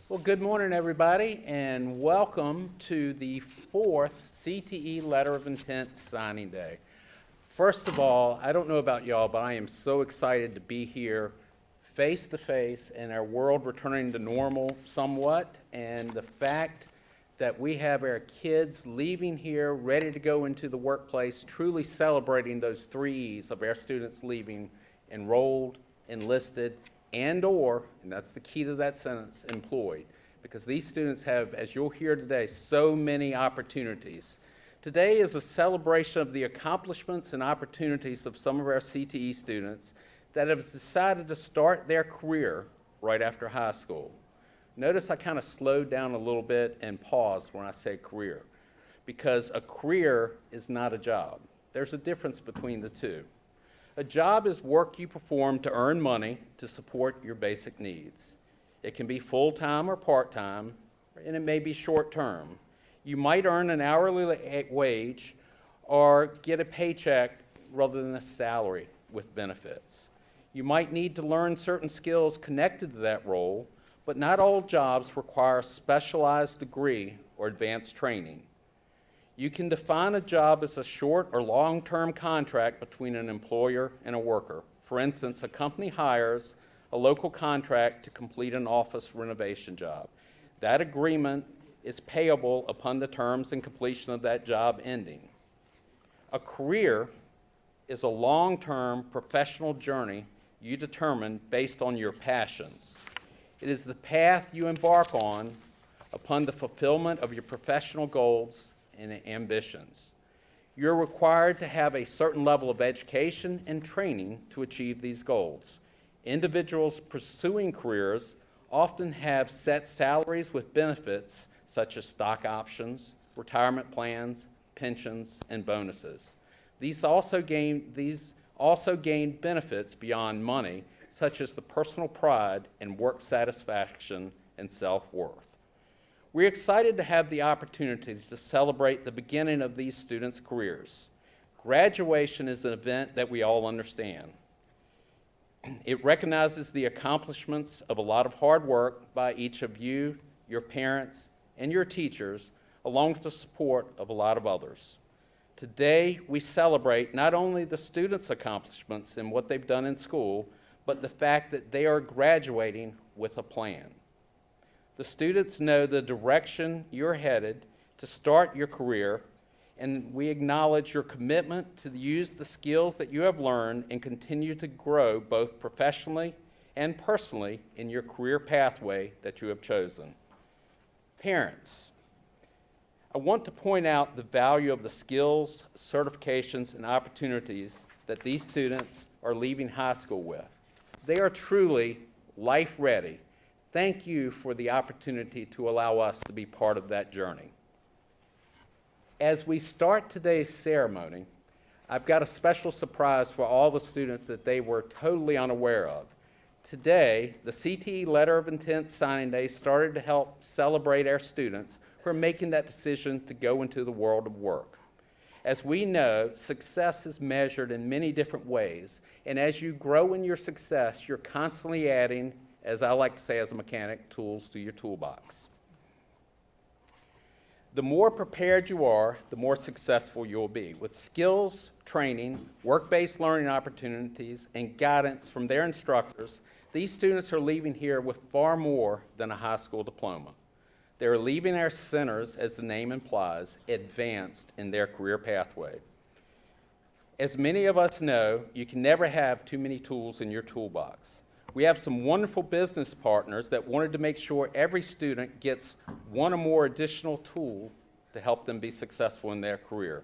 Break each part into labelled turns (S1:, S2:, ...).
S1: Well, good morning, everybody, and welcome to the fourth CTE Letter of Intent Signing Day. First of all, I don't know about y'all, but I am so excited to be here face to face and our world returning to normal somewhat, and the fact that we have our kids leaving here ready to go into the workplace, truly celebrating those 3 E's of our students leaving: enrolled, enlisted, and that's the key to that sentence, employed. Because these students have, as you'll hear today, so many opportunities. Today is a celebration of the accomplishments and opportunities of some of our CTE students that have decided to start their career right after high school. Notice I kind of slowed down a little bit and paused when I say career, because a career is not a job. There's a difference between the two. A job is work you perform to earn money to support your basic needs. It can be full-time or part-time, and it may be short-term. You might earn an hourly wage or get a paycheck rather than a salary with benefits. You might need to learn certain skills connected to that role, but not all jobs require a specialized degree or advanced training. You can define a job as a short or long-term contract between an employer and a worker. For instance, a company hires a local contract to complete an office renovation job. That agreement is payable upon the terms and completion of that job ending. A career is a long-term professional journey you determine based on your passions. It is the path you embark on upon the fulfillment of your professional goals and ambitions. You're required to have a certain level of education and training to achieve these goals. Individuals pursuing careers often have set salaries with benefits such as stock options, retirement plans, pensions, and bonuses. These also gain benefits beyond money, such as the personal pride and work satisfaction and self-worth. We're excited to have the opportunity to celebrate the beginning of these students' careers. Graduation is an event that we all understand. It recognizes the accomplishments of a lot of hard work by each of you, your parents, and your teachers, along with the support of a lot of others. Today, we celebrate not only the students' accomplishments and what they've done in school, but the fact that they are graduating with a plan. The students know the direction you're headed to start your career, and we acknowledge your commitment to use the skills that you have learned and continue to grow both professionally and personally in your career pathway that you have chosen. Parents, I want to point out the value of the skills, certifications, and opportunities that these students are leaving high school with. They are truly life-ready. Thank you for the opportunity to allow us to be part of that journey. As we start today's ceremony, I've got a special surprise for all the students that they were totally unaware of. Today, the CTE Letter of Intent Signing Day started to help celebrate our students who are making that decision to go into the world of work. As we know, success is measured in many different ways, and as you grow in your success, you're constantly adding, as I like to say as a mechanic, tools to your toolbox. The more prepared you are, the more successful you'll be. With skills, training, work-based learning opportunities, and guidance from their instructors, these students are leaving here with far more than a high school diploma. They're leaving our centers, as the name implies, advanced in their career pathway. As many of us know, you can never have too many tools in your toolbox. We have some wonderful business partners that wanted to make sure every student gets one or more additional tools to help them be successful in their career.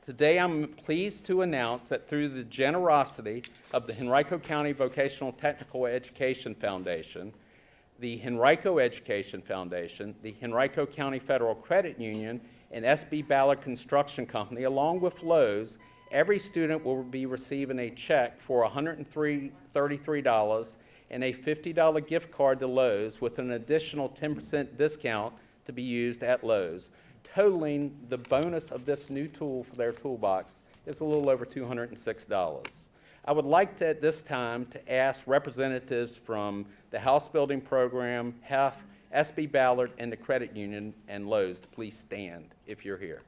S1: Today, I'm pleased to announce that through the generosity of the Henrico County Vocational Technical Education Foundation, the Henrico Education Foundation, the Henrico County Federal Credit Union, and SB Ballard Construction Company, along with Lowe's, every student will be receiving a check for $133 and a $50 gift card to Lowe's with an additional 10% discount to be used at Lowe's. Totaling the bonus of this new tool for their toolbox is a little over $206. I would like to, at this time, to ask representatives from the House Building Program, HEF, SB Ballard, and the credit union and Lowe's to please stand if you're here.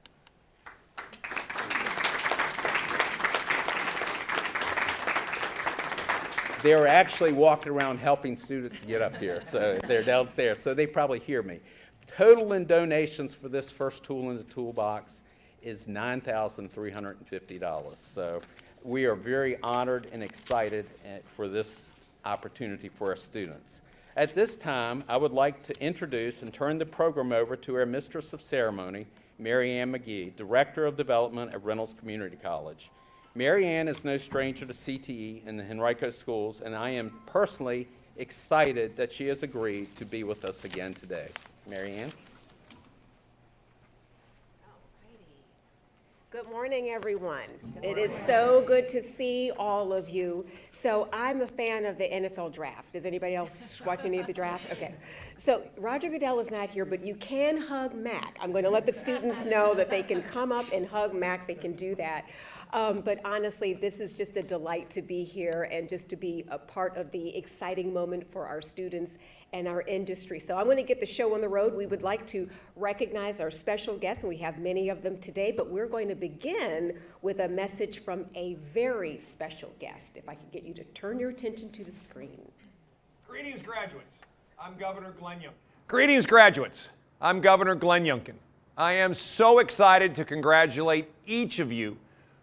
S1: They're actually walking around helping students get up here, so they're downstairs, so they probably hear me. Total in donations for this first tool in the toolbox is $9,350. So we are very honored and excited for this opportunity for our students. At this time, I would like to introduce and turn the program over to our Mistress of Ceremony, Marianne McGhee, Director of Development at Reynolds Community College. Marianne is no stranger to CTE and the Henrico schools, and I am personally excited that she has agreed to be with us again today. Marianne?
S2: Good morning, everyone. It is so good to see all of you. So I'm a fan of the NFL draft. Does anybody else watch any of the draft? Okay. So Roger Goodell is not here, but you can hug Mac. I'm going to let the students know that they can come up and hug Mac. They can do that. But honestly, this is just a delight to be here and just to be a part of the exciting moment for our students and our industry. So I'm going to get the show on the road. We would like to recognize our special guests, and we have many of them today, but we're going to begin with a message from a very special guest. If I could get you to turn your attention to the screen.
S3: Greetings, graduates. I'm Governor Glenn Youngkin. Greetings, graduates. I'm Governor Glenn Youngkin. I am so excited to congratulate each of you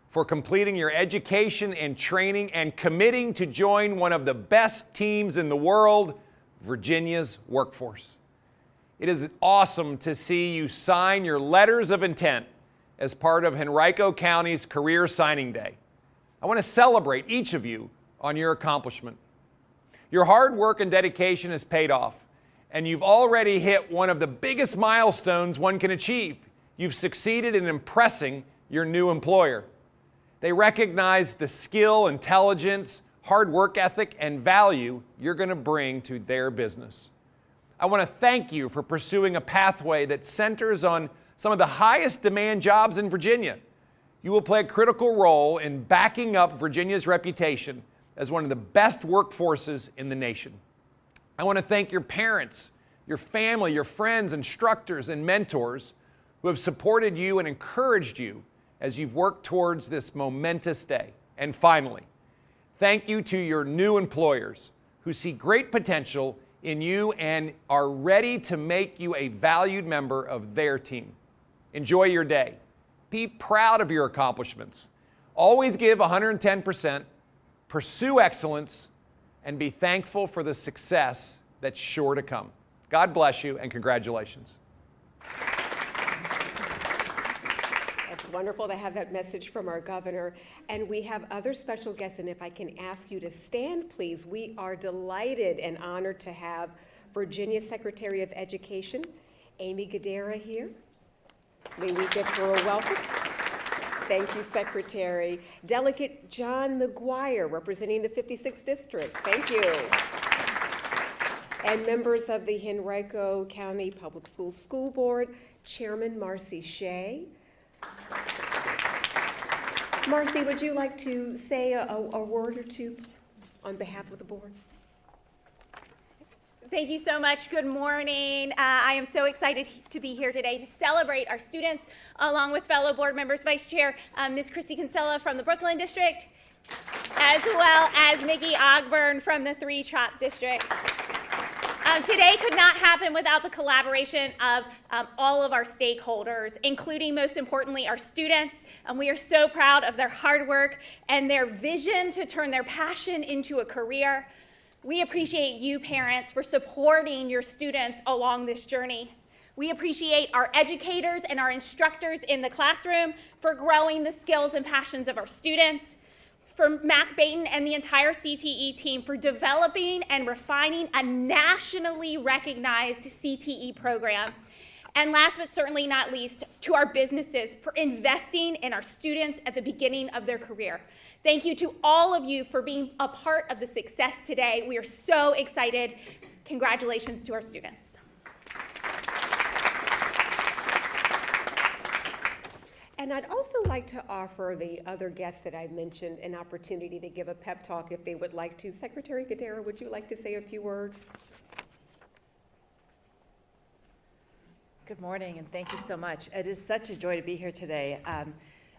S3: for completing your education and training and committing to join one of the best teams in the world, Virginia's workforce. It is awesome to see you sign your letters of intent as part of Henrico County's Career Signing Day. I want to celebrate each of you on your accomplishment. Your hard work and dedication has paid off, and you've already hit one of the biggest milestones one can achieve. You've succeeded in impressing your new employer. They recognize the skill, intelligence, hard work ethic, and value you're going to bring to their business. I want to thank you for pursuing a pathway that centers on some of the highest demand jobs in Virginia. You will play a critical role in backing up Virginia's reputation as one of the best workforces in the nation. I want to thank your parents, your family, your friends, instructors, and mentors who have supported you and encouraged you as you've worked towards this momentous day. And finally, thank you to your new employers who see great potential in you and are ready to make you a valued member of their team. Enjoy your day. Be proud of your accomplishments. Always give 110%, pursue excellence, and be thankful for the success that's sure to come. God bless you and congratulations.
S2: Wonderful to have that message from our governor. And we have other special guests, and if I can ask you to stand, please. We are delighted and honored to have Virginia Secretary of Education, Aimee Guidera, here. May we give her a welcome? Thank you, Secretary. Delegate John McGuire, representing the 56th District. Thank you. And members of the Henrico County Public Schools School Board, Chairman Marcie Shea. Marcie, would you like to say a word or two on behalf of the board?
S4: Thank you so much. Good morning. I am so excited to be here today to celebrate our students along with fellow board members, Vice Chair Ms. Christy Kinsella from the Brooklyn District, as well as Mickey Ogburn from the 3 Trop District. Today could not happen without the collaboration of all of our stakeholders, including, most importantly, our students. We are so proud of their hard work and their vision to turn their passion into a career. We appreciate you, parents, for supporting your students along this journey. We appreciate our educators and our instructors in the classroom for growing the skills and passions of our students. For Mac Beaton and the entire CTE team for developing and refining a nationally recognized CTE program. And last but certainly not least, to our businesses for investing in our students at the beginning of their career. Thank you to all of you for being a part of the success today. We are so excited. Congratulations to our students.
S2: And I'd also like to offer the other guests that I mentioned an opportunity to give a pep talk if they would like to. Secretary Guidera, would you like to say a few words?
S5: Good morning, and thank you so much. It is such a joy to be here today.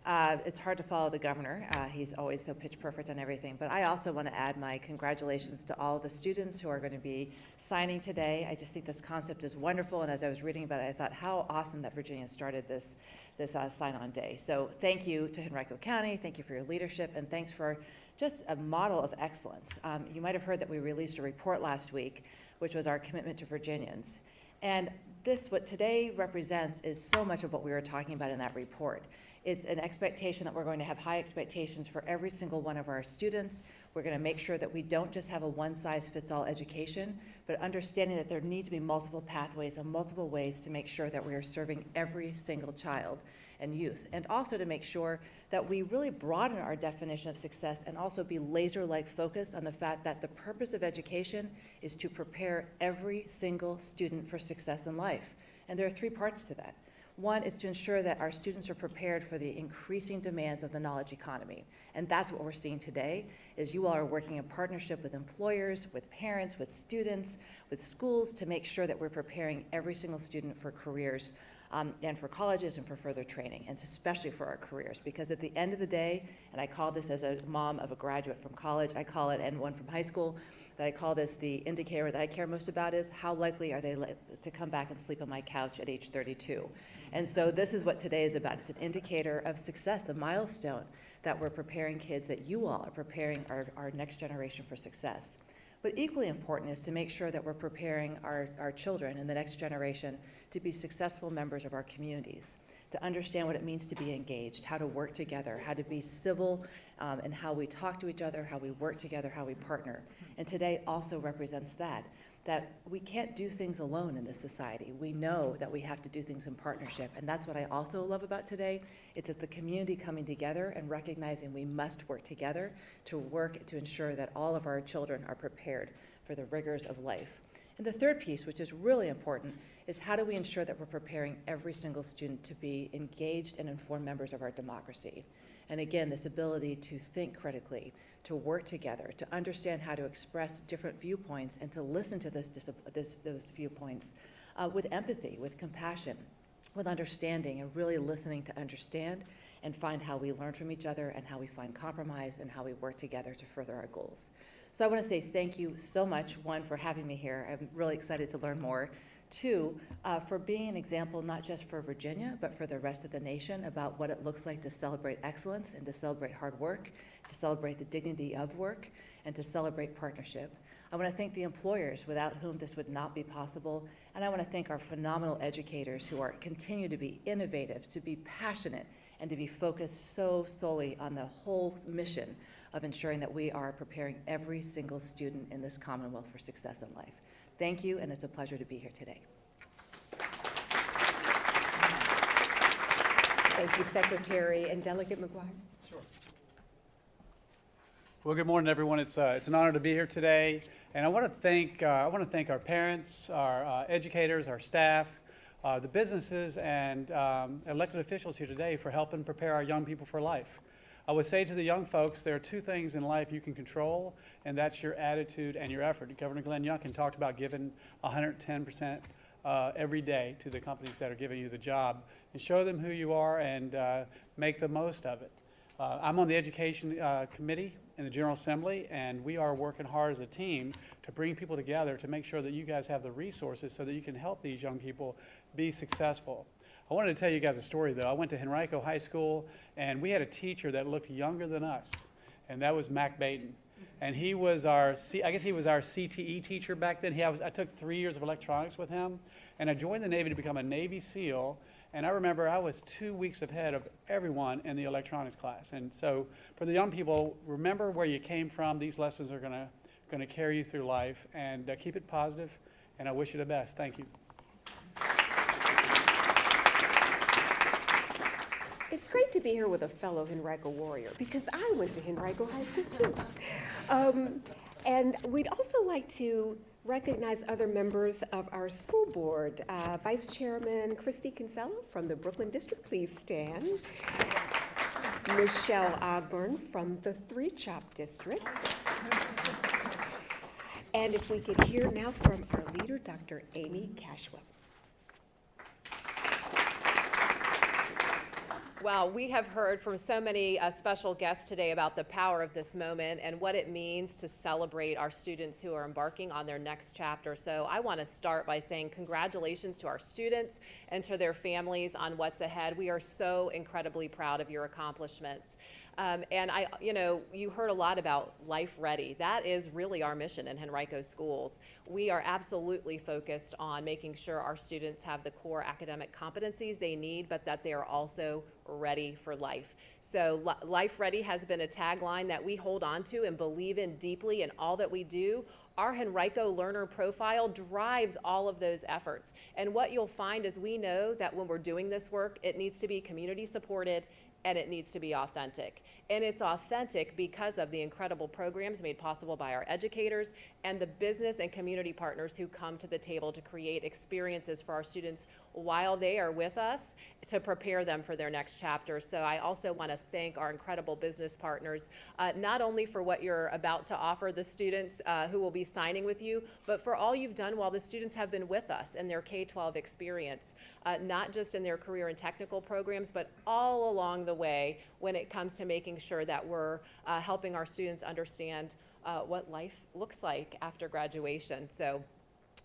S5: It's hard to follow the governor. He's always so pitch perfect on everything. But I also want to add my congratulations to all the students who are going to be signing today. I just think this concept is wonderful. And as I was reading about it, I thought how awesome that Virginia started this sign-on day. So thank you to Henrico County. Thank you for your leadership. And thanks for just a model of excellence. You might have heard that we released a report last week, which was our commitment to Virginians. And what today represents is so much of what we were talking about in that report. It's an expectation that we're going to have high expectations for every single one of our students. We're going to make sure that we don't just have a one-size-fits-all education, but understanding that there need to be multiple pathways and multiple ways to make sure that we are serving every single child and youth, and also to make sure that we really broaden our definition of success and also be laser-like focused on the fact that the purpose of education is to prepare every single student for success in life. And there are three parts to that. One is to ensure that our students are prepared for the increasing demands of the knowledge economy. And that's what we're seeing today, is you all are working in partnership with employers, with parents, with students, with schools to make sure that we're preparing every single student for careers and for colleges and for further training, and especially for our careers. Because at the end of the day, and I call this as a mom of a graduate from college, I call it, and one from high school, that I call this the indicator that I care most about is how likely are they to come back and sleep on my couch at age 32. And so this is what today is about. It's an indicator of success, a milestone that we're preparing kids, that you all are preparing our next generation for success. But equally important is to make sure that we're preparing our children and the next generation to be successful members of our communities, to understand what it means to be engaged, how to work together, how to be civil, and how we talk to each other, how we work together, how we partner. And today also represents that we can't do things alone in this society. We know that we have to do things in partnership, and that's what I also love about today. It's that the community coming together and recognizing we must work together to ensure that all of our children are prepared for the rigors of life. And the third piece, which is really important, is how do we ensure that we're preparing every single student to be engaged and informed members of our democracy. And again, this ability to think critically, to work together, to understand how to express different viewpoints and to listen to those viewpoints with empathy, with compassion, with understanding, and really listening to understand and find how we learn from each other and how we find compromise and how we work together to further our goals. So I want to say thank you so much, one, for having me here. I'm really excited to learn more. Two, for being an example not just for Virginia, but for the rest of the nation about what it looks like to celebrate excellence and to celebrate hard work, to celebrate the dignity of work, and to celebrate partnership. I want to thank the employers without whom this would not be possible, and I want to thank our phenomenal educators who continue to be innovative, to be passionate, and to be focused so solely on the whole mission of ensuring that we are preparing every single student in this Commonwealth for success in life. Thank you, and it's a pleasure to be here today.
S2: Thank you, Secretary. And Delegate McGuire.
S6: Sure. Well, good morning, everyone. It's an honor to be here today, and I want to thank our parents, our educators, our staff, the businesses, and elected officials here today for helping prepare our young people for life. I would say to the young folks, there are two things in life you can control, and that's your attitude and your effort. Governor Glenn Youngkin talked about giving 110% every day to the companies that are giving you the job, and show them who you are and make the most of it. I'm on the Education Committee in the General Assembly, and we are working hard as a team to bring people together to make sure that you guys have the resources so that you can help these young people be successful. I wanted to tell you guys a story, though. I went to Henrico High School, and we had a teacher that looked younger than us, and that was Beaton. And he was our CTE teacher back then. I took 3 years of electronics with him, and I joined the Navy to become a Navy SEAL. And I remember I was 2 weeks ahead of everyone in the electronics class. And so for the young people, remember where you came from. These lessons are gonna carry you through life, and keep it positive, and I wish you the best. Thank you.
S2: It's great to be here with a fellow Henrico warrior because I went to Henrico High School too. And we'd also like to recognize other members of our school board. Vice Chairman Christy Kinsella from the Brooklyn District, please stand. Michelle Ogburn from the Three Chop District. And if we could hear now from our leader, Dr. Aimee Cashwell.
S7: Well, we have heard from so many special guests today about the power of this moment and what it means to celebrate our students who are embarking on their next chapter. So I want to start by saying congratulations to our students and to their families on what's ahead. We are so incredibly proud of your accomplishments. And you heard a lot about Life Ready. That is really our mission in Henrico Schools. We are absolutely focused on making sure our students have the core academic competencies they need, but that they are also ready for life. So Life Ready has been a tagline that we hold on to and believe in deeply in all that we do. Our Henrico learner profile drives all of those efforts. And what you'll find is we know that when we're doing this work, it needs to be community supported and it needs to be authentic. And it's authentic because of the incredible programs made possible by our educators and the business and community partners who come to the table to create experiences for our students while they are with us to prepare them for their next chapter. So I also want to thank our incredible business partners, not only for what you're about to offer the students who will be signing with you, but for all you've done while the students have been with us in their K-12 experience, not just in their career and technical programs, but all along the way when it comes to making sure that we're helping our students understand what life looks like after graduation. So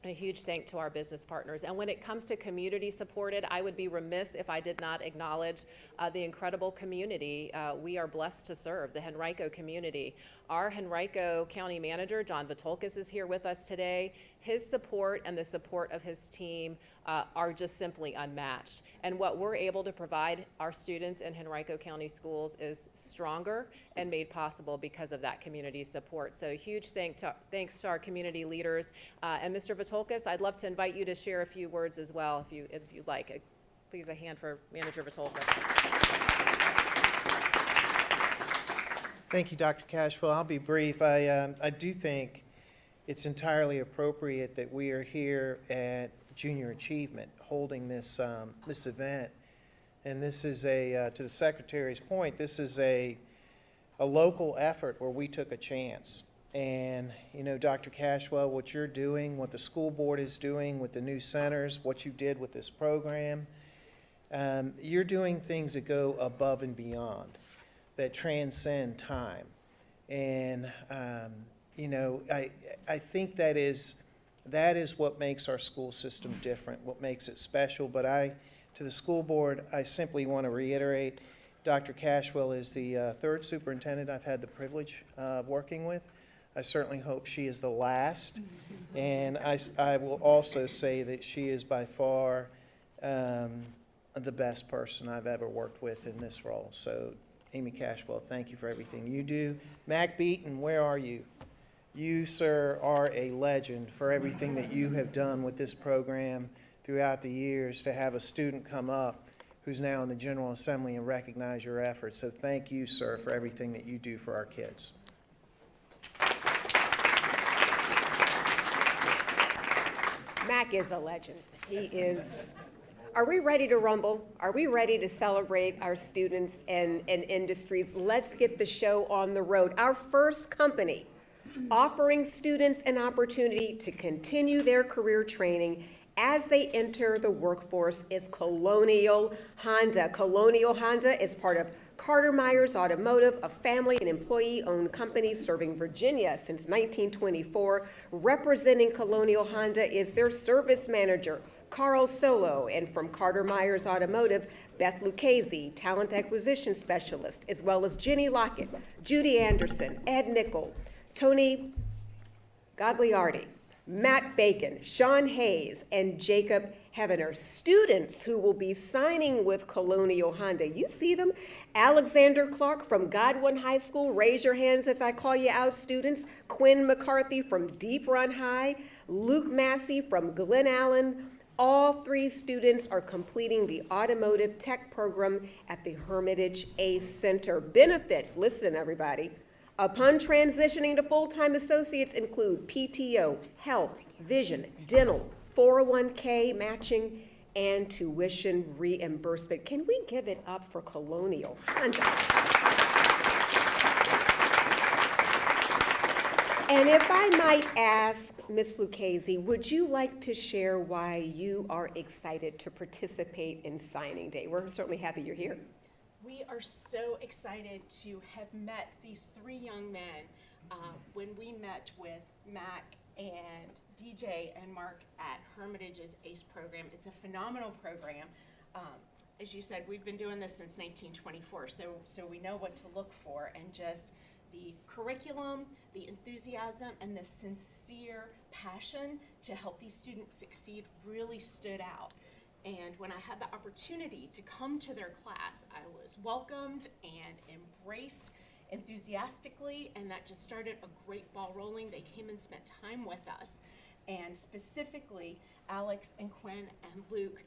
S7: a huge thank to our business partners. And when it comes to community supported, I would be remiss if I did not acknowledge the incredible community we are blessed to serve, the Henrico community. Our Henrico County Manager, John Vithoulkas, is here with us today. His support and the support of his team are just simply unmatched. And what we're able to provide our students in Henrico County schools is stronger and made possible because of that community support. So huge thanks to our community leaders. And Mr. Vithoulkas, I'd love to invite you to share a few words as well, if you'd like. Please, a hand for Manager Vithoulkas.
S8: Thank you, Dr. Cashwell. I'll be brief. I do think it's entirely appropriate that we are here at Junior Achievement holding this this event. And this is to the Secretary's point, this is a local effort where we took a chance. And, Dr. Cashwell, what you're doing, what the school board is doing with the new centers, what you did with this program, you're doing things that go above and beyond, that transcend time. And, I think that is what makes our school system different, what makes it special. But to the school board, I simply want to reiterate, Dr. Cashwell is the third superintendent I've had the privilege of working with. I certainly hope she is the last. And I will also say that she is by far the best person I've ever worked with in this role. So, Aimee Cashwell, thank you for everything you do. Mac Beaton, where are you? You, sir, are a legend for everything that you have done with this program throughout the years to have a student come up who's now in the General Assembly and recognize your efforts. So thank you, sir, for everything that you do for our kids.
S2: Mac is a legend. He is. Are we ready to rumble? Are we ready to celebrate our students and industries? Let's get the show on the road. Our first company offering students an opportunity to continue their career training as they enter the workforce is Colonial Honda. Colonial Honda is part of Carter Myers Automotive, a family and employee-owned company serving Virginia since 1924. Representing Colonial Honda is their service manager, Carl Solo, and from Carter Myers Automotive, Beth Lucchese, talent acquisition specialist, as well as Jenny Lockett, Judy Anderson, Ed Nickel, Tony Gagliardi, Matt Bacon, Sean Hayes, and Jacob Heavener. Students who will be signing with Colonial Honda. You see them? Alexander Clark from Godwin High School. Raise your hands as I call you out, students. Quinn McCarthy from Deep Run High. Luke Massey from Glen Allen. All three students are completing the automotive tech program at the Hermitage ACE Center. Benefits, listen everybody. Upon transitioning to full-time associates include PTO, health, vision, dental, 401k matching, and tuition reimbursement. Can we give it up for Colonial Honda? And if I might ask, Ms. Lucchese, would you like to share why you are excited to participate in signing day? We're certainly happy you're here.
S9: We are so excited to have met these three young men when we met with Mac and DJ and Mark at Hermitage's ACE program. It's a phenomenal program. As you said, we've been doing this since 1924, so we know what to look for, and just the curriculum, the enthusiasm, and the sincere passion to help these students succeed really stood out. And when I had the opportunity to come to their class, I was welcomed and embraced enthusiastically, and that just started a great ball rolling. They came and spent time with us, and specifically Alex and Quinn and Luke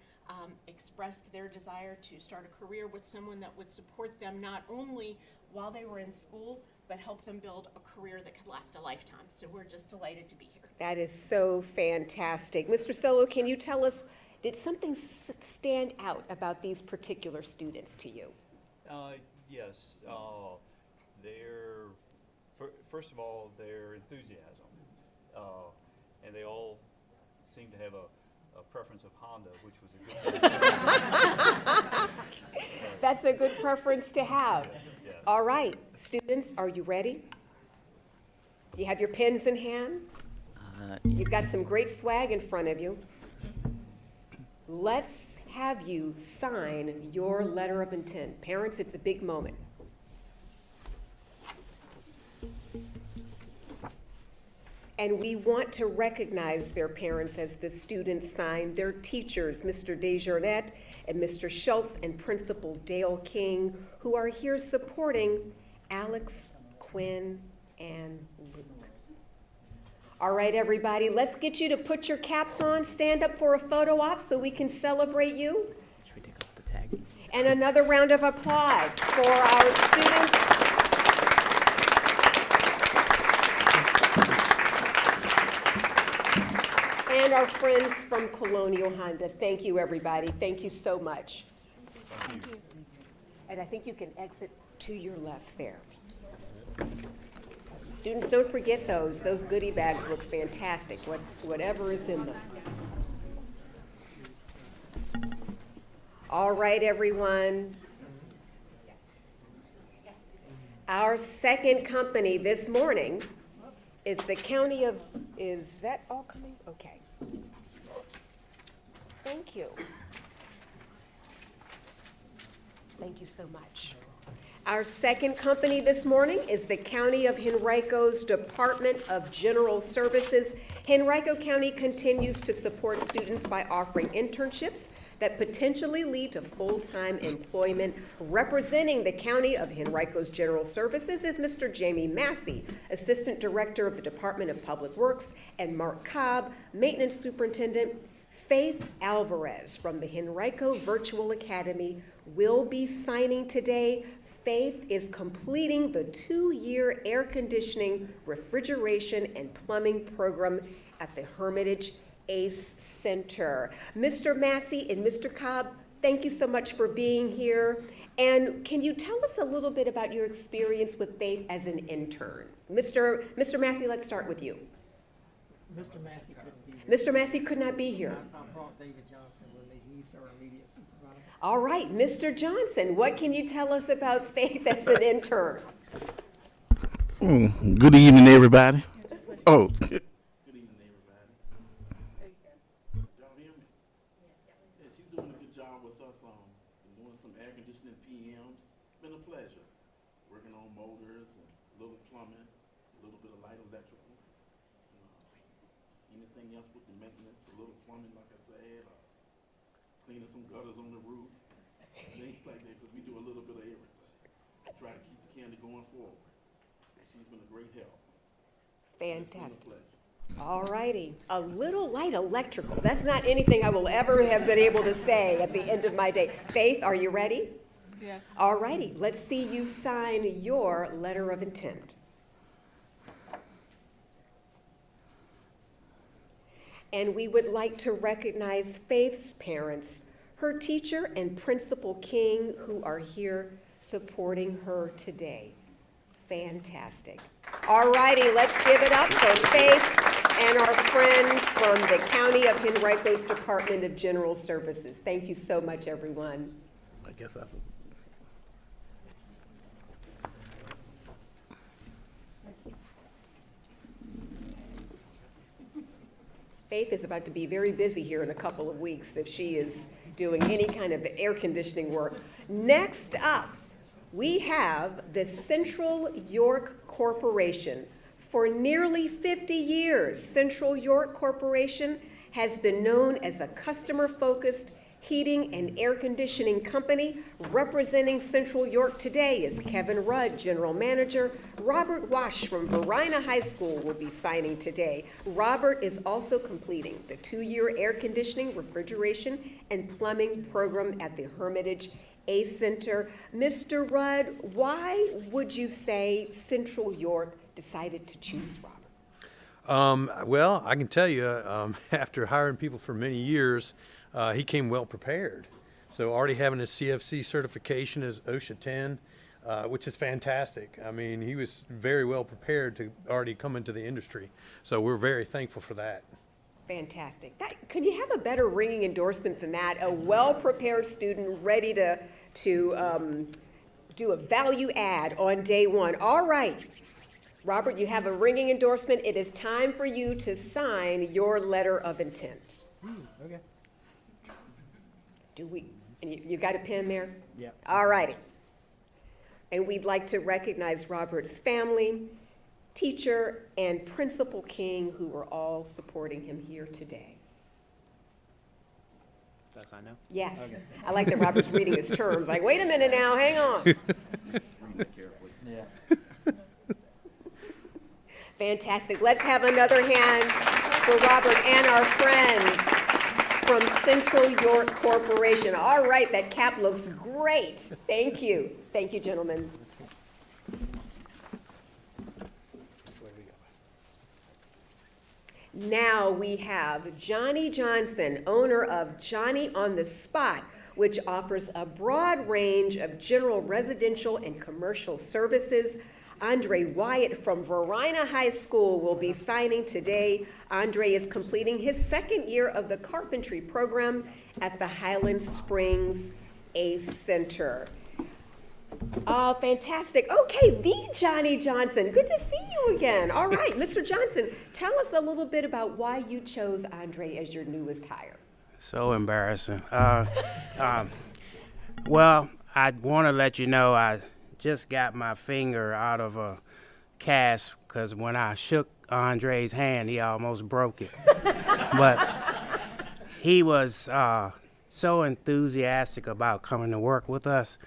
S9: expressed their desire to start a career with someone that would support them not only while they were in school, but help them build a career that could last a lifetime. So we're just delighted to be here.
S2: That is so fantastic. Mr. Solo, can you tell us, did something stand out about these particular students to you?
S10: Yes. First of all, their enthusiasm. And they all seem to have a preference of Honda, which was a good thing.
S2: That's a good preference to have.
S10: Yes.
S2: All right, students, are you ready? You have your pens in hand? You've got some great swag in front of you. Let's have you sign your letter of intent. Parents, it's a big moment. And we want to recognize their parents as the students sign, their teachers, Mr. Desjardins and Mr. Schultz, and Principal Dale King, who are here supporting Alex, Quinn, and Luke. All right, everybody, let's get you to put your caps on, stand up for a photo op so we can celebrate you.
S1: Should we take off the tag?
S2: And another round of applause for our students. And our friends from Colonial Honda. Thank you, everybody. Thank you so much.
S10: Thank you.
S2: And I think you can exit to your left there. Students, don't forget those. Those goodie bags look fantastic, whatever is in them. All right, everyone. Our second company this morning is the County of, is that all coming? Okay. Thank you. Thank you so much. Our second company this morning is the County of Henrico's Department of General Services. Henrico County continues to support students by offering internships that potentially lead to full-time employment. Representing the County of Henrico's General Services is Mr. Jamie Massey, Assistant Director of the Department of Public Works, and Mark Cobb, Maintenance Superintendent. Faith Alvarez from the Henrico Virtual Academy will be signing today. Faith is completing the 2-year air conditioning, refrigeration, and plumbing program at the Hermitage ACE Center. Mr. Massey and Mr. Cobb, thank you so much for being here. And can you tell us a little bit about your experience with Faith as an intern? Mr. Massey, let's start with you.
S11: Mr. Massey couldn't be here.
S2: Mr. Massey could not be here.
S11: I brought David Johnson with me. He's our immediate supervisor.
S2: All right, Mr. Johnson, what can you tell us about Faith as an intern?
S12: Good evening, everybody. Oh.
S13: Good evening, everybody. Y'all hear me? Yeah, she's doing a good job with us doing some air conditioning PMs. It's been a pleasure working on motors and a little plumbing, a little bit of light electrical. Anything else with the maintenance, a little plumbing, like I said, cleaning some gutters on the roof, things like that, because we do a little bit of everything. Try to keep the county going forward. She's been a great help.
S2: Fantastic. All righty. A little light electrical. That's not anything I will ever have been able to say at the end of my day. Faith, are you ready?
S9: Yeah.
S2: All righty. Let's see you sign your letter of intent. And we would like to recognize Faith's parents, her teacher and Principal King, who are here supporting her today. Fantastic. All righty, let's give it up for Faith and our friends from the County of Henrico's Department of General Services. Thank you so much, everyone.
S12: I guess that's
S2: Faith is about to be very busy here in a couple of weeks if she is doing any kind of air conditioning work. Next up, we have the Central York Corporation. For nearly 50 years, Central York Corporation has been known as a customer-focused heating and air conditioning company. Representing Central York today is Kevin Rudd, General Manager. Robert Wash from Varina High School will be signing today. Robert is also completing the 2-year air conditioning, refrigeration, and plumbing program at the Hermitage A Center. Mr. Rudd, why would you say Central York decided to choose Robert?
S14: Well, I can tell you, after hiring people for many years, he came well prepared. So already having his CFC certification as OSHA 10, which is fantastic. I mean, he was very well prepared to already come into the industry. So we're very thankful for that.
S2: Fantastic. Could you have a better ringing endorsement than that? A well-prepared student ready to do a value add on day one. All right. Robert, you have a ringing endorsement. It is time for you to sign your letter of intent.
S11: Okay.
S2: You got a pen there?
S11: Yep.
S2: All righty. And we'd like to recognize Robert's family, teacher, and Principal King, who are all supporting him here today.
S11: Does I know?
S2: Yes.
S11: Okay.
S2: I like that Robert's reading his terms. Like, wait a minute now, hang on.
S11: Yeah.
S2: Fantastic. Let's have another hand for Robert and our friends from Central York Corporation. All right, that cap looks great. Thank you. Thank you, gentlemen. Now we have Johnny Johnson, owner of Johnny on the Spot, which offers a broad range of general residential and commercial services. Andre Wyatt from Varina High School will be signing today. Andre is completing his 2nd year of the carpentry program at the Highland Springs ACE Center. Oh, fantastic. Okay, the Johnny Johnson. Good to see you again. All right, Mr. Johnson, tell us a little bit about why you chose Andre as your newest hire.
S15: So embarrassing. Well, I want to let you know I just got my finger out of a cast because when I shook Andre's hand, he almost broke it. But he was so enthusiastic about coming to work with us.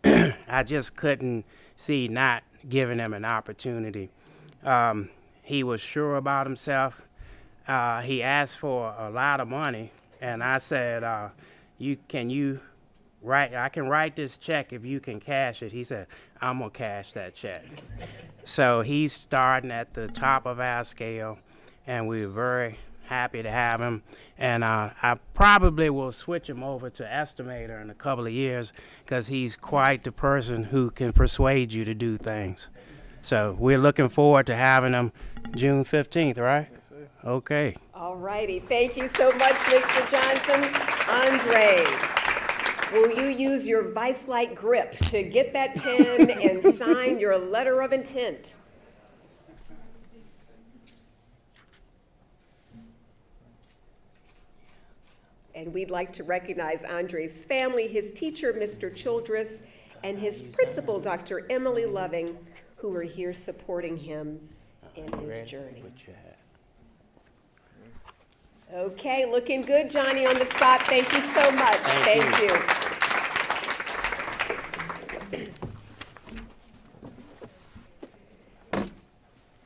S15: I just couldn't see not giving him an opportunity. He was sure about himself. He asked for a lot of money, and I said, I can write this check if you can cash it. He said, I'm gonna cash that check. So he's starting at the top of our scale, and we're very happy to have him. And I probably will switch him over to estimator in a couple of years because he's quite the person who can persuade you to do things. So we're looking forward to having him June 15th, right? Yes, sir. Okay.
S2: All righty. Thank you so much, Mr. Johnson. Andre, will you use your vice-like grip to get that pen and sign your letter of intent? And we'd like to recognize Andre's family, his teacher, Mr. Childress, and his principal, Dr. Emily Loving, who are here supporting him in his journey. Okay, looking good, Johnny on the Spot. Thank you so much. Thank you.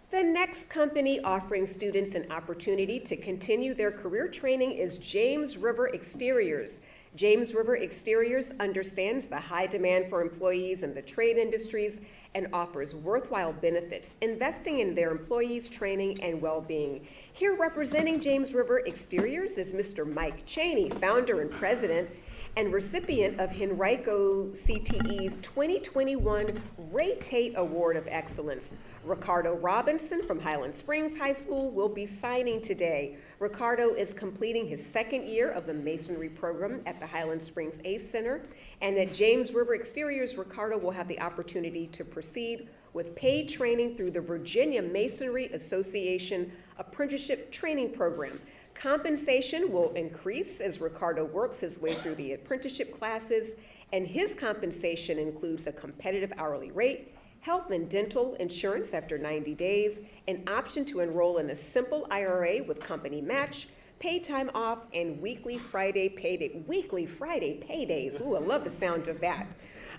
S2: The next company offering students an opportunity to continue their career training is James River Exteriors. James River Exteriors understands the high demand for employees in the trade industries and offers worthwhile benefits, investing in their employees' training and well-being. Here representing James River Exteriors is Mr. Mike Cheney, founder and president and recipient of Henrico CTE's 2021 Ray Tate Award of Excellence. Racardo Robinson from Highland Springs High School will be signing today. Racardo is completing his 2nd year of the masonry program at the Highland Springs ACE Center, and at James River Exteriors, Racardo will have the opportunity to proceed with paid training through the Virginia Masonry Association Apprenticeship Training Program. Compensation will increase as Racardo works his way through the apprenticeship classes, and his compensation includes a competitive hourly rate, health and dental insurance after 90 days, an option to enroll in a simple IRA with company match, paid time off, and weekly Friday paydays. Ooh, I love the sound of that.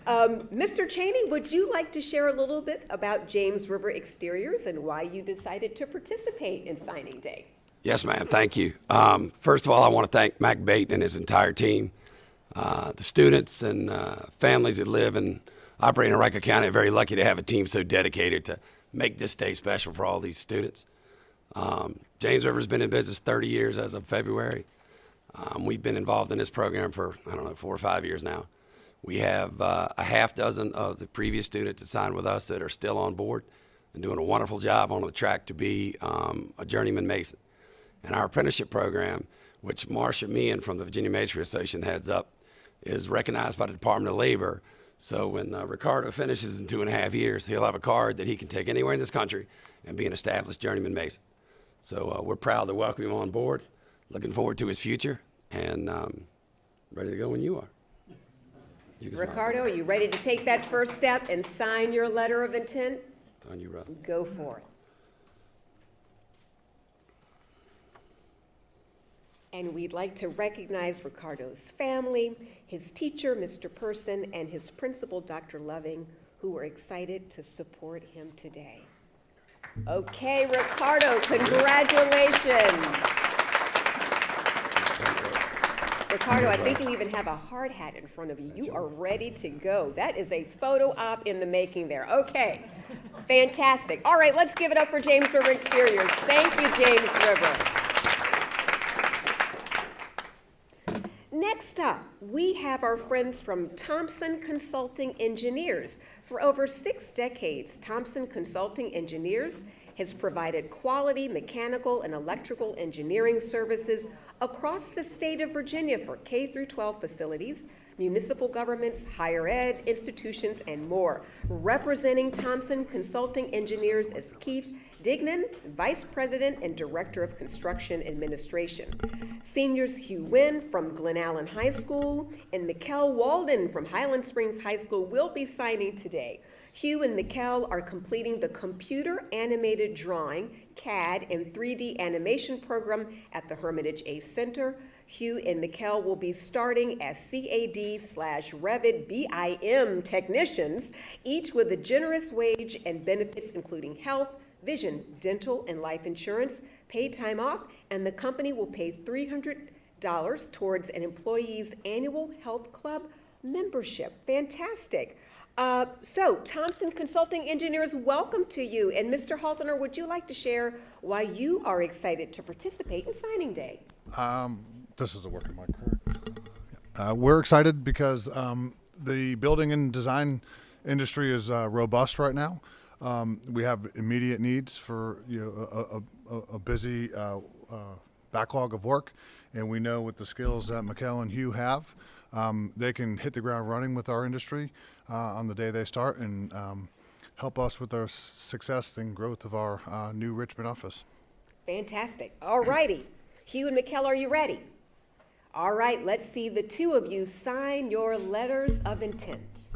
S2: Mr. Cheney, would you like to share a little bit about James River Exteriors and why you decided to participate in signing day?
S16: Yes, ma'am. Thank you. First of all, I want to thank Mac Beaton and his entire team. The students and families that live and operate in Henrico County are very lucky to have a team so dedicated to make this day special for all these students. James River's been in business 30 years as of February. We've been involved in this program for, 4 or 5 years now. We have a half dozen of the previous students that signed with us that are still on board and doing a wonderful job on the track to be a journeyman mason. And our apprenticeship program, which Marcie Nguyen from the Virginia Masonry Association heads up, is recognized by the Department of Labor. So when Racardo finishes in 2.5 years, he'll have a card that he can take anywhere in this country and be an established journeyman mason. So we're proud to welcome him on board, looking forward to his future, and ready to go when you are.
S2: Racardo, are you ready to take that first step and sign your letter of intent?
S16: It's on you, brother.
S2: Go for it. And we'd like to recognize Racardo's family, his teacher, Mr. Person, and his principal, Dr. Loving, who are excited to support him today. Okay, Racardo, congratulations. Racardo, I think you even have a hard hat in front of you. You are ready to go. That is a photo op in the making there. Okay, fantastic. All right, let's give it up for James River Exteriors. Thank you, James River. Next up, we have our friends from Thompson Consulting Engineers. For over 6 decades, Thompson Consulting Engineers has provided quality mechanical and electrical engineering services across the state of Virginia for K-12 facilities, municipal governments, higher ed, institutions, and more. Representing Thompson Consulting Engineers is Keith Dignan, Vice President and Director of Construction Administration. Seniors Nguyen from Glen Allen High School and Miquel Walden from Highland Springs High School will be signing today. Hieu and Miquel are completing the computer animated drawing, CAD, and 3D animation program at the Hermitage A Center. Hieu and Miquel will be starting as CAD/Revit BIM technicians, each with a generous wage and benefits including health, vision, dental, and life insurance, paid time off, and the company will pay $300 towards an employee's annual health club membership. Fantastic. So Thompson Consulting Engineers, welcome to you. And Mr. Haltoner, would you like to share why you are excited to participate in signing day?
S17: This is a working mic, correct? We're excited because the building and design industry is robust right now. We have immediate needs for a busy backlog of work, and we know with the skills that Miquel and Hieu have, they can hit the ground running with our industry on the day they start and help us with our success and growth of our new Richmond office.
S2: Fantastic. All righty. Hieu and Miquel, are you ready? All right, let's see the two of you sign your letters of intent.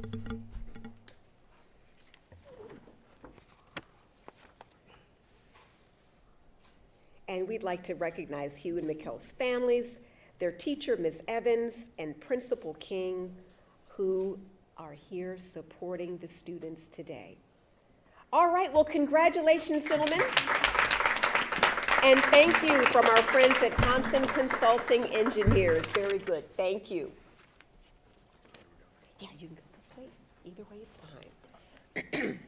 S2: And we'd like to recognize Hieu and Miquel's families, their teacher, Ms. Evans, and Principal King, who are here supporting the students today. All right, well, congratulations, gentlemen. And thank you from our friends at Thompson Consulting Engineers. Very good, thank you. Yeah, you can go this way. Either way is fine.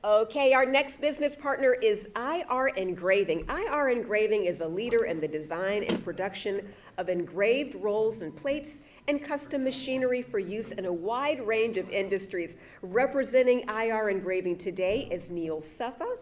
S2: Okay, our next business partner is IR Engraving. IR Engraving is a leader in the design and production of engraved rolls and plates and custom machinery for use in a wide range of industries. Representing IR Engraving today is Neil Suffa.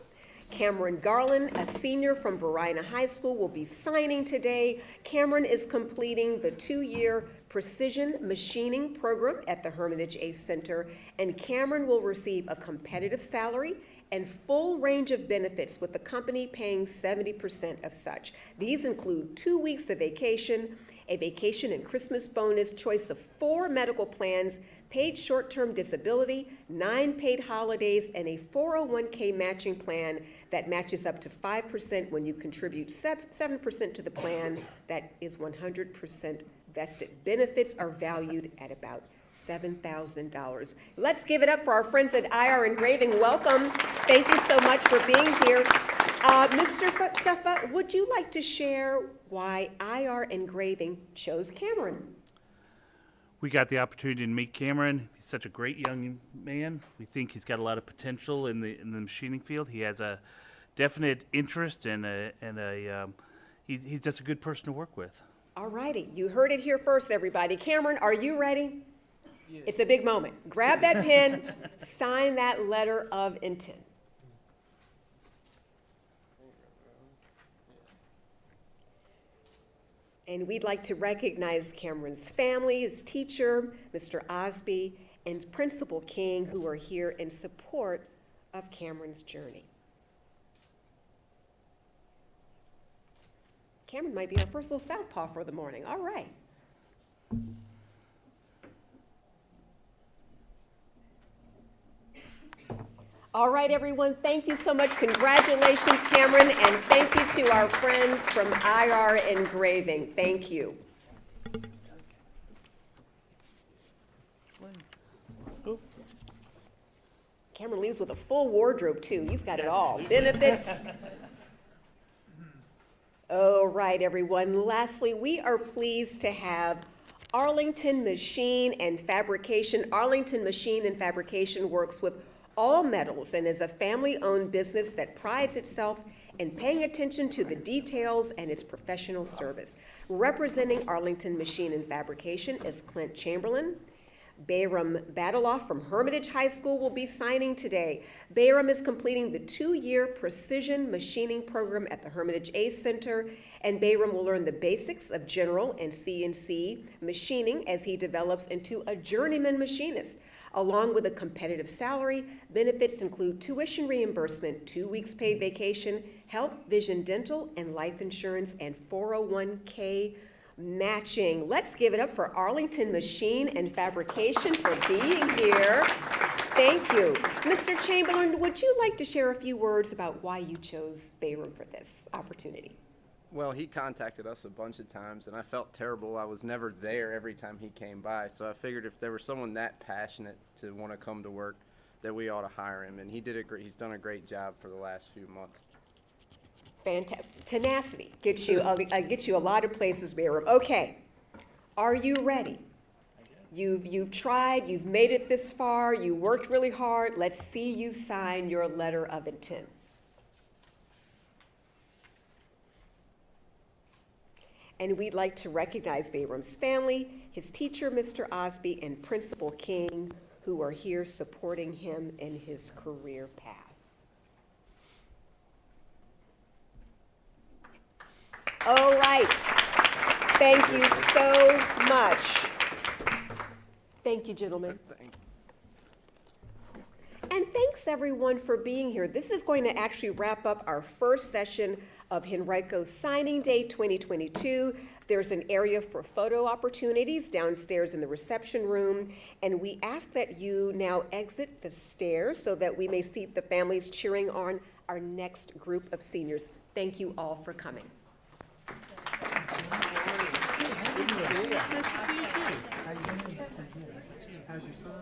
S2: Cameron Garland, a senior from Varina High School, will be signing today. Cameron is completing the 2-year precision machining program at the Hermitage A Center, and Cameron will receive a competitive salary and full range of benefits, with the company paying 70% of such. These include 2 weeks of vacation, a vacation and Christmas bonus, choice of 4 medical plans, paid short-term disability, 9 paid holidays, and a 401k matching plan that matches up to 5% when you contribute 7% to the plan. That is 100% vested. Benefits are valued at about $7,000. Let's give it up for our friends at IR Engraving. Welcome. Thank you so much for being here. Mr. Stuffa, would you like to share why IR Engraving chose Cameron?
S18: We got the opportunity to meet Cameron. He's such a great young man. We think he's got a lot of potential in the machining field. He has a definite interest and he's just a good person to work with.
S2: All righty, you heard it here first, everybody. Cameron, are you ready? Yes. It's a big moment. Grab that pen, sign that letter of intent. And we'd like to recognize Cameron's family, his teacher, Mr. Osby, and Principal King, who are here in support of Cameron's journey. Cameron might be our first little southpaw for the morning. All right. All right, everyone, thank you so much. Congratulations, Cameron, and thank you to our friends from IR Engraving. Thank you. Cameron leaves with a full wardrobe, too. He's got it all. Benefits. All right, everyone. Lastly, we are pleased to have Arlington Machine and Fabrication. Arlington Machine and Fabrication works with all metals and is a family-owned business that prides itself in paying attention to the details and its professional service. Representing Arlington Machine and Fabrication is Clint Chamberlain. Bayram Badalov from Hermitage High School will be signing today. Bayram is completing the 2-year precision machining program at the Hermitage A Center, and Bayram will learn the basics of general and CNC machining as he develops into a journeyman machinist. Along with a competitive salary, benefits include tuition reimbursement, 2 weeks paid vacation, health, vision, dental, and life insurance, and 401k matching. Let's give it up for Arlington Machine and Fabrication for being here. Thank you. Mr. Chamberlain, would you like to share a few words about why you chose Bayram for this opportunity?
S19: Well, he contacted us a bunch of times, and I felt terrible. I was never there every time he came by, so I figured if there was someone that passionate to want to come to work, that we ought to hire him, and he's done a great job for the last few months.
S2: Fantastic. Tenacity gets you a lot of places, Bayram. Okay, are you ready? You've tried, you've made it this far, you worked really hard. Let's see you sign your letter of intent. And we'd like to recognize Bayram's family, his teacher, Mr. Osby, and Principal King, who are here supporting him in his career path. All right. Thank you so much. Thank you, gentlemen. And thanks, everyone, for being here. This is going to actually wrap up our first session of Henrico Signing Day 2022. There's an area for photo opportunities downstairs in the reception room, and we ask that you now exit the stairs so that we may see the families cheering on our next group of seniors. Thank you all for coming.
S11: Good to see you. Nice to see you too. How's your son?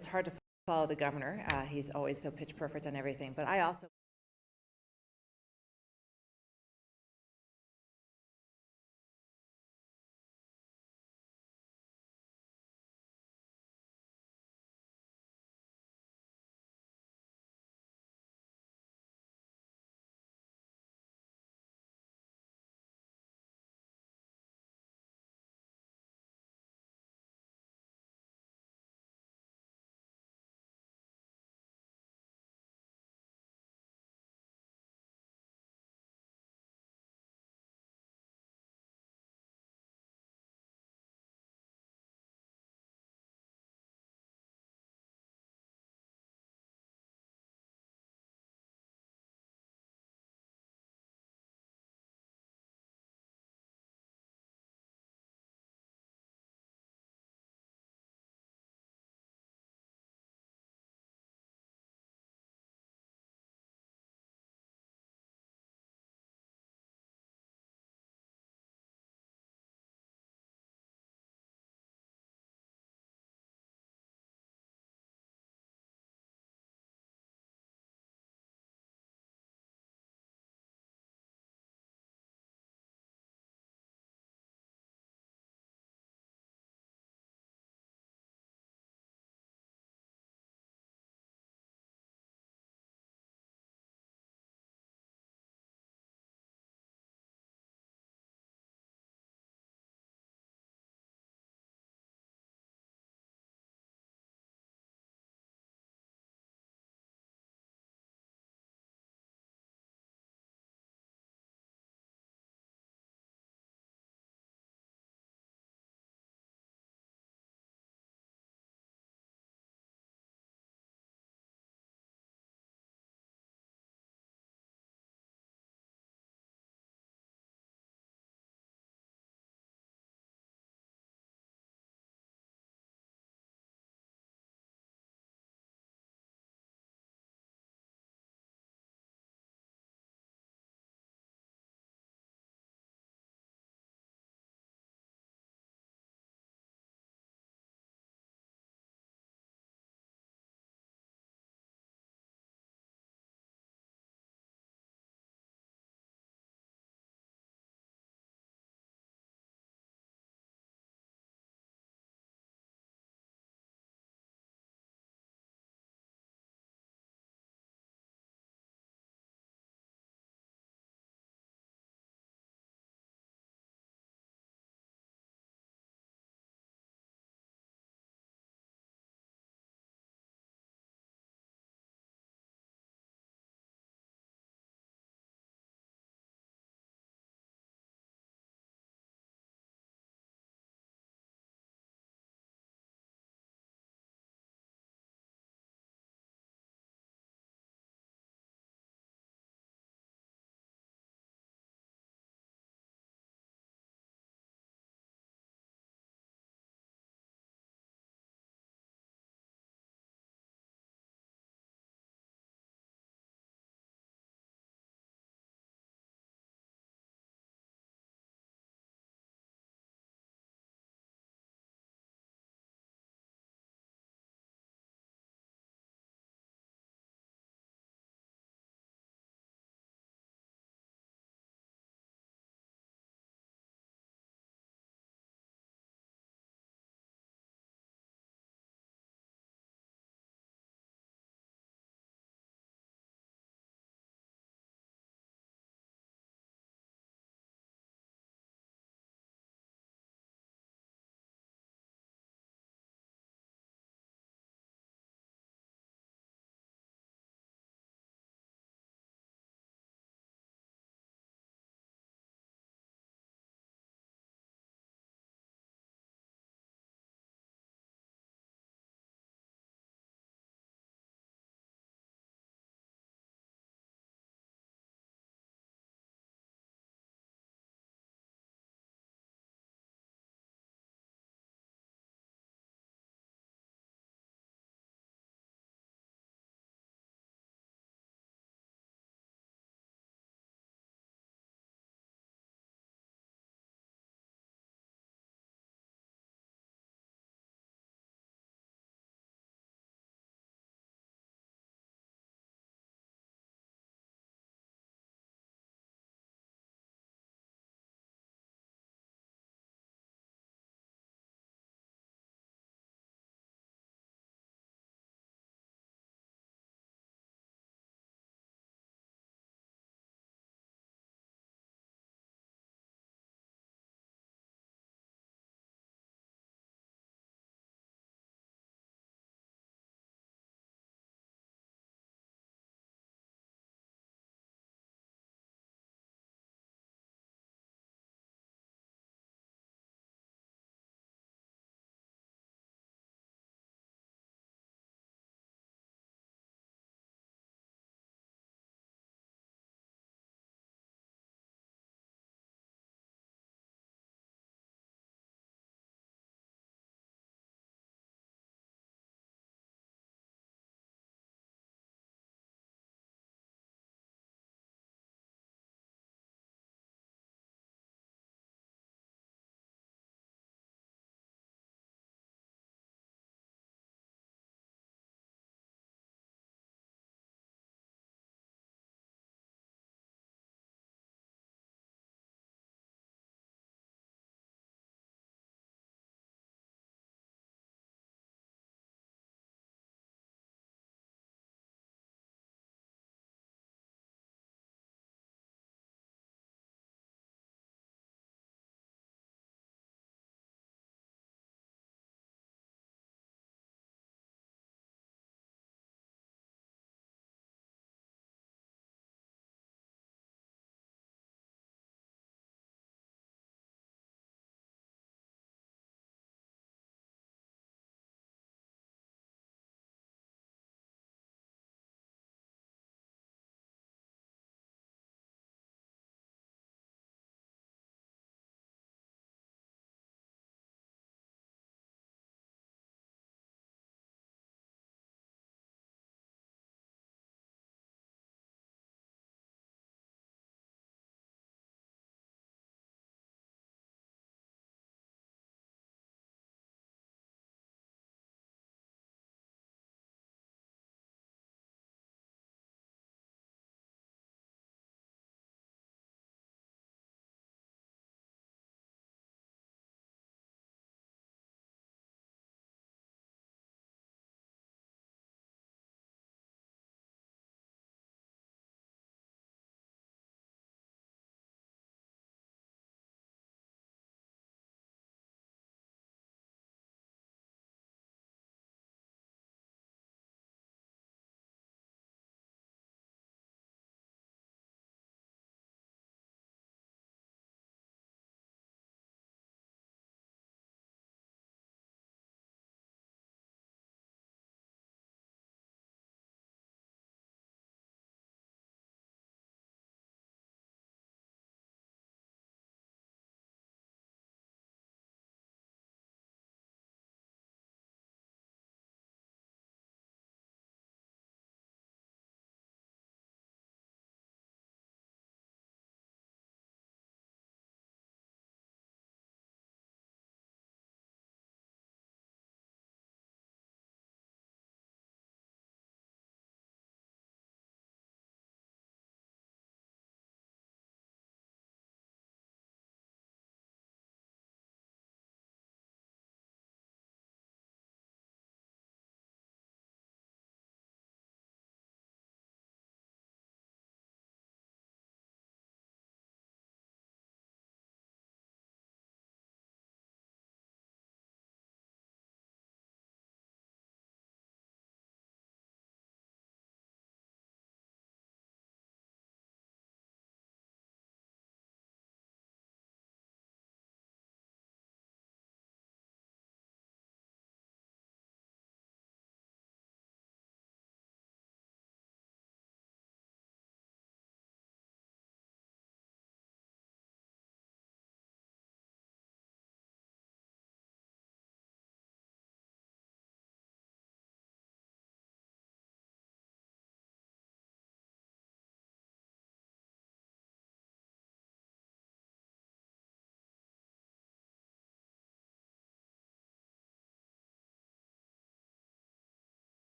S5: It's hard to follow the governor. He's always so pitch perfect on everything, but I also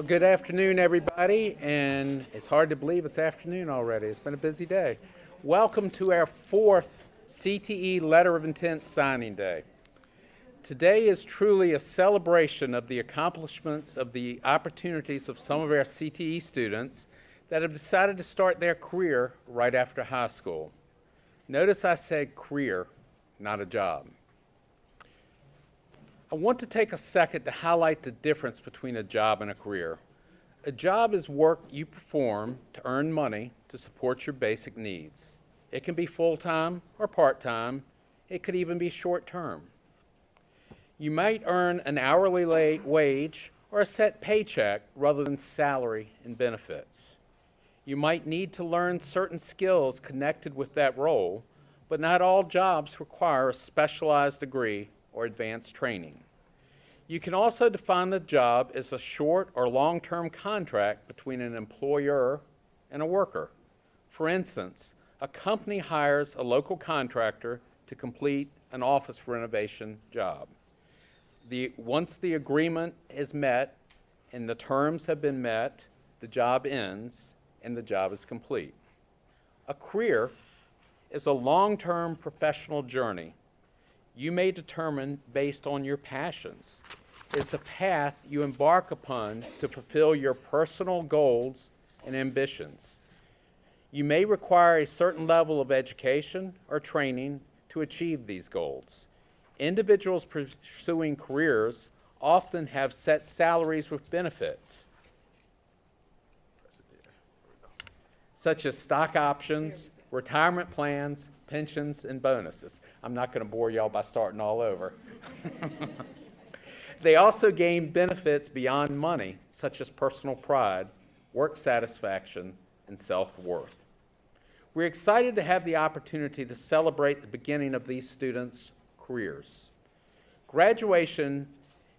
S1: Well, good afternoon, everybody, and it's hard to believe it's afternoon already. It's been a busy day. Welcome to our 4th CTE Letter of Intent Signing Day. Today is truly a celebration of the accomplishments of the opportunities of some of our CTE students that have decided to start their career right after high school. Notice I said career, not a job. I want to take a second to highlight the difference between a job and a career. A job is work you perform to earn money to support your basic needs. It can be full-time or part-time. It could even be short-term. You might earn an hourly wage or a set paycheck rather than salary and benefits. You might need to learn certain skills connected with that role, but not all jobs require a specialized degree or advanced training. You can also define the job as a short or long-term contract between an employer and a worker. For instance, a company hires a local contractor to complete an office renovation job. Once the agreement is met and the terms have been met, the job ends and the job is complete. A career is a long-term professional journey you may determine based on your passions. It's a path you embark upon to fulfill your personal goals and ambitions. You may require a certain level of education or training to achieve these goals. Individuals pursuing careers often have set salaries with benefits, such as stock options, retirement plans, pensions, and bonuses. I'm not going to bore y'all by starting all over. They also gain benefits beyond money, such as personal pride, work satisfaction, and self-worth. We're excited to have the opportunity to celebrate the beginning of these students' careers. Graduation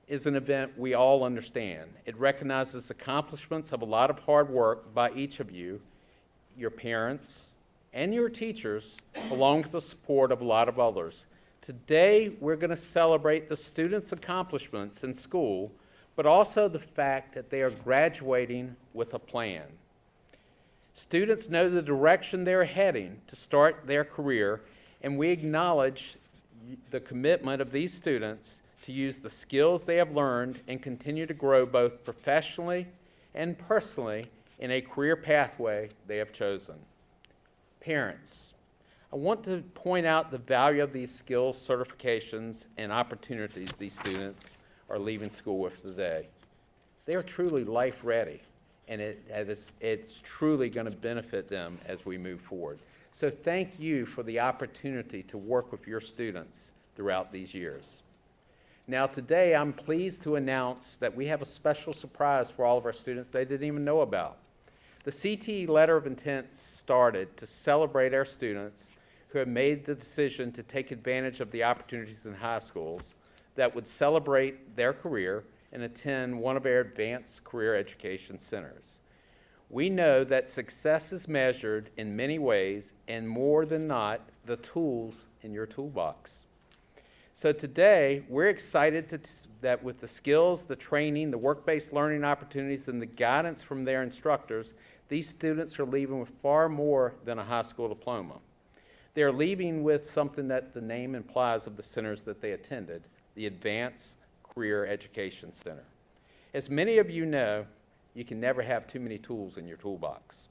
S1: is an event we all understand. It recognizes accomplishments of a lot of hard work by each of you, your parents, and your teachers, along with the support of a lot of others. Today, we're going to celebrate the students' accomplishments in school, but also the fact that they are graduating with a plan. Students know the direction they're heading to start their career, and we acknowledge the commitment of these students to use the skills they have learned and continue to grow both professionally and personally in a career pathway they have chosen. Parents, I want to point out the value of these skills, certifications, and opportunities these students are leaving school with today. They are truly life ready, and it's truly going to benefit them as we move forward. So thank you for the opportunity to work with your students throughout these years. Now today, I'm pleased to announce that we have a special surprise for all of our students they didn't even know about. The CTE Letter of Intent started to celebrate our students who have made the decision to take advantage of the opportunities in high schools that would celebrate their career and attend one of our advanced career education centers. We know that success is measured in many ways, and more than not, the tools in your toolbox. So today, we're excited that with the skills, the training, the work-based learning opportunities, and the guidance from their instructors, these students are leaving with far more than a high school diploma. They're leaving with something that the name implies of the centers that they attended, the Advanced Career Education Center. As many of you know, you can never have too many tools in your toolbox.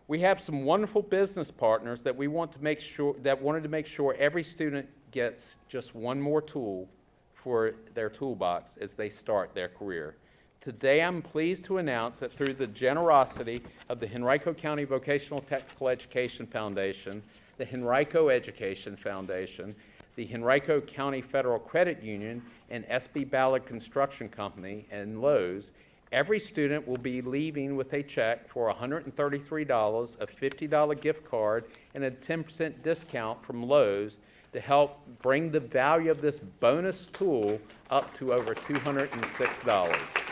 S1: We have some wonderful business partners that wanted to make sure every student gets just one more tool for their toolbox as they start their career. Today, I'm pleased to announce that through the generosity of the Henrico County Vocational Technical Education Foundation, the Henrico Education Foundation, the Henrico County Federal Credit Union, and SB Ballard Construction Company, and Lowe's, every student will be leaving with a check for $133, a $50 gift card, and a 10% discount from Lowe's to help bring the value of this bonus tool up to over $206.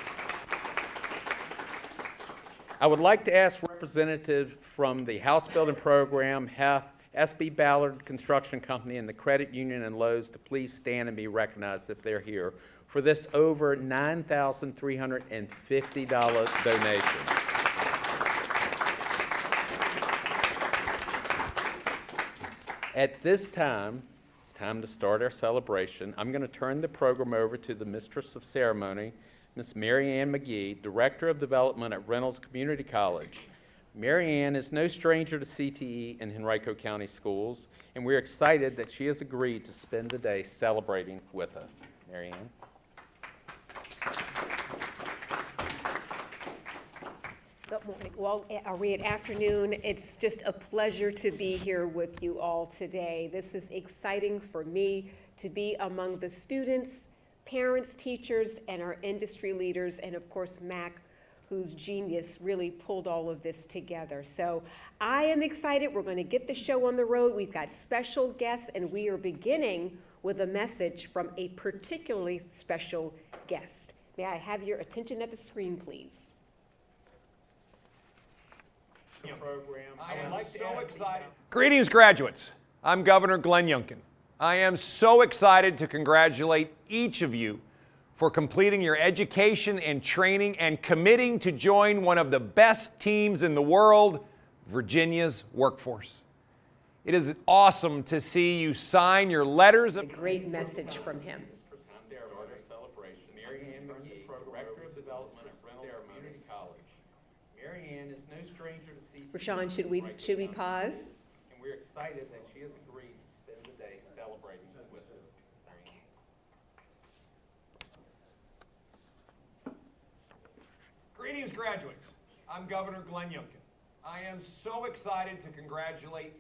S1: I would like to ask representatives from the House Building Program, SB Ballard Construction Company and the Credit Union and Lowe's to please stand and be recognized if they're here for this over $9,350 donation. At this time, it's time to start our celebration. I'm going to turn the program over to the Mistress of Ceremony, Miss Marianne McGhee, Director of Development at Reynolds Community College. Marianne is no stranger to CTE and Henrico County Schools, and we're excited that she has agreed to spend the day celebrating with us. Marianne.
S2: Good morning. Well, are we at afternoon? It's just a pleasure to be here with you all today. This is exciting for me to be among the students, parents, teachers, and our industry leaders, and of course, Mac, whose genius really pulled all of this together. So I am excited. We're going to get the show on the road. We've got special guests, and we are beginning with a message from a particularly special guest. May I have your attention at the screen, please?
S3: I am so excited. Greetings, graduates. I'm Governor Glenn Youngkin. I am so excited to congratulate each of you for completing your education and training and committing to join one of the best teams in the world, Virginia's workforce. It is awesome to see you sign your letters of...
S2: A great message from him.
S1: Marianne McGhee, Director of Development at Reynolds Community College. Marianne is no stranger to CTE.
S2: Rashawn, should we pause?
S1: And we're excited that she has agreed to spend the day celebrating with us.
S3: Greetings, graduates. I'm Governor Glenn Youngkin. I am so excited to congratulate...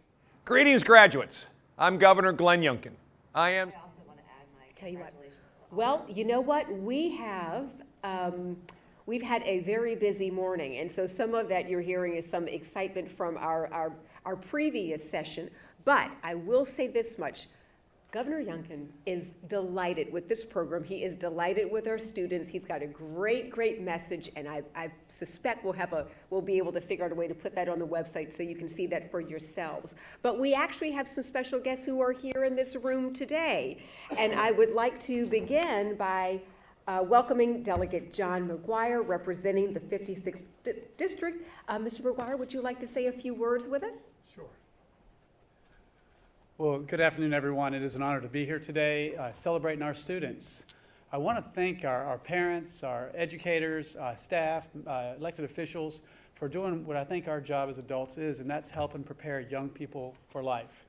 S3: Greetings, graduates. I'm Governor Glenn Youngkin. I am...
S2: I also want to add my congratulations. Well, you know what? We've had a very busy morning, and so some of that you're hearing is some excitement from our previous session. But I will say this much. Governor Youngkin is delighted with this program. He is delighted with our students. He's got a great, great message, and I suspect we'll be able to figure out a way to put that on the website so you can see that for yourselves. But we actually have some special guests who are here in this room today, and I would like to begin by welcoming Delegate John McGuire, representing the 56th District. Mr. McGuire, would you like to say a few words with us?
S6: Sure. Well, good afternoon, everyone. It is an honor to be here today celebrating our students. I want to thank our parents, our educators, staff, elected officials for doing what I think our job as adults is, and that's helping prepare young people for life.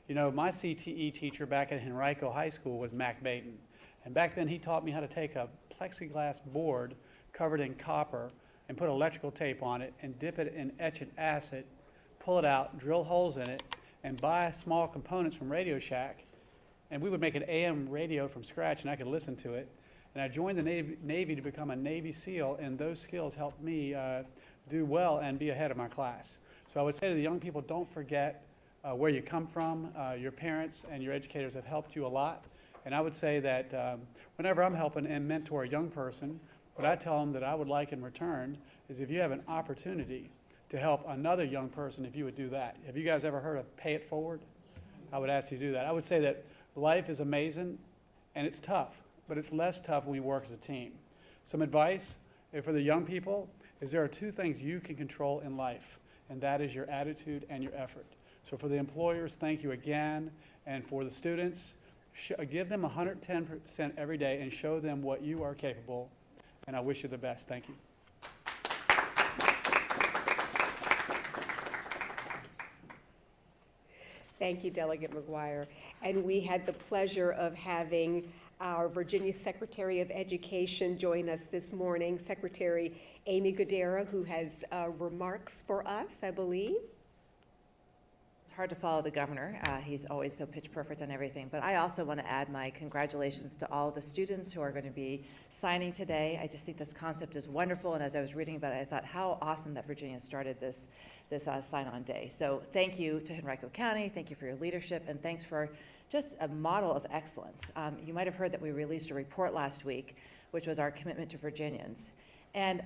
S6: You know, my CTE teacher back at Henrico High School was Mac Beaton, and back then he taught me how to take a plexiglass board covered in copper and put electrical tape on it and dip it in etchant acid, pull it out, drill holes in it, and buy small components from Radio Shack, and we would make an AM radio from scratch, and I could listen to it. And I joined the Navy to become a Navy SEAL, and those skills helped me do well and be ahead of my class. So I would say to the young people, don't forget where you come from. Your parents and your educators have helped you a lot. And I would say that whenever I'm helping and mentor a young person, what I tell them that I would like in return is if you have an opportunity to help another young person, if you would do that. Have you guys ever heard of Pay It Forward? I would ask you to do that. I would say that life is amazing and it's tough, but it's less tough when we work as a team. Some advice for the young people is there are two things you can control in life, and that is your attitude and your effort. So for the employers, thank you again. And for the students, give them 110% every day and show them what you are capable. And I wish you the best. Thank you.
S2: Thank you, Delegate McGuire. And we had the pleasure of having our Virginia Secretary of Education join us this morning, Secretary Aimee Guidera, who has remarks for us, I believe.
S5: It's hard to follow the governor. He's always so pitch perfect on everything. But I also want to add my congratulations to all the students who are going to be signing today. I just think this concept is wonderful. And as I was reading about it, I thought how awesome that Virginia started this sign-on day. So thank you to Henrico County. Thank you for your leadership. And thanks for just a model of excellence. You might have heard that we released a report last week, which was our commitment to Virginians. And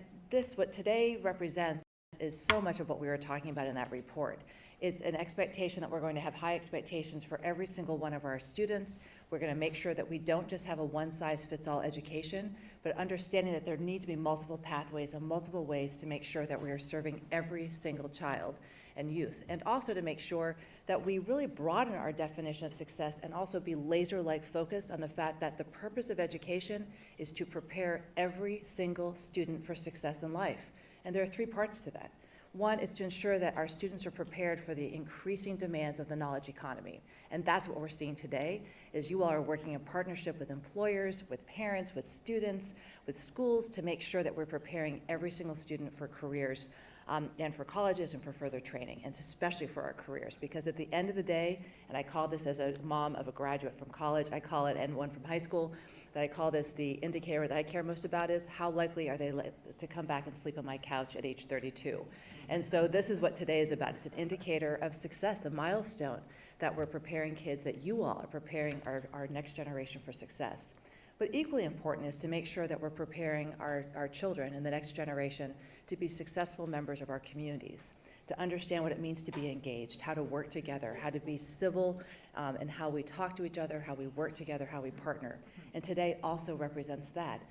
S5: what today represents is so much of what we were talking about in that report. It's an expectation that we're going to have high expectations for every single one of our students. We're going to make sure that we don't just have a one-size-fits-all education, but understanding that there need to be multiple pathways and multiple ways to make sure that we are serving every single child and youth, and also to make sure that we really broaden our definition of success and also be laser-like focused on the fact that the purpose of education is to prepare every single student for success in life. And there are three parts to that. One is to ensure that our students are prepared for the increasing demands of the knowledge economy. And that's what we're seeing today, is you all are working in partnership with employers, with parents, with students, with schools to make sure that we're preparing every single student for careers and for colleges and for further training, and especially for our careers. Because at the end of the day, and I call this as a mom of a graduate from college, I call it, and one from high school, that I call this the indicator that I care most about is how likely are they to come back and sleep on my couch at age 32. And so this is what today is about. It's an indicator of success, a milestone that we're preparing kids, that you all are preparing our next generation for success. But equally important is to make sure that we're preparing our children and the next generation to be successful members of our communities, to understand what it means to be engaged, how to work together, how to be civil, and how we talk to each other, how we work together, how we partner. And today also represents that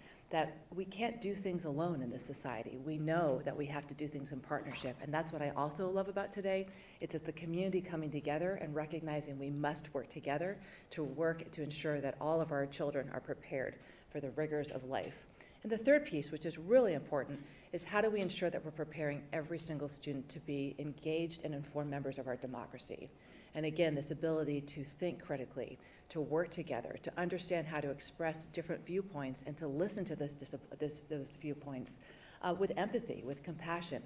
S5: we can't do things alone in this society. We know that we have to do things in partnership, and that's what I also love about today. It's that the community coming together and recognizing we must work together to ensure that all of our children are prepared for the rigors of life. And the third piece, which is really important, is how do we ensure that we're preparing every single student to be engaged and informed members of our democracy? And again, this ability to think critically, to work together, to understand how to express different viewpoints and to listen to those viewpoints with empathy, with compassion,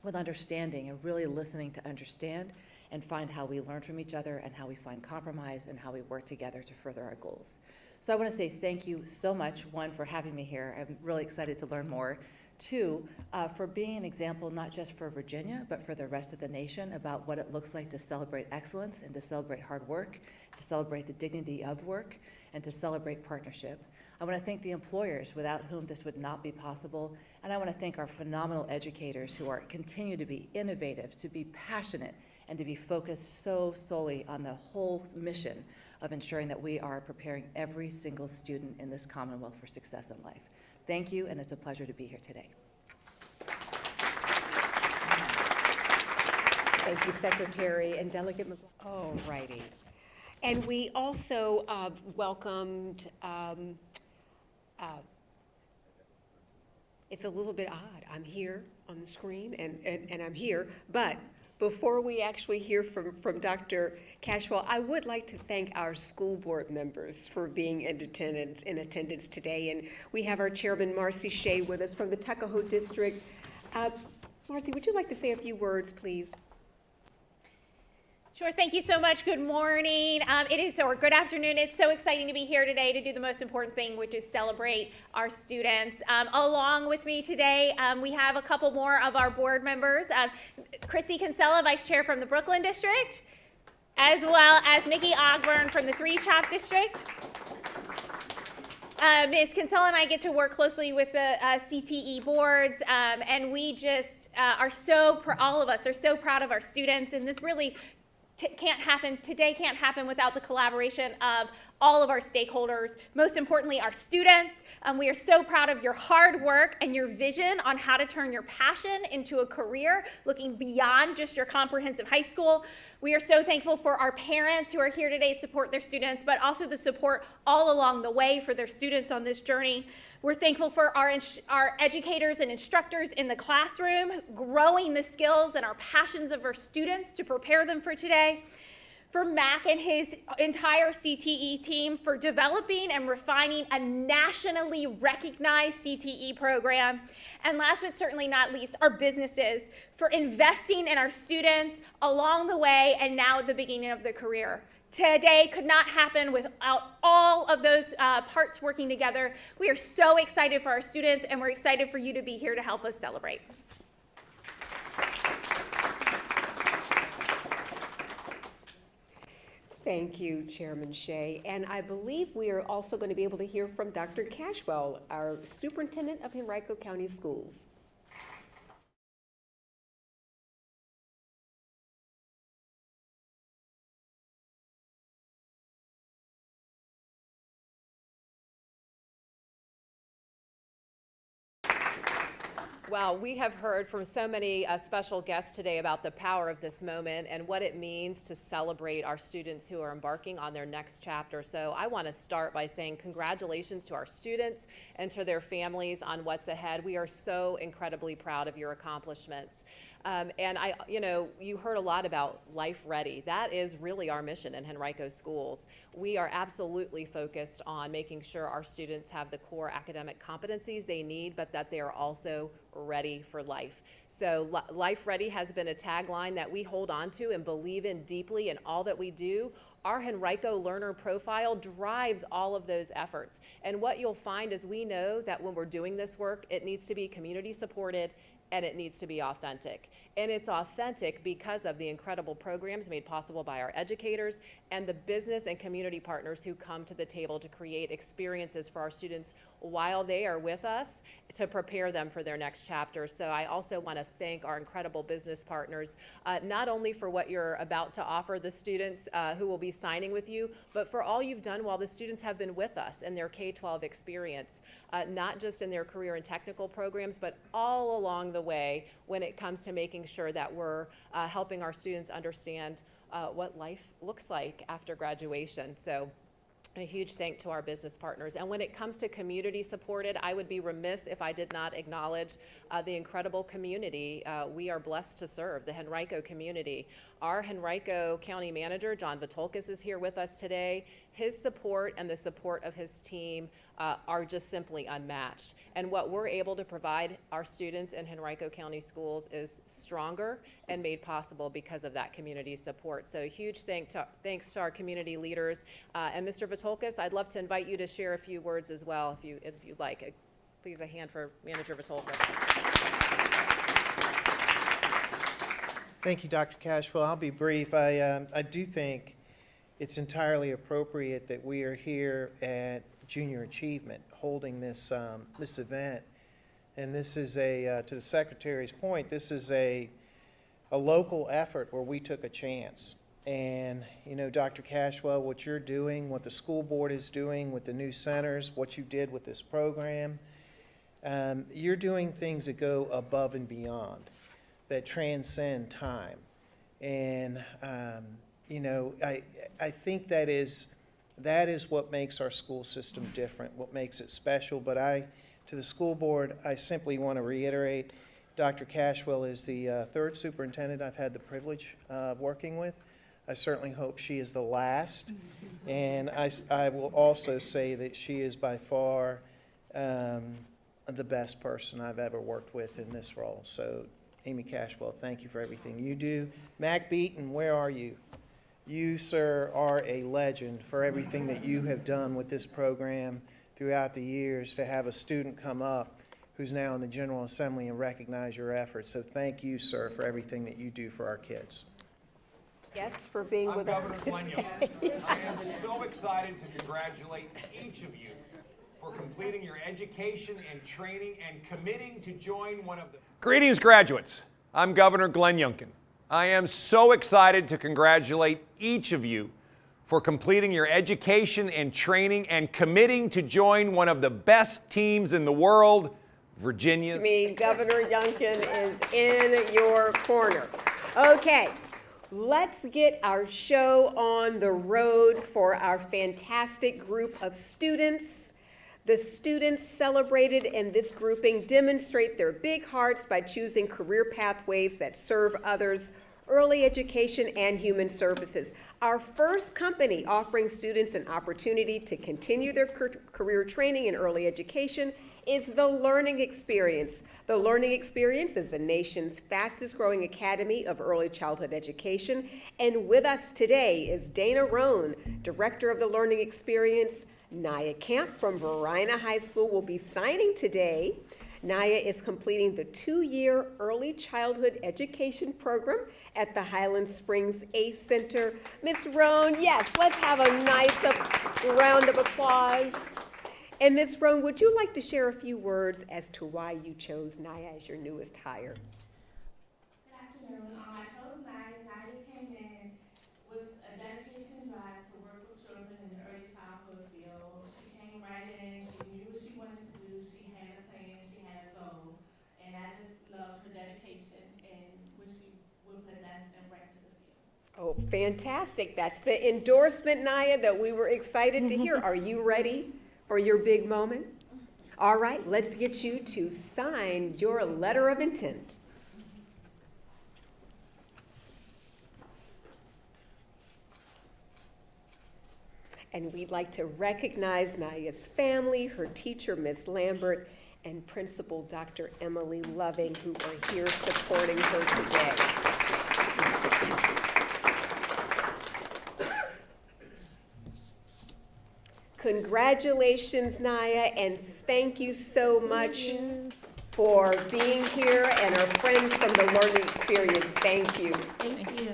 S5: with understanding, and really listening to understand and find how we learn from each other and how we find compromise and how we work together to further our goals. So I want to say thank you so much, one, for having me here. I'm really excited to learn more. Two, for being an example not just for Virginia, but for the rest of the nation about what it looks like to celebrate excellence and to celebrate hard work, to celebrate the dignity of work, and to celebrate partnership. I want to thank the employers without whom this would not be possible, and I want to thank our phenomenal educators who continue to be innovative, to be passionate, and to be focused so solely on the whole mission of ensuring that we are preparing every single student in this Commonwealth for success in life. Thank you, and it's a pleasure to be here today.
S2: Thank you, Secretary and Delegate McGuire. All righty. And we also welcomed, it's a little bit odd. I'm here on the screen and I'm here, but before we actually hear from Dr. Cashwell, I would like to thank our school board members for being in attendance today. And we have our chairman, Marcie Shea, with us from the Tuckahoe District. Marcie, would you like to say a few words, please?
S4: Sure, thank you so much. Good morning. Or good afternoon. It's so exciting to be here today to do the most important thing, which is celebrate our students. Along with me today, we have a couple more of our board members. Chrissy Kinsella, Vice Chair from the Brooklyn District, as well as Mickey Ogburn from the Three Chalk District. Ms. Kinsella and I get to work closely with the CTE boards, and we just all of us are so proud of our students, and this really can't happen without the collaboration of all of our stakeholders, most importantly our students. We are so proud of your hard work and your vision on how to turn your passion into a career, looking beyond just your comprehensive high school. We are so thankful for our parents who are here today to support their students, but also the support all along the way for their students on this journey. We're thankful for our educators and instructors in the classroom, growing the skills and our passions of our students to prepare them for today. For Mac and his entire CTE team for developing and refining a nationally recognized CTE program. And last but certainly not least, our businesses for investing in our students along the way and now at the beginning of their career. Today could not happen without all of those parts working together. We are so excited for our students, and we're excited for you to be here to help us celebrate.
S2: Thank you, Chairman Shea. And I believe we are also going to be able to hear from Dr. Cashwell, our Superintendent of Henrico County Schools.
S7: Well, we have heard from so many special guests today about the power of this moment and what it means to celebrate our students who are embarking on their next chapter. So I want to start by saying congratulations to our students and to their families on what's ahead. We are so incredibly proud of your accomplishments. And you heard a lot about Life Ready. That is really our mission in Henrico Schools. We are absolutely focused on making sure our students have the core academic competencies they need, but that they are also ready for life. So Life Ready has been a tagline that we hold on to and believe in deeply in all that we do. Our Henrico Learner Profile drives all of those efforts. And what you'll find is we know that when we're doing this work, it needs to be community supported and it needs to be authentic. And it's authentic because of the incredible programs made possible by our educators and the business and community partners who come to the table to create experiences for our students while they are with us to prepare them for their next chapter. So I also want to thank our incredible business partners, not only for what you're about to offer the students who will be signing with you, but for all you've done while the students have been with us in their K-12 experience, not just in their career and technical programs, but all along the way when it comes to making sure that we're helping our students understand what life looks like after graduation. So a huge thank to our business partners. And when it comes to community supported, I would be remiss if I did not acknowledge the incredible community we are blessed to serve, the Henrico community. Our Henrico County Manager, John Vithoulkas, is here with us today. His support and the support of his team are just simply unmatched. And what we're able to provide our students in Henrico County schools is stronger and made possible because of that community support. So a huge thanks to our community leaders. And Mr. Vithoulkas, I'd love to invite you to share a few words as well, if you'd like. Please, a hand for Manager Vithoulkas.
S8: Thank you, Dr. Cashwell. I'll be brief. I do think it's entirely appropriate that we are here at Junior Achievement holding this this event. And this is to the Secretary's point, this is a local effort where we took a chance. And, Dr. Cashwell, what you're doing, what the school board is doing with the new centers, what you did with this program, you're doing things that go above and beyond, that transcend time. And, I think that is what makes our school system different, what makes it special. But to the school board, I simply want to reiterate, Dr. Cashwell is the third superintendent I've had the privilege of working with. I certainly hope she is the last. And I will also say that she is by far the best person I've ever worked with in this role. So, Aimee Cashwell, thank you for everything you do. Mac Beaton, where are you? You, sir, are a legend for everything that you have done with this program throughout the years to have a student come up who's now in the General Assembly and recognize your efforts. So thank you, sir, for everything that you do for our kids.
S2: Yes, for being with us
S3: today. I am so excited to congratulate each of you for completing your education and training and committing to join one of the... Greetings, graduates. I'm Governor Glenn Youngkin. I am so excited to congratulate each of you for completing your education and training and committing to join one of the best teams in the world, Virginia's.
S2: Governor Youngkin is in your corner. Okay, let's get our show on the road for our fantastic group of students. The students celebrated in this grouping demonstrate their big hearts by choosing career pathways that serve others, early education, and human services. Our first company offering students an opportunity to continue their career training in early education is the Learning Experience. The Learning Experience is the nation's fastest growing academy of early childhood education. And with us today is Dana Roan, Director of the Learning Experience. Naya Camp from Varina High School will be signing today. Naya is completing the 2-year early childhood education program at the Highland Springs ACE Center. Ms. Roan, yes, let's have a nice round of applause. And Ms. Roan, would you like to share a few words as to why you chose Naya as your newest hire?
S20: Good afternoon. I chose Naya. Naya came in with a dedication drive to work with children in the early childhood field. She came right in. She knew what she wanted to do. She had a plan. She had a goal. And I just
S2: Fantastic. That's the endorsement, Naya, that we were excited to hear. Are you ready for your big moment? All right, let's get you to sign your letter of intent. And we'd like to recognize Naya's family, her teacher, Miss Lambert, and Principal Dr. Emily Loving, who are here supporting her today. Congratulations, Naya, and thank you so much for being here, and our friends from the Learning Experience, thank you.
S20: Thank you.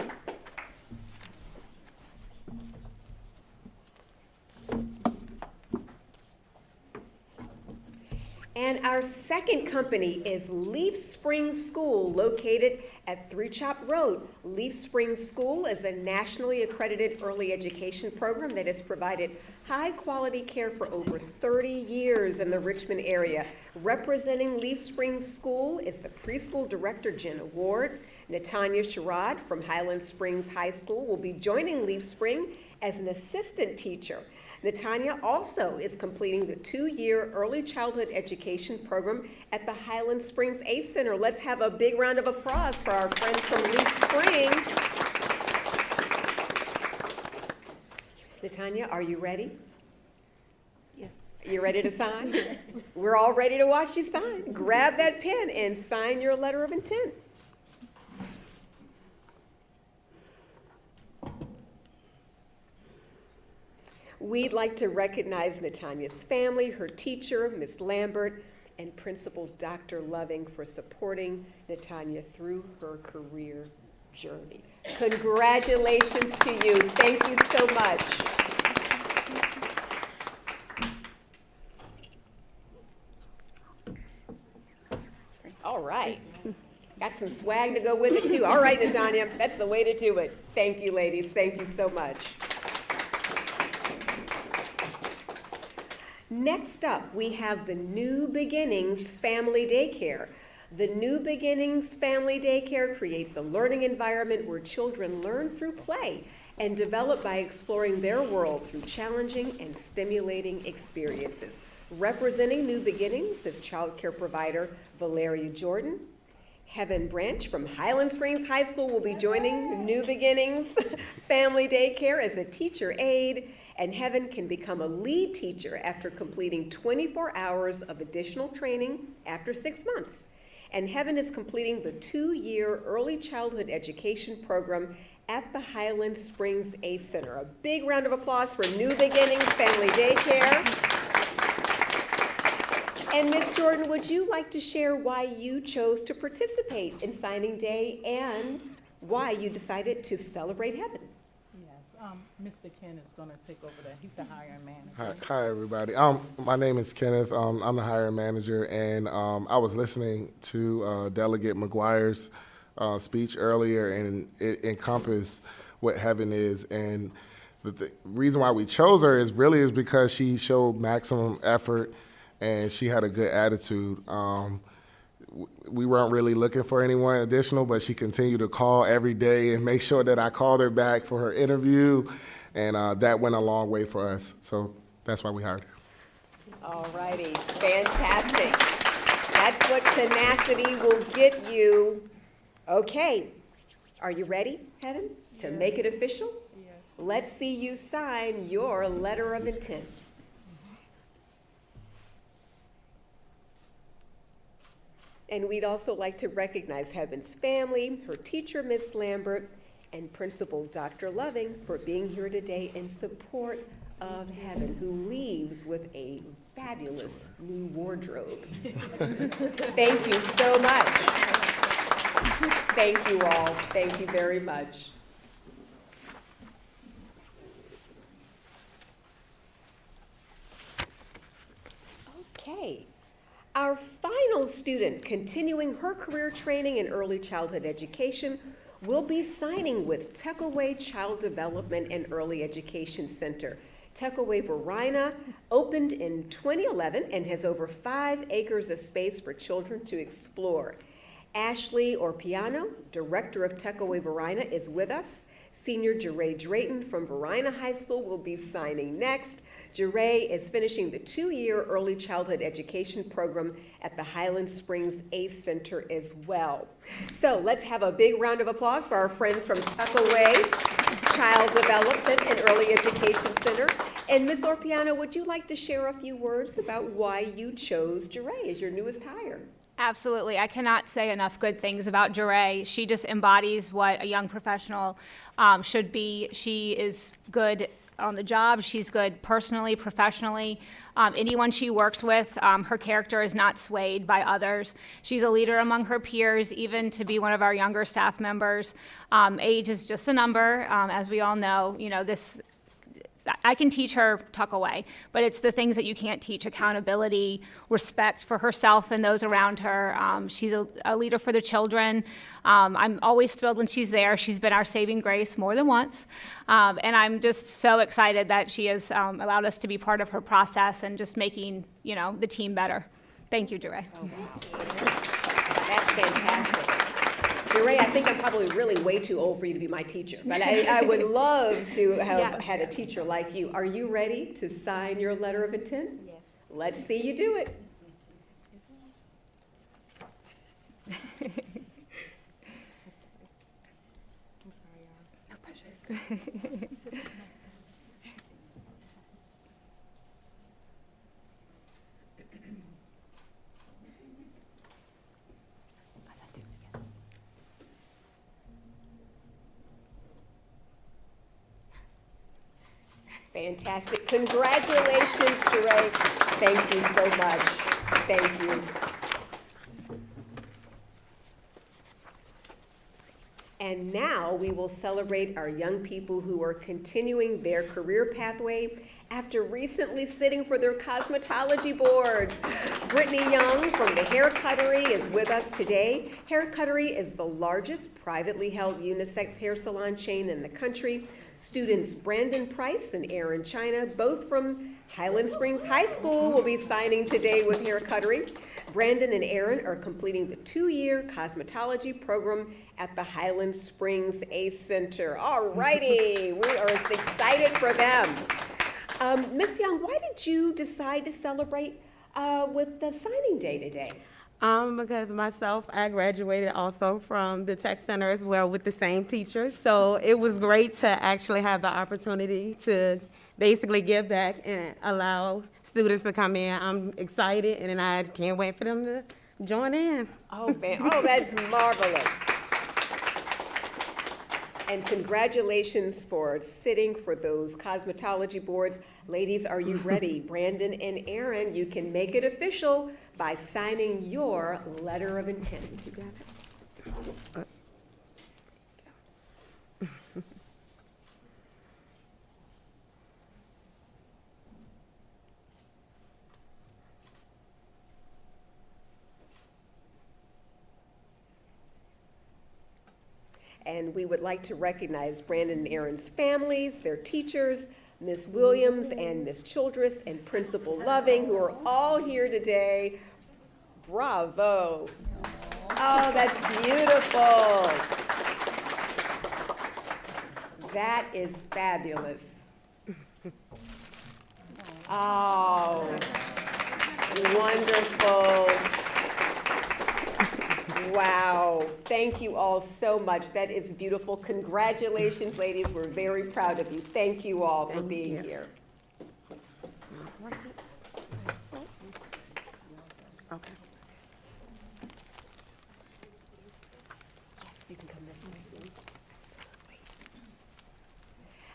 S2: And our second company is Leaf Spring School, located at 3 Chop Road. Leaf Spring School is a nationally accredited early education program that has provided high-quality care for over 30 years in the Richmond area. Representing Leaf Spring School is the preschool director, Jenna Ward. Natanya Sherrod from Highland Springs High School will be joining Leaf Spring as an assistant teacher. Natanya also is completing the 2-year early childhood education program at the Highland Springs ACE Center. Let's have a big round of applause for our friends from Leaf Spring. Natanya, are you ready? Yes. You ready to sign? We're all ready to watch you sign. Grab that pen and sign your letter of intent. We'd like to recognize Natanya's family, her teacher, Miss Lambert, and Principal Dr. Loving for supporting Natanya through her career journey. Congratulations to you. Thank you so much. All right. Got some swag to go with it, too. All right, Natanya, that's the way to do it. Thank you, ladies. Thank you so much. Next up, we have the New Beginnings Family Daycare. The New Beginnings Family Daycare creates a learning environment where children learn through play and develop by exploring their world through challenging and stimulating experiences. Representing New Beginnings is child care provider Valeria Jordan. Heaven Branch from Highland Springs High School will be joining New Beginnings Family Daycare as a teacher aide. And Heaven can become a lead teacher after completing 24 hours of additional training after 6 months. And Heaven is completing the 2-year early childhood education program at the Highland Springs ACE Center. A big round of applause for New Beginnings Family Daycare. And Ms. Jordan, would you like to share why you chose to participate in signing day and why you decided to celebrate Heaven?
S21: Mr. Ken is going to take over that. He's a hiring manager.
S22: Hi, everybody. My name is Kenneth. I'm the hiring manager, and I was listening to Delegate McGuire's speech earlier, and it encompassed what Heaven is. And the reason why we chose her is because she showed maximum effort, and she had a good attitude. We weren't really looking for anyone additional, but she continued to call every day and make sure that I called her back for her interview, and that went a long way for us. So that's why we hired her.
S2: All righty, fantastic. That's what tenacity will get you. Okay, are you ready, Heaven, to make it official?
S21: Yes.
S2: Let's see you sign your letter of intent. And we'd also like to recognize Heaven's family, her teacher, Miss Lambert, and Principal Dr. Loving for being here today in support of Heaven, who leaves with a fabulous new wardrobe. Thank you so much. Thank you all. Thank you very much. Okay. Our final student continuing her career training in early childhood education will be signing with Tuckaway Child Development and Early Education Center. Tuckaway Verina opened in 2011 and has over 5 acres of space for children to explore. Ashley Orpiano, director of Tuckaway Verina, is with us. Senior Jeray Drayton from Verina High School will be signing next. Jeray is finishing the 2-year early childhood education program at the Highland Springs ACE Center as well. So let's have a big round of applause for our friends from Tuckaway Child Development and Early Education Center. And Ms. Orpiano, would you like to share a few words about why you chose Jeray as your newest hire?
S10: Absolutely. I cannot say enough good things about Jeray. She just embodies what a young professional should be. She is good on the job. She's good personally, professionally. Anyone she works with, her character is not swayed by others. She's a leader among her peers, even to be one of our younger staff members. Age is just a number, as we all know. You know, I can teach her tuck away, but it's the things that you can't teach: accountability, respect for herself and those around her. She's a leader for the children. I'm always thrilled when she's there. She's been our saving grace more than once. And I'm just so excited that she has allowed us to be part of her process and just making, you know, the team better. Thank you, Jeray.
S2: Oh, wow. That's fantastic. Jeray, I think I'm probably really way too old for you to be my teacher, but I would love to have had a teacher like you. Are you ready to sign your letter of intent? Yes. Let's see you do it.
S10: No pressure.
S2: Fantastic. Congratulations, Jeray. Thank you so much. Thank you. And now we will celebrate our young people who are continuing their career pathway after recently sitting for their cosmetology boards. Brittany Young from the Hair Cuttery is with us today. Hair Cuttery is the largest privately held unisex hair salon chain in the country. Students Brandon Price and Aaron China, both from Highland Springs High School, will be signing today with Hair Cuttery. Brandon and Aaron are completing the 2-year cosmetology program at the Highland Springs ACE Center. All righty, we are excited for them. Ms. Young, why did you decide to celebrate with the signing day today?
S13: Because myself, I graduated also from the tech center as well with the same teachers. So it was great to actually have the opportunity to basically give back and allow students to come in. I'm excited and I can't wait for them to join in.
S2: Oh, man. Oh, that's marvelous. And congratulations for sitting for those cosmetology boards. Ladies, are you ready? Brandon and Aaron, you can make it official by signing your letter of intent. And we would like to recognize Brandon and Aaron's families, their teachers, Ms. Williams and Ms. Childress and Principal Loving, who are all here today. Bravo. Oh, that's beautiful. That is fabulous. Oh, wonderful. Wow. Thank you all so much. That is beautiful. Congratulations, ladies. We're very proud of you. Thank you all for being here.
S13: Okay.
S2: Yes, you can come this way. Absolutely.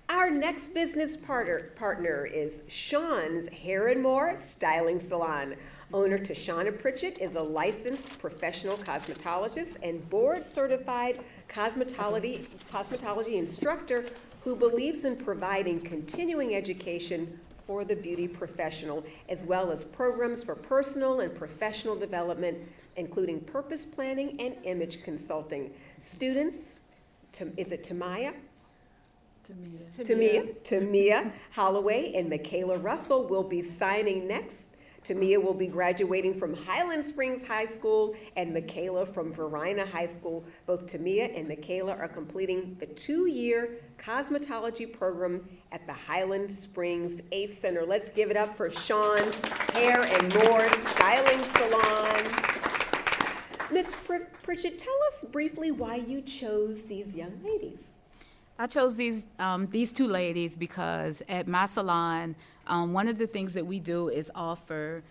S2: Our next business partner is Sean's Hair & More Styling Salon. Owner Tashana Pritchett is a licensed professional cosmetologist and board-certified cosmetology instructor who believes in providing continuing education for the beauty professional, as well as programs for personal and professional development, including purpose planning and image consulting. Students, is it Tamia Holloway and Michaela Russell will be signing next. Tamia will be graduating from Highland Springs High School and Michaela from Verina High School. Both Tamia and Michaela are completing the 2-year cosmetology program at the Highland Springs ACE Center. Let's give it up for Sean's Hair and More Styling Salon. Ms. Pritchett, tell us briefly why you chose these young ladies.
S21: I chose these two ladies because at my salon, one of the things that we do is offer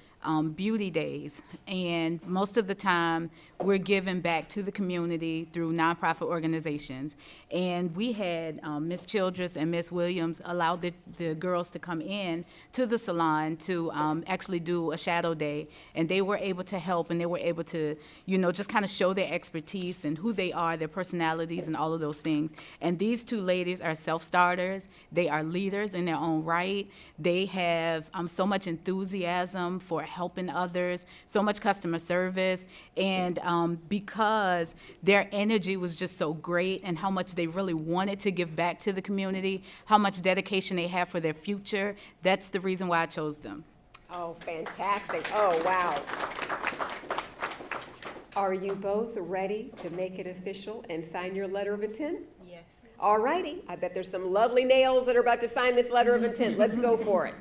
S21: beauty days. And most of the time, we're giving back to the community through nonprofit organizations. And we had Ms. Childress and Ms. Williams allow the girls to come in to the salon to actually do a shadow day. And they were able to help, and they were able to, you know, just kind of show their expertise and who they are, their personalities, and all of those things. And these two ladies are self-starters. They are leaders in their own right. They have so much enthusiasm for helping others, so much customer service, and because their energy was just so great and how much they really wanted to give back to the community, how much dedication they have for their future, that's the reason why I chose them.
S2: Oh, fantastic. Oh, wow. Are you both ready to make it official and sign your letter of intent?
S10: Yes.
S2: All righty. I bet there's some lovely nails that are about to sign this letter of intent. Let's go for it.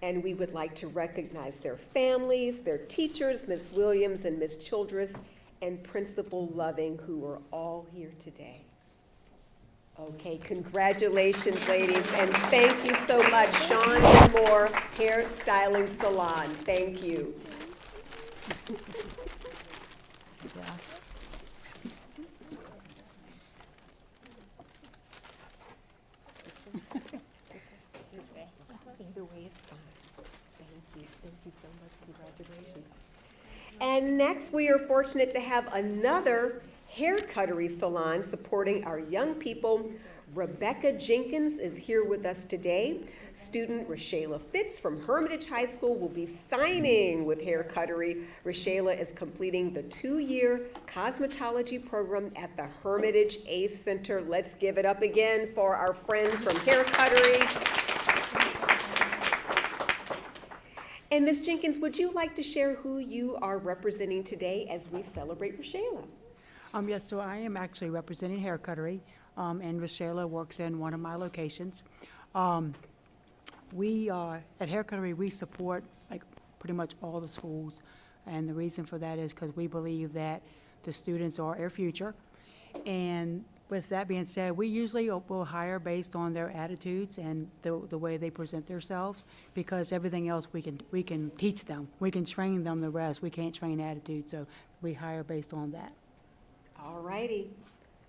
S2: And we would like to recognize their families, their teachers, Ms. Williams and Ms. Childress, and Principal Loving, who are all here today. Okay, congratulations, ladies, and thank you so much, Sean and More Hair Styling Salon. Thank you. Either way is fine. Thank you so much. Congratulations. And next, we are fortunate to have another hair cuttery salon supporting our young people. Rebecca Jenkins is here with us today. Student Rashayla Fitz from Hermitage High School will be signing with Hair Cuttery. Rashayla is completing the 2-year cosmetology program at the Hermitage ACE Center. Let's give it up again for our friends from Hair Cuttery. And Ms. Jenkins, would you like to share who you are representing today as we celebrate Rashayla?
S9: Yes, so I am actually representing Hair Cuttery, and Rashayla works in one of my locations. We at Hair Cuttery, we support like pretty much all the schools, and the reason for that is because we believe that the students are our future. And with that being said, we usually will hire based on their attitudes and the way they present themselves, because everything else we can teach them. We can train them the rest. We can't train attitude, so we hire based on that.
S2: All righty.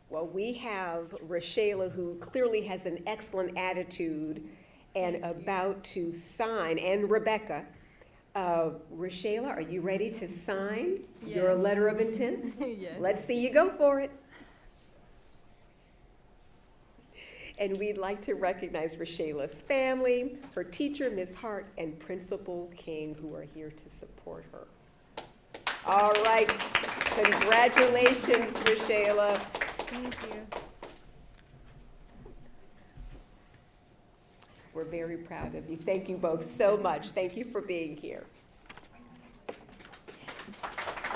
S2: Well, we have Rashayla, who clearly has an excellent attitude and about to sign, and Rebecca. Rashayla, are you ready to sign your letter of intent?
S12: Yes.
S2: Let's see you go for it. And we'd like to recognize Rashayla's family, her teacher, Ms. Hart, and Principal King, who are here to support her. All right. Congratulations, Rashayla.
S12: Thank you.
S2: We're very proud of you. Thank you both so much. Thank you for being here.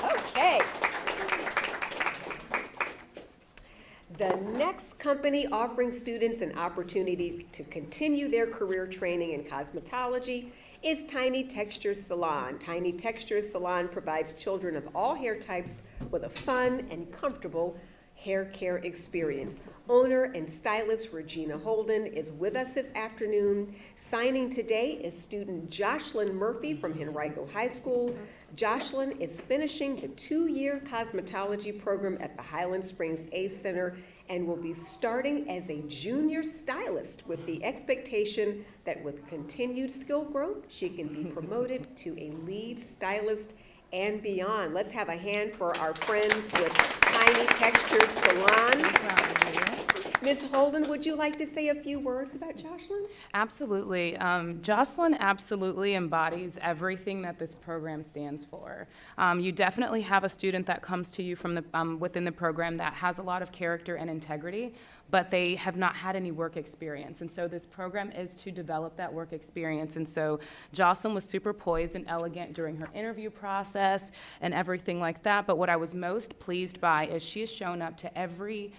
S2: Okay. The next company offering students an opportunity to continue their career training in cosmetology is Tiny Textures Salon. Tiny Textures Salon provides children of all hair types with a fun and comfortable hair care experience. Owner and stylist Regina Holden is with us this afternoon. Signing today is student Jocelyn Murphy from Henrico High School. Jocelyn is finishing the 2-year cosmetology program at the Highland Springs ACE Center and will be starting as a junior stylist with the expectation that with continued skill growth, she can be promoted to a lead stylist and beyond. Let's have a hand for our friends with Tiny Textures Salon. Ms. Holden, would you like to say a few words about Jocelyn?
S23: Absolutely. Jocelyn absolutely embodies everything that this program stands for. You definitely have a student that comes to you from the, within the program that has a lot of character and integrity, but they have not had any work experience. And so this program is to develop that work experience. And so Jocelyn was super poised and elegant during her interview process and everything like that. But what I was most pleased by is she has shown up to every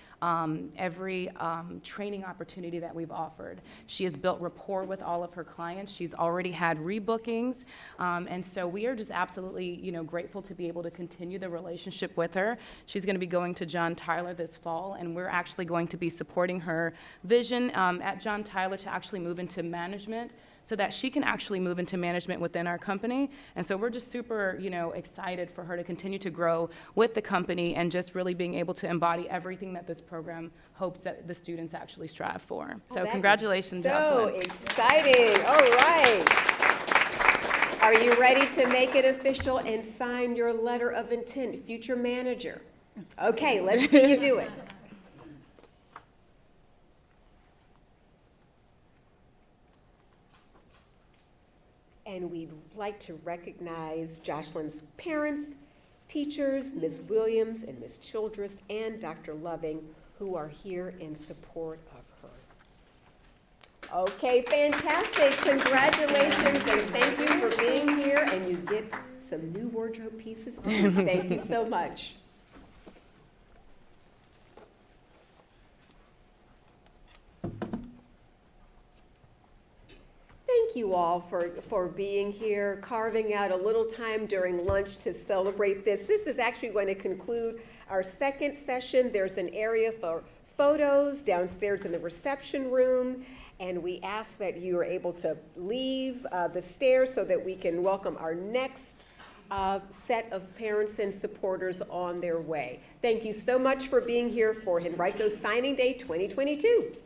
S23: training opportunity that we've offered. She has built rapport with all of her clients. She's already had rebookings. And so we are just absolutely, grateful to be able to continue the relationship with her. She's going to be going to John Tyler this fall, and we're actually going to be supporting her vision at John Tyler to actually move into management, so that she can actually move into management within our company. And so we're just super, excited for her to continue to grow with the company and just really being able to embody everything that this program hopes that the students actually strive for. So
S2: that is
S23: congratulations, Jocelyn.
S2: So exciting. All right. Are you ready to make it official and sign your letter of intent, future manager? Okay, let's see you do it. And we'd like to recognize Jocelyn's parents, teachers, Ms. Williams and Ms. Childress, and Dr. Loving, who are here in support of her. Okay, fantastic. Congratulations, and thank you for being here, and you get some new wardrobe pieces too. Thank you so much. Thank you all for being here, carving out a little time during lunch to celebrate this. This is actually going to conclude our second session. There's an area for photos downstairs in the reception room, and we ask that you are able to leave the stairs so that we can welcome our next set of parents and supporters on their way. Thank you so much for being here for Henrico Signing Day 2022.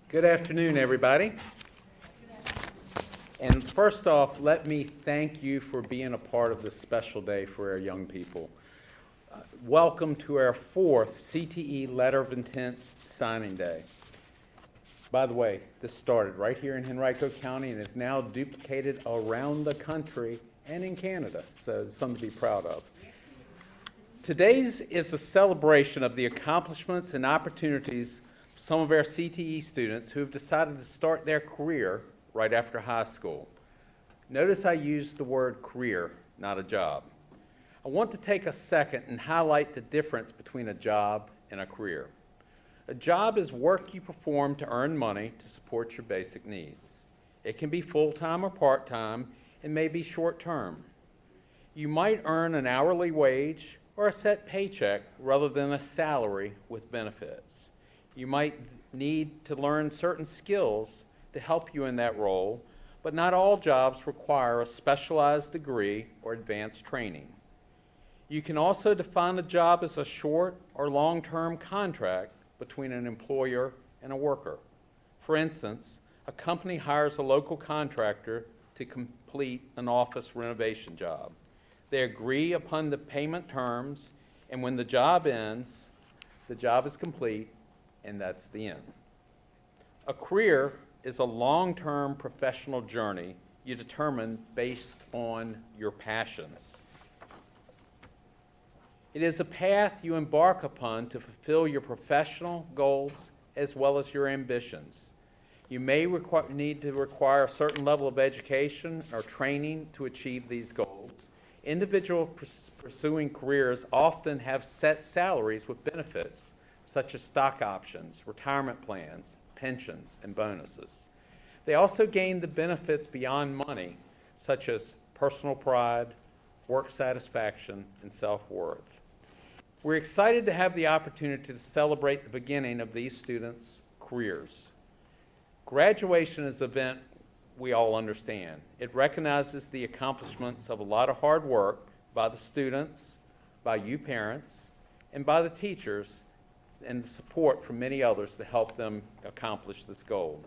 S1: Good afternoon, everybody. And first off, let me thank you for being a part of this special day for our young people. Welcome to our 4th CTE Letter of Intent Signing Day. By the way, this started right here in Henrico County and is now duplicated around the country and in Canada, so it's something to be proud of. Today's is a celebration of the accomplishments and opportunities of some of our CTE students who have decided to start their career right after high school. Notice I used the word career, not a job. I want to take a second and highlight the difference between a job and a career. A job is work you perform to earn money to support your basic needs. It can be full-time or part-time and may be short-term. You might earn an hourly wage or a set paycheck rather than a salary with benefits. You might need to learn certain skills to help you in that role, but not all jobs require a specialized degree or advanced training. You can also define a job as a short or long-term contract between an employer and a worker. For instance, a company hires a local contractor to complete an office renovation job. They agree upon the payment terms, and when the job ends, the job is complete, and that's the end. A career is a long-term professional journey you determine based on your passions. It is a path you embark upon to fulfill your professional goals as well as your ambitions. You may need to require a certain level of education or training to achieve these goals. Individuals pursuing careers often have set salaries with benefits such as stock options, retirement plans, pensions, and bonuses. They also gain the benefits beyond money, such as personal pride, work satisfaction, and self-worth. We're excited to have the opportunity to celebrate the beginning of these students' careers. Graduation is an event we all understand. It recognizes the accomplishments of a lot of hard work by the students, by you parents, and by the teachers, and the support from many others to help them accomplish this goal.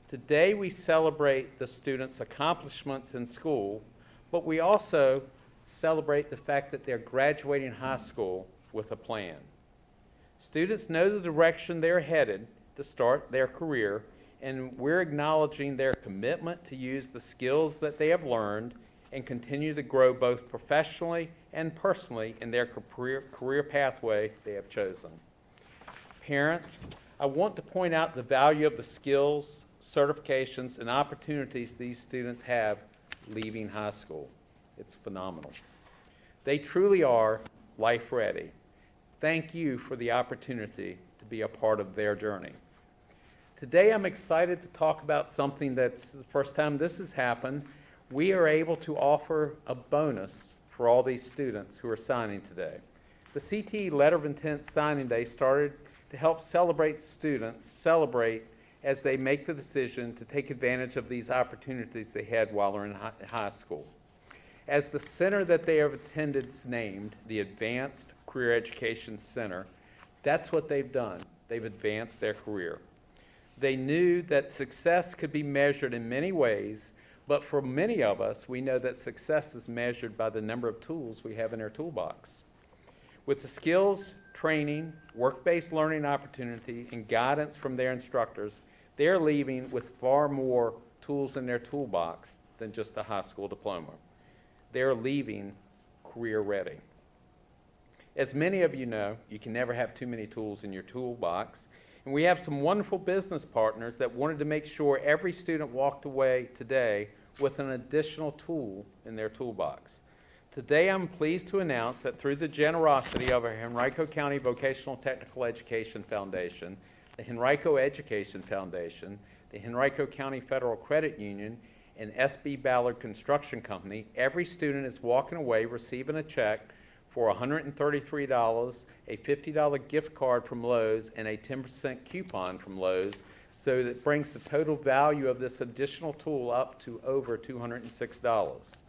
S1: Today we celebrate the students' accomplishments in school, but we also celebrate the fact that they're graduating high school with a plan. Students know the direction they're headed to start their career, and we're acknowledging their commitment to use the skills that they have learned and continue to grow both professionally and personally in their career pathway they have chosen. Parents, I want to point out the value of the skills, certifications, and opportunities these students have leaving high school. It's phenomenal. They truly are life ready. Thank you for the opportunity to be a part of their journey. Today I'm excited to talk about something that's the first time this has happened. We are able to offer a bonus for all these students who are signing today. The CTE Letter of Intent Signing Day started to help students celebrate as they make the decision to take advantage of these opportunities they had while they're in high school. As the center that they have attended is named, the Advanced Career Education Center, that's what they've done. They've advanced their career. They knew that success could be measured in many ways, but for many of us, we know that success is measured by the number of tools we have in our toolbox. With the skills, training, work-based learning opportunity, and guidance from their instructors, they're leaving with far more tools in their toolbox than just a high school diploma. They're leaving career ready. As many of you know, you can never have too many tools in your toolbox, and we have some wonderful business partners that wanted to make sure every student walked away today with an additional tool in their toolbox. Today I'm pleased to announce that through the generosity of our Henrico County Vocational Technical Education Foundation, the Henrico Education Foundation, the Henrico County Federal Credit Union, and SB Ballard Construction Company, every student is walking away receiving a check for $133, a $50 gift card from Lowe's, and a 10% coupon from Lowe's, so that brings the total value of this additional tool up to over $206.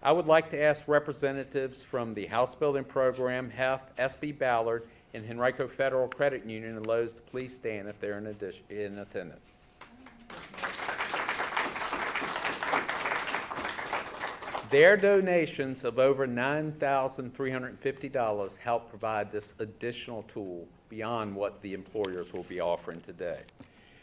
S1: I would like to ask representatives from the House Building Program, HEF, SB Ballard, and Henrico Federal Credit Union and Lowe's to please stand if they're in attendance. Their donations of over $9,350 help provide this additional tool beyond what the employers will be offering today.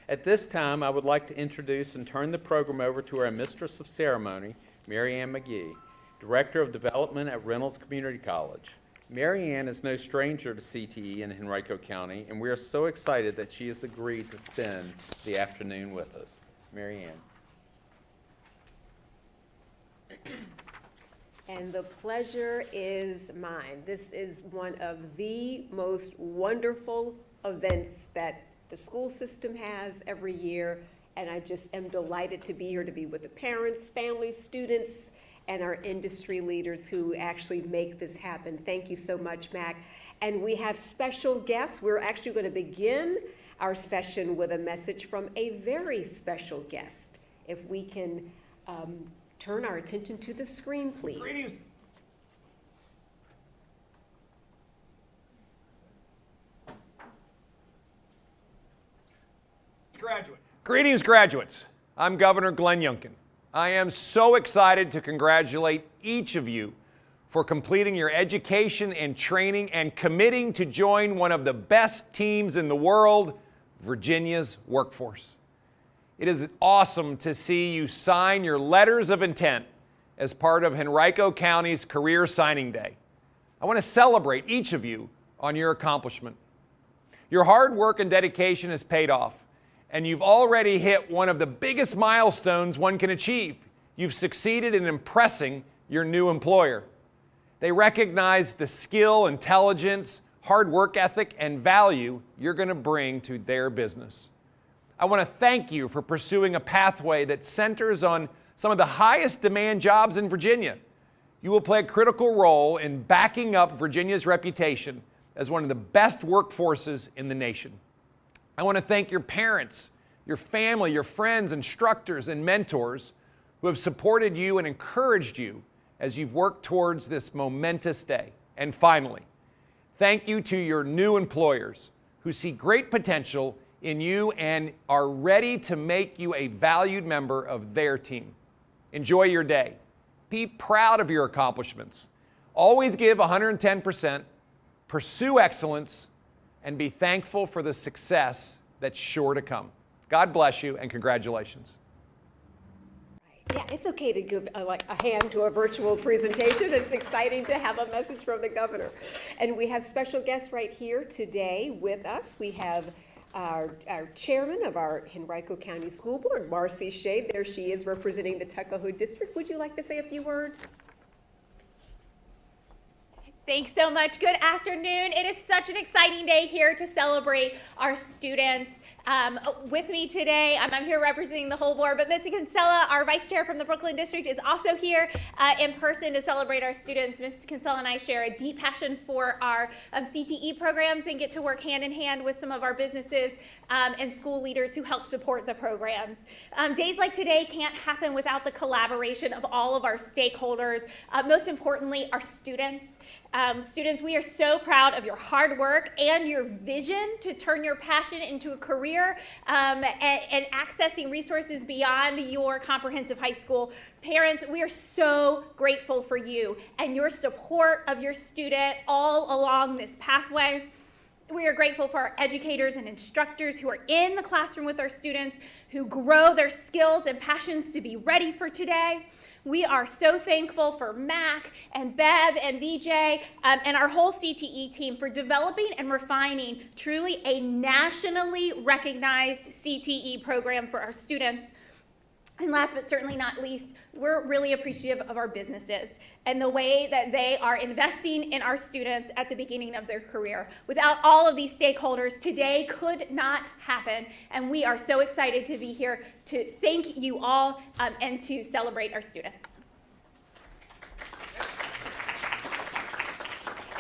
S1: At this time, I would like to introduce and turn the program over to our Mistress of Ceremony, Marianne McGhee, Director of Development at Reynolds Community College. Marianne is no stranger to CTE in Henrico County, and we are so excited that she has agreed to spend the afternoon with us. Marianne.
S2: And the pleasure is mine. This is one of the most wonderful events that the school system has every year, and I just am delighted to be here, to be with the parents, families, students, and our industry leaders who actually make this happen. Thank you so much, Mac. And we have special guests. We're actually going to begin our session with a message from a very special guest. If we can turn our attention to the screen, please.
S3: Greetings. Greetings, graduates. I'm Governor Glenn Youngkin. I am so excited to congratulate each of you for completing your education and training and committing to join one of the best teams in the world, Virginia's workforce. It is awesome to see you sign your letters of intent as part of Henrico County's Career Signing Day. I want to celebrate each of you on your accomplishment. Your hard work and dedication has paid off, and you've already hit one of the biggest milestones one can achieve. You've succeeded in impressing your new employer. They recognize the skill, intelligence, hard work ethic, and value you're going to bring to their business. I want to thank you for pursuing a pathway that centers on some of the highest demand jobs in Virginia. You will play a critical role in backing up Virginia's reputation as one of the best workforces in the nation. I want to thank your parents, your family, your friends, instructors, and mentors who have supported you and encouraged you as you've worked towards this momentous day. And finally, thank you to your new employers who see great potential in you and are ready to make you a valued member of their team. Enjoy your day. Be proud of your accomplishments. Always give 110%, pursue excellence, and be thankful for the success that's sure to come. God bless you and congratulations.
S2: Yeah, it's okay to give a hand to a virtual presentation. It's exciting to have a message from the governor. And we have special guests right here today with us. We have our chairman of our Henrico County School Board, Marcie Shea. There she is representing the Tuckahoe District. Would you like to say a few words?
S4: Thanks so much. Good afternoon. It is such an exciting day here to celebrate our students. With me today, I'm here representing the whole board, but Mrs. Kinsella, our vice chair from the Brooklyn District, is also here in person to celebrate our students. Mrs. Kinsella and I share a deep passion for our CTE programs and get to work hand in hand with some of our businesses and school leaders who help support the programs. Days like today can't happen without the collaboration of all of our stakeholders, most importantly, our students. Students, we are so proud of your hard work and your vision to turn your passion into a career and accessing resources beyond your comprehensive high school. Parents, we are so grateful for you and your support of your student all along this pathway. We are grateful for our educators and instructors who are in the classroom with our students, who grow their skills and passions to be ready for today. We are so thankful for Mac and Bev and BJ and our whole CTE team for developing and refining truly a nationally recognized CTE program for our students. And last but certainly not least, we're really appreciative of our businesses and the way that they are investing in our students at the beginning of their career. Without all of these stakeholders, today could not happen. And we are so excited to be here to thank you all and to celebrate our students.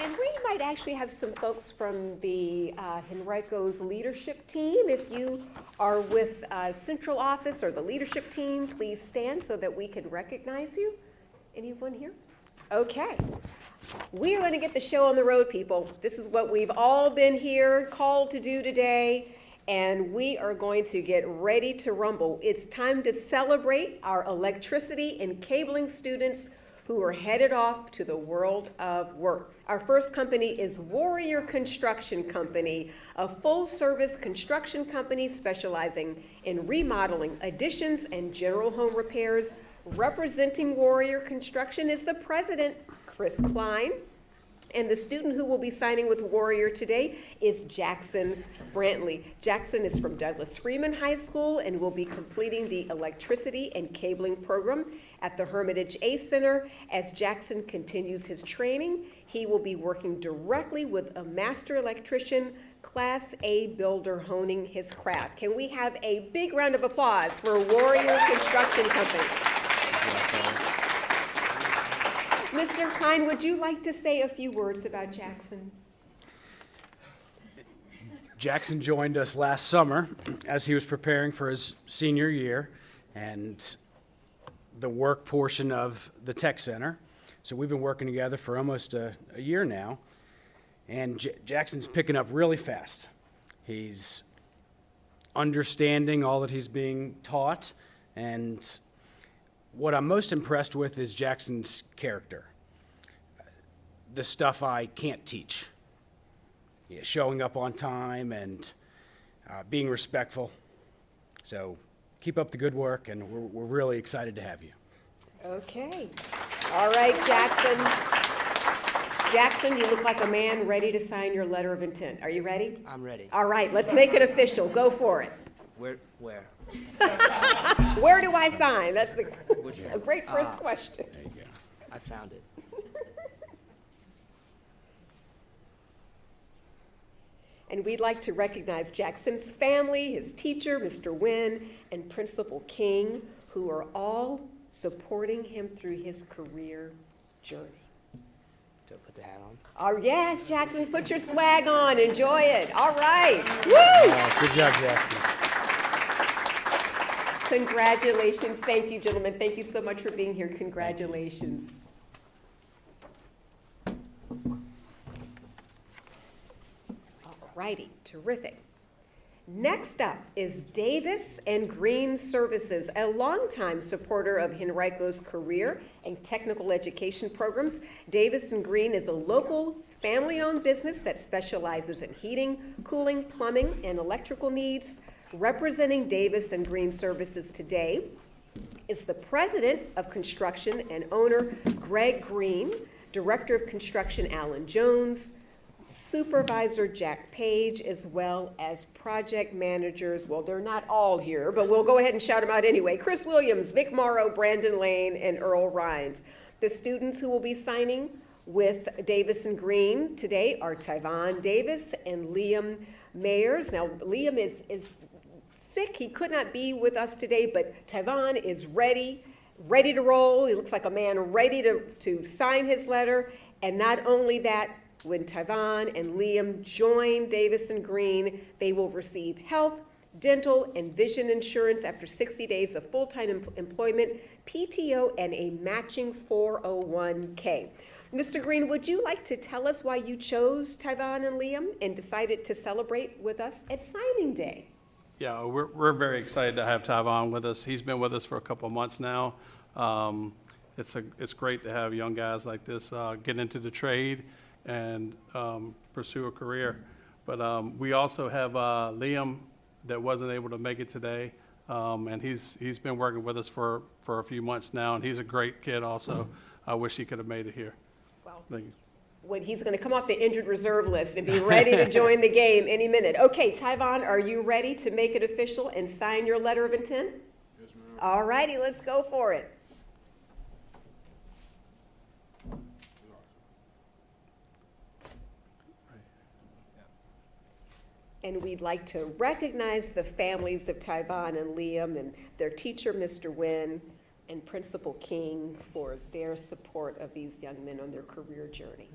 S2: And we might actually have some folks from the Henrico's leadership team. If you are with central office or the leadership team, please stand so that we can recognize you. Anyone here? Okay. We are going to get the show on the road, people. This is what we've all been here called to do today, and we are going to get ready to rumble. It's time to celebrate our electricity and cabling students who are headed off to the world of work. Our first company is Warrior Construction Company, a full-service construction company specializing in remodeling, additions, and general home repairs. Representing Warrior Construction is the president, Chris Klein. And the student who will be signing with Warrior today is Jackson Brantley. Jackson is from Douglas Freeman High School and will be completing the electricity and cabling program at the Hermitage A Center. As Jackson continues his training, he will be working directly with a master electrician, Class A builder, honing his craft. Can we have a big round of applause for Warrior Construction Company? Mr. Klein, would you like to say a few words about Jackson?
S12: Jackson joined us last summer as he was preparing for his senior year and the work portion of the tech center. So we've been working together for almost a year now, and Jackson's picking up really fast. He's understanding all that he's being taught, and what I'm most impressed with is Jackson's character. The stuff I can't teach. Yeah, showing up on time and being respectful. So keep up the good work, and we're really excited to have you.
S2: Okay. All right, Jackson. Jackson, you look like a man ready to sign your letter of intent. Are you ready?
S14: I'm ready.
S2: All right, let's make it official. Go for it.
S14: Where?
S2: Where do I sign? That's a great first question.
S12: There you go.
S14: I found it.
S2: And we'd like to recognize Jackson's family, his teacher, Mr. Nguyen, and Principal King, who are all supporting him through his career journey.
S14: Do I put the hat on?
S2: Oh, yes, Jackson, put your swag on. Enjoy it. All right. Woo!
S12: Good job, Jackson.
S2: Congratulations. Thank you, gentlemen. Thank you so much for being here. Congratulations. All righty. Terrific. Next up is Davis and Green Services, a longtime supporter of Henrico's career and technical education programs. Davis and Green is a local family-owned business that specializes in heating, cooling, plumbing, and electrical needs. Representing Davis and Green Services today is the president of construction and owner Greg Green, director of construction Alan Jones, Supervisor Jack Page, as well as project managers. Well, they're not all here, but we'll go ahead and shout them out anyway. Chris Williams, Vic Morrow, Brandon Lane, and Earl Rhines. The students who will be signing with Davis and Green today are Tyvon Davis and Liam Mayers. Now, Liam is sick. He could not be with us today, but Tyvon is ready to roll. He looks like a man ready to sign his letter. And not only that, when Tyvon and Liam join Davis and Green, they will receive health, dental, and vision insurance after 60 days of full-time employment, PTO, and a matching 401k. Mr. Green, would you like to tell us why you chose Tyvon and Liam and decided to celebrate with us at signing day?
S15: Yeah, we're very excited to have Tyvon with us. He's been with us for a couple of months now. It's great to have young guys like this get into the trade and pursue a career. But we also have Liam that wasn't able to make it today, and he's been working with us for a few months now, and he's a great kid also. I wish he could have made it here.
S2: Well,
S15: thank you.
S2: When he's going to come off the injured reserve list and be ready to join the game any minute. Okay, Tyvon, are you ready to make it official and sign your letter of intent?
S15: Yes, ma'am.
S2: All righty, let's go for it. And we'd like to recognize the families of Tyvon and Liam and their teacher, Mr. Nguyen, and Principal King for their support of these young men on their career journey.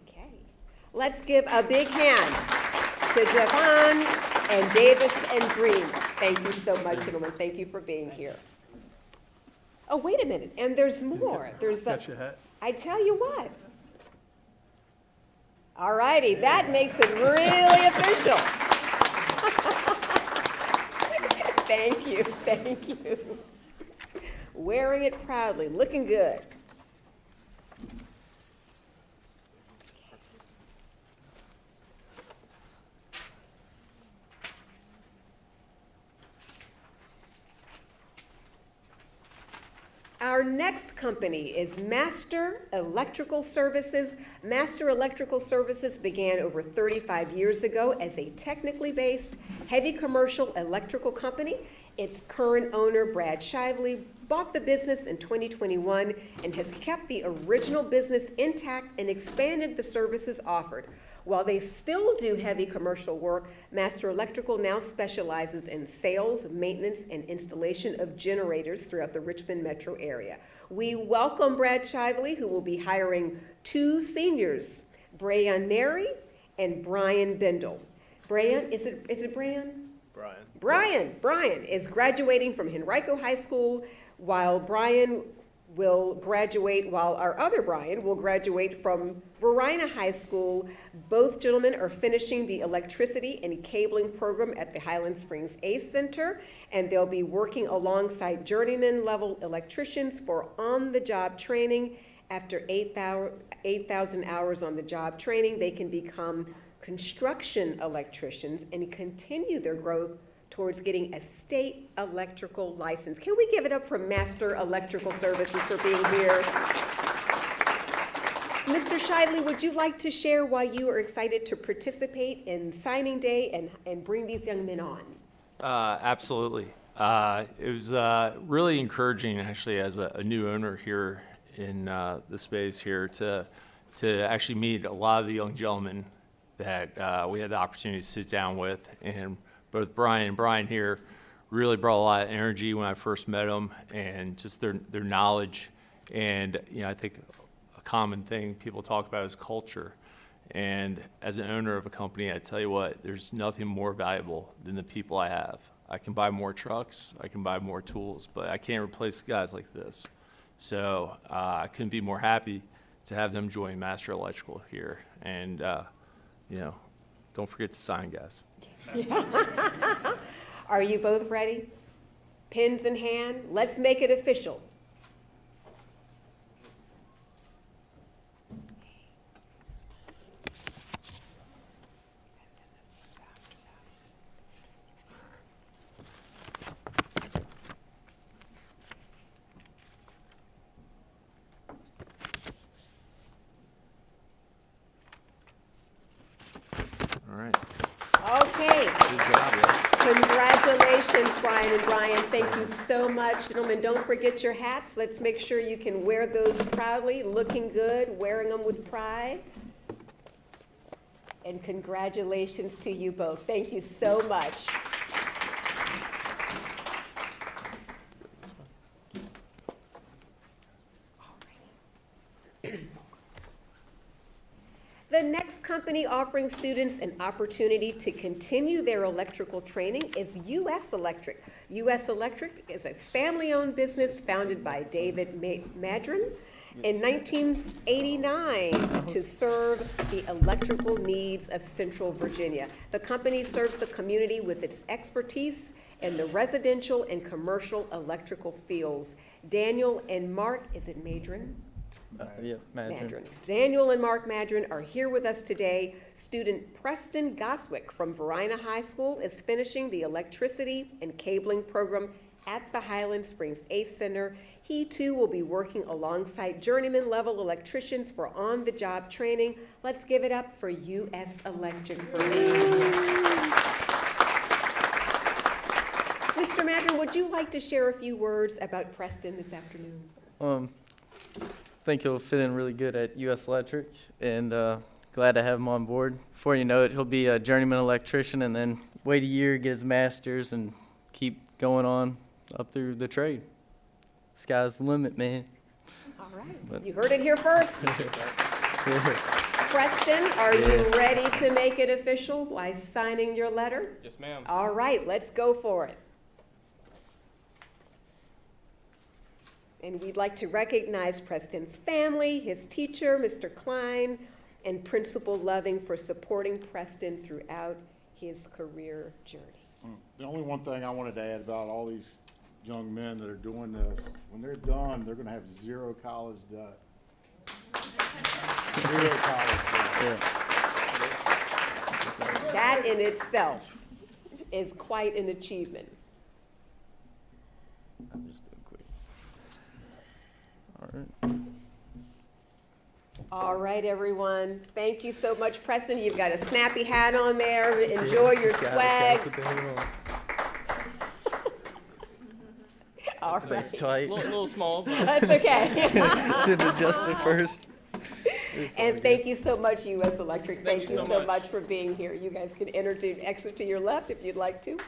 S2: Okay. Let's give a big hand to Tyvon and Davis and Green. Thank you so much, gentlemen. Thank you for being here. Oh, wait a minute. And there's more. There's
S15: Got your hat.
S2: I tell you what. All righty, that makes it really official. Thank you, thank you. wearing it proudly, looking good. Our next company is Master Electrical Services. Master Electrical Services began over 35 years ago as a technically based, heavy commercial electrical company. Its current owner, Brad Shively, bought the business in 2021 and has kept the original business intact and expanded the services offered. While they still do heavy commercial work, Master Electrical now specializes in sales, maintenance, and installation of generators throughout the Richmond metro area. We welcome Brad Shively, who will be hiring 2 seniors, Brian Neri and Brian Bindle. Brian, is it Brian? Brian is graduating from Henrico High School, while our other Brian will graduate from Varina High School. Both gentlemen are finishing the electricity and cabling program at the Highland Springs ACE Center, and they'll be working alongside journeyman level electricians for on-the-job training. After 8,000 hours on the job training, they can become construction electricians and continue their growth towards getting a state electrical license. Can we give it up for Master Electrical Services for being here? Mr. Shively, would you like to share why you are excited to participate in signing day and bring these young men on?
S16: Absolutely. It was really encouraging, actually, as a new owner here in the space here to actually meet a lot of the young gentlemen that we had the opportunity to sit down with. And both Brian and Brian here really brought a lot of energy when I first met them, and just their knowledge. And I think a common thing people talk about is culture. And as an owner of a company, I tell you what, there's nothing more valuable than the people I have. I can buy more trucks, I can buy more tools, but I can't replace guys like this. So I couldn't be more happy to have them join Master Electrical here. And don't forget to sign, guys.
S2: Are you both ready? Pens in hand, let's make it official.
S16: All right.
S2: Okay.
S16: Good job, yeah.
S2: Congratulations, Brian and Brian. Thank you so much. Gentlemen, don't forget your hats. Let's make sure you can wear those proudly, looking good, wearing them with pride. And congratulations to you both. Thank you so much. The next company offering students an opportunity to continue their electrical training is U.S. Electric. U.S. Electric is a family-owned business founded by David Madron in 1989 to serve the electrical needs of Central Virginia. The company serves the community with its expertise in the residential and commercial electrical fields. Daniel and Mark, is it Madron?
S17: Madron.
S2: Daniel and Mark Madron are here with us today. Student Preston Goswick from Varina High School is finishing the electricity and cabling program at the Highland Springs ACE Center. He too will be working alongside journeyman level electricians for on-the-job training. Let's give it up for U.S. Electric for me. Mr. Madron, would you like to share a few words about Preston this afternoon?
S17: I think he'll fit in really good at U.S. Electric, and glad to have him on board. Before you know it, he'll be a journeyman electrician and then wait a year, get his master's, and keep going on up through the trade. Sky's the limit, man.
S2: All right, you heard it here first. Preston, are you ready to make it official by signing your letter?
S16: Yes, ma'am.
S2: All right, let's go for it. And we'd like to recognize Preston's family, his teacher, Mr. Klein, and Principal Loving for supporting Preston throughout his career journey.
S18: The only one thing I wanted to add about all these
S11: young men that are doing this, when they're done, they're gonna have zero college debt. Zero college debt.
S2: That in itself is quite an achievement.
S17: I'm just doing quick. All right.
S2: All right, everyone. Thank you so much, Preston. You've got a snappy hat on there. Enjoy your swag. All right.
S17: It's tight.
S14: A little small, but.
S2: That's okay.
S17: Didn't adjust it first.
S2: And thank you so much, U.S. Electric. Thank you
S14: you so
S2: so
S14: much.
S2: much for being here. You guys can exit to your left if you'd like to.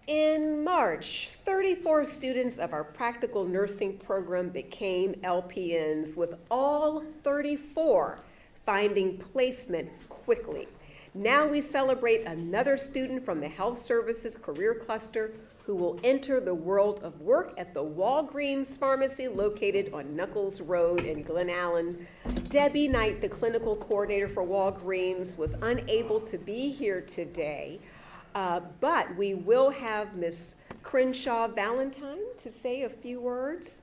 S2: In March, 34 students of our practical nursing program became LPNs, with all 34 finding placement quickly. Now we celebrate another student from the Health Services Career Cluster who will enter the world of work at the Walgreens Pharmacy located on Knuckles Road in Glen Allen. Debbie Knight, the clinical coordinator for Walgreens, was unable to be here today, but we will have Ms. Crenshaw Valentine to say a few words.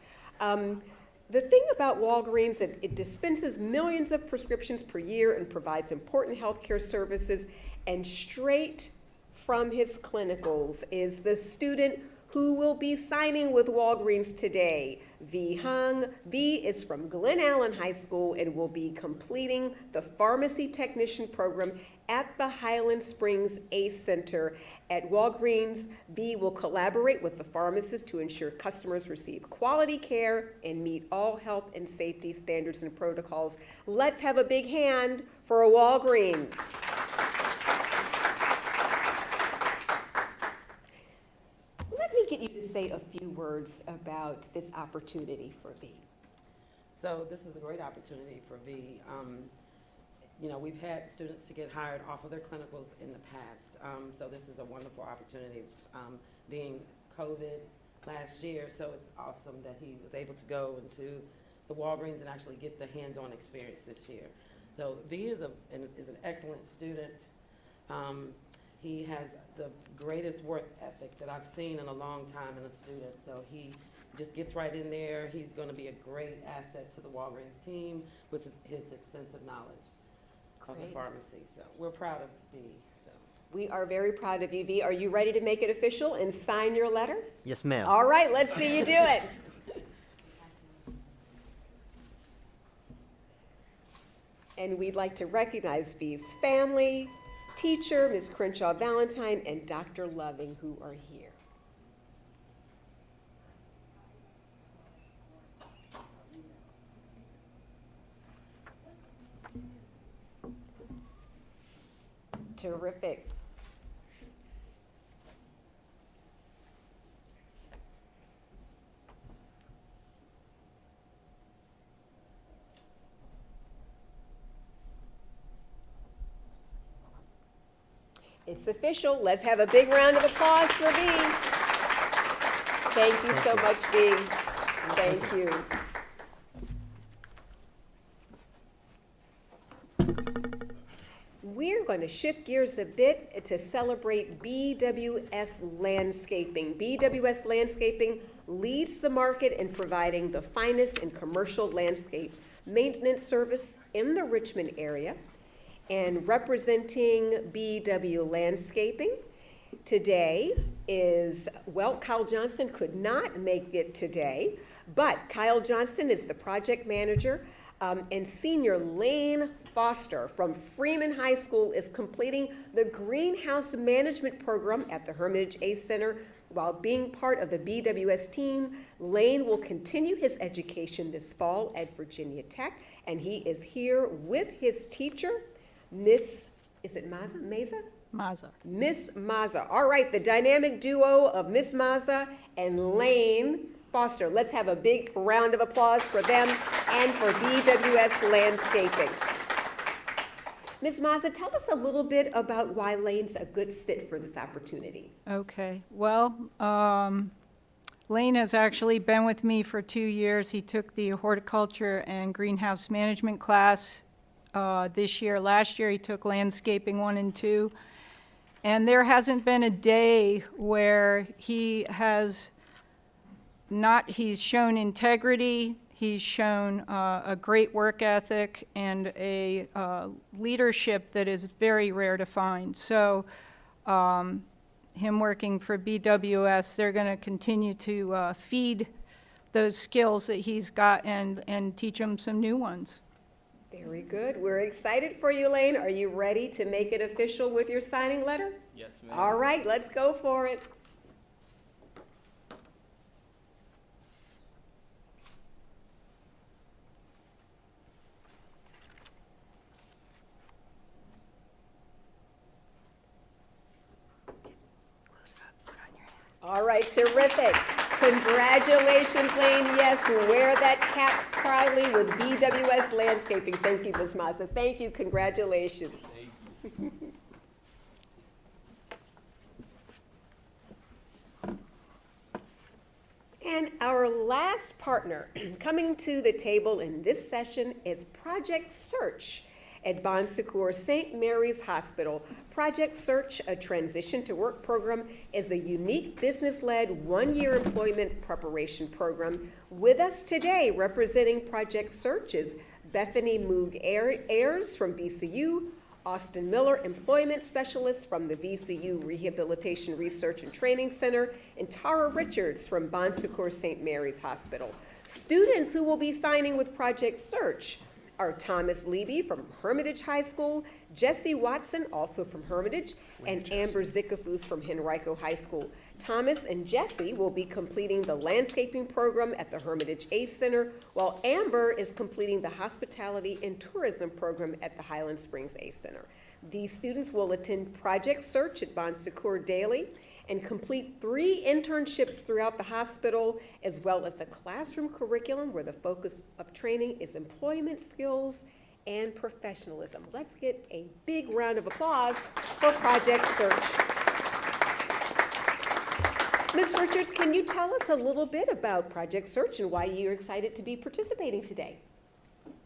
S2: The thing about Walgreens, it dispenses millions of prescriptions per year and provides important healthcare services. And straight from his clinicals is the student who will be signing with Walgreens today. V. Hung. V is from Glen Allen High School and will be completing the pharmacy technician program at the Highland Springs ACE Center at Walgreens. V will collaborate with the pharmacist to ensure customers receive quality care and meet all health and safety standards and protocols. Let's have a big hand for a Walgreens. Let me get you to say a few words about this opportunity for V.
S18: So this is a great opportunity for V. You know, we've had students to get hired off of their clinicals in the past. So this is a wonderful opportunity, being COVID last year. So it's awesome that he was able to go into the Walgreens and actually get the hands-on experience this year. So V is an excellent student. He has the greatest work ethic that I've seen in a long time in a student. So he just gets right in there. He's going to be a great asset to the Walgreens team with his extensive knowledge of the pharmacy. So we're proud of V. So
S2: We are very proud of you, V. Are you ready to make it official and sign your letter?
S14: Yes, ma'am.
S2: All right, let's see you do it. And we'd like to recognize V's family, teacher, Ms. Crenshaw Valentine, and Dr. Loving, who are here. Terrific. It's official. Let's have a big round of applause for V. Thank you so much, V. Thank you. We're going to shift gears a bit to celebrate BWS Landscaping. BWS Landscaping leads the market in providing the finest in commercial landscape maintenance service in the Richmond area. And representing BW Landscaping today is, well, Kyle Johnston could not make it today, but Kyle Johnston is the project manager, and senior Lane Foster from Freeman High School is completing the greenhouse management program at the Hermitage ACE Center. While being part of the BWS team, Lane will continue his education this fall at Virginia Tech, and he is here with his teacher, Miss, is it Maza? Meza?
S9: Maza.
S2: Miss Maza. All right, the dynamic duo of Miss Maza and Lane Foster. Let's have a big round of applause for them and for BWS Landscaping. Ms. Maza, tell us a little bit about why Lane's a good fit for this opportunity.
S19: Okay, well,
S5: Lane has actually been with me for 2 years. He took the horticulture and greenhouse management class this year. Last year, he took landscaping 1 and 2. And there hasn't been a day where he has not, he's shown integrity, he's shown a great work ethic, and a leadership that is very rare to find. So him working for BWS, they're going to continue to feed those skills that he's got and teach him some new ones.
S2: Very good. We're excited for you, Lane. Are you ready to make it official with your signing letter?
S17: Yes, ma'am.
S2: All right, let's go for it. All right, terrific. Congratulations, Lane. Yes, wear that cap proudly with BWS Landscaping. Thank you, Ms. Mazza. Thank you. Congratulations. Thank you. And our last partner coming to the table in this session is Project Search at Bon Secours St. Mary's Hospital. Project Search, a transition to work program, is a unique business-led 1-year employment preparation program. With us today representing Project Search is Bethany Moog Ayers from VCU, Austin Miller, employment specialist from the VCU Rehabilitation Research and Training Center, and Tara Richards from Bon Secours St. Mary's Hospital. Students who will be signing with Project Search are Thomas Levy from Hermitage High School, Jesse Watson, also from Hermitage, and Amber Zickafus from Henrico High School. Thomas and Jesse will be completing the landscaping program at the Hermitage ACE Center, while Amber is completing the hospitality and tourism program at the Highland Springs ACE Center. These students will attend Project Search at Bon Secours daily and complete 3 internships throughout the hospital, as well as a classroom curriculum where the focus of training is employment skills and professionalism. Let's get a big round of applause for Project Search. Ms. Richards, can you tell us a little bit about Project Search and why you're excited to be participating today?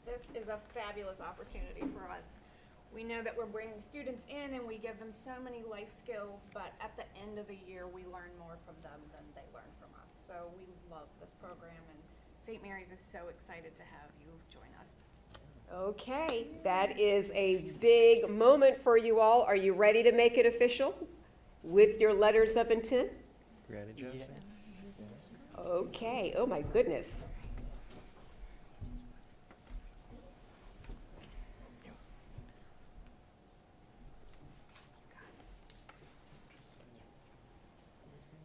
S6: This is a fabulous opportunity for us. We know that we're bringing students in and we give them so many life skills, but at the end of the year, we learn more from them than they learn from us. So we love this program, and St. Mary's is so excited to have you join us.
S2: Okay, that is a big moment for you all. Are you ready to make it official with your letters of intent?
S17: Ready, Joseph?
S2: Yes. Okay, oh my goodness.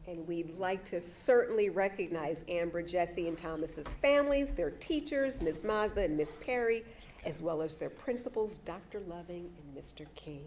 S2: And we'd like to certainly recognize Amber, Jesse, and Thomas's families, their teachers, Ms. Mazza and Ms. Perry, as well as their principals, Dr. Loving and Mr. King.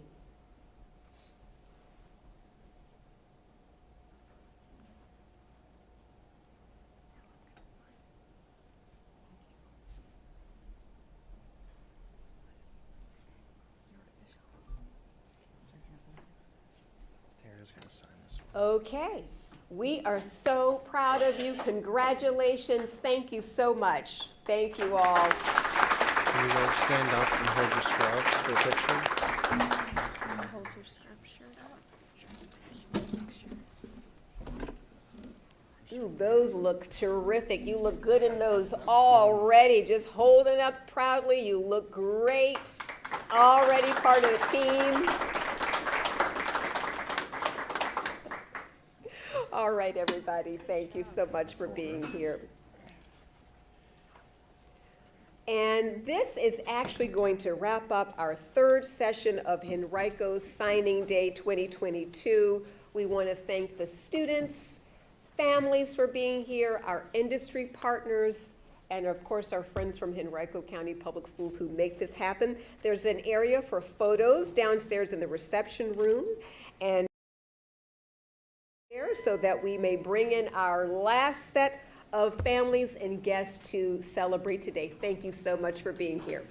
S2: Okay, we are so proud of you. Congratulations. Thank you so much. Thank you all.
S17: Can you guys stand up and hold your scrubs for a picture?
S6: Hold your shirt up.
S2: Ooh, those look terrific. You look good in those already. Just holding up proudly. You look great. Already part of the team. All right, everybody. Thank you so much for being here. And this is actually going to wrap up our 3rd session of Henrico Signing Day 2022. We want to thank the students, families for being here, our industry partners, and of course our friends from Henrico County Public Schools who make this happen. There's an area for photos downstairs in the reception room, and so that we may bring in our last set of families and guests to celebrate today. Thank you so much for being here.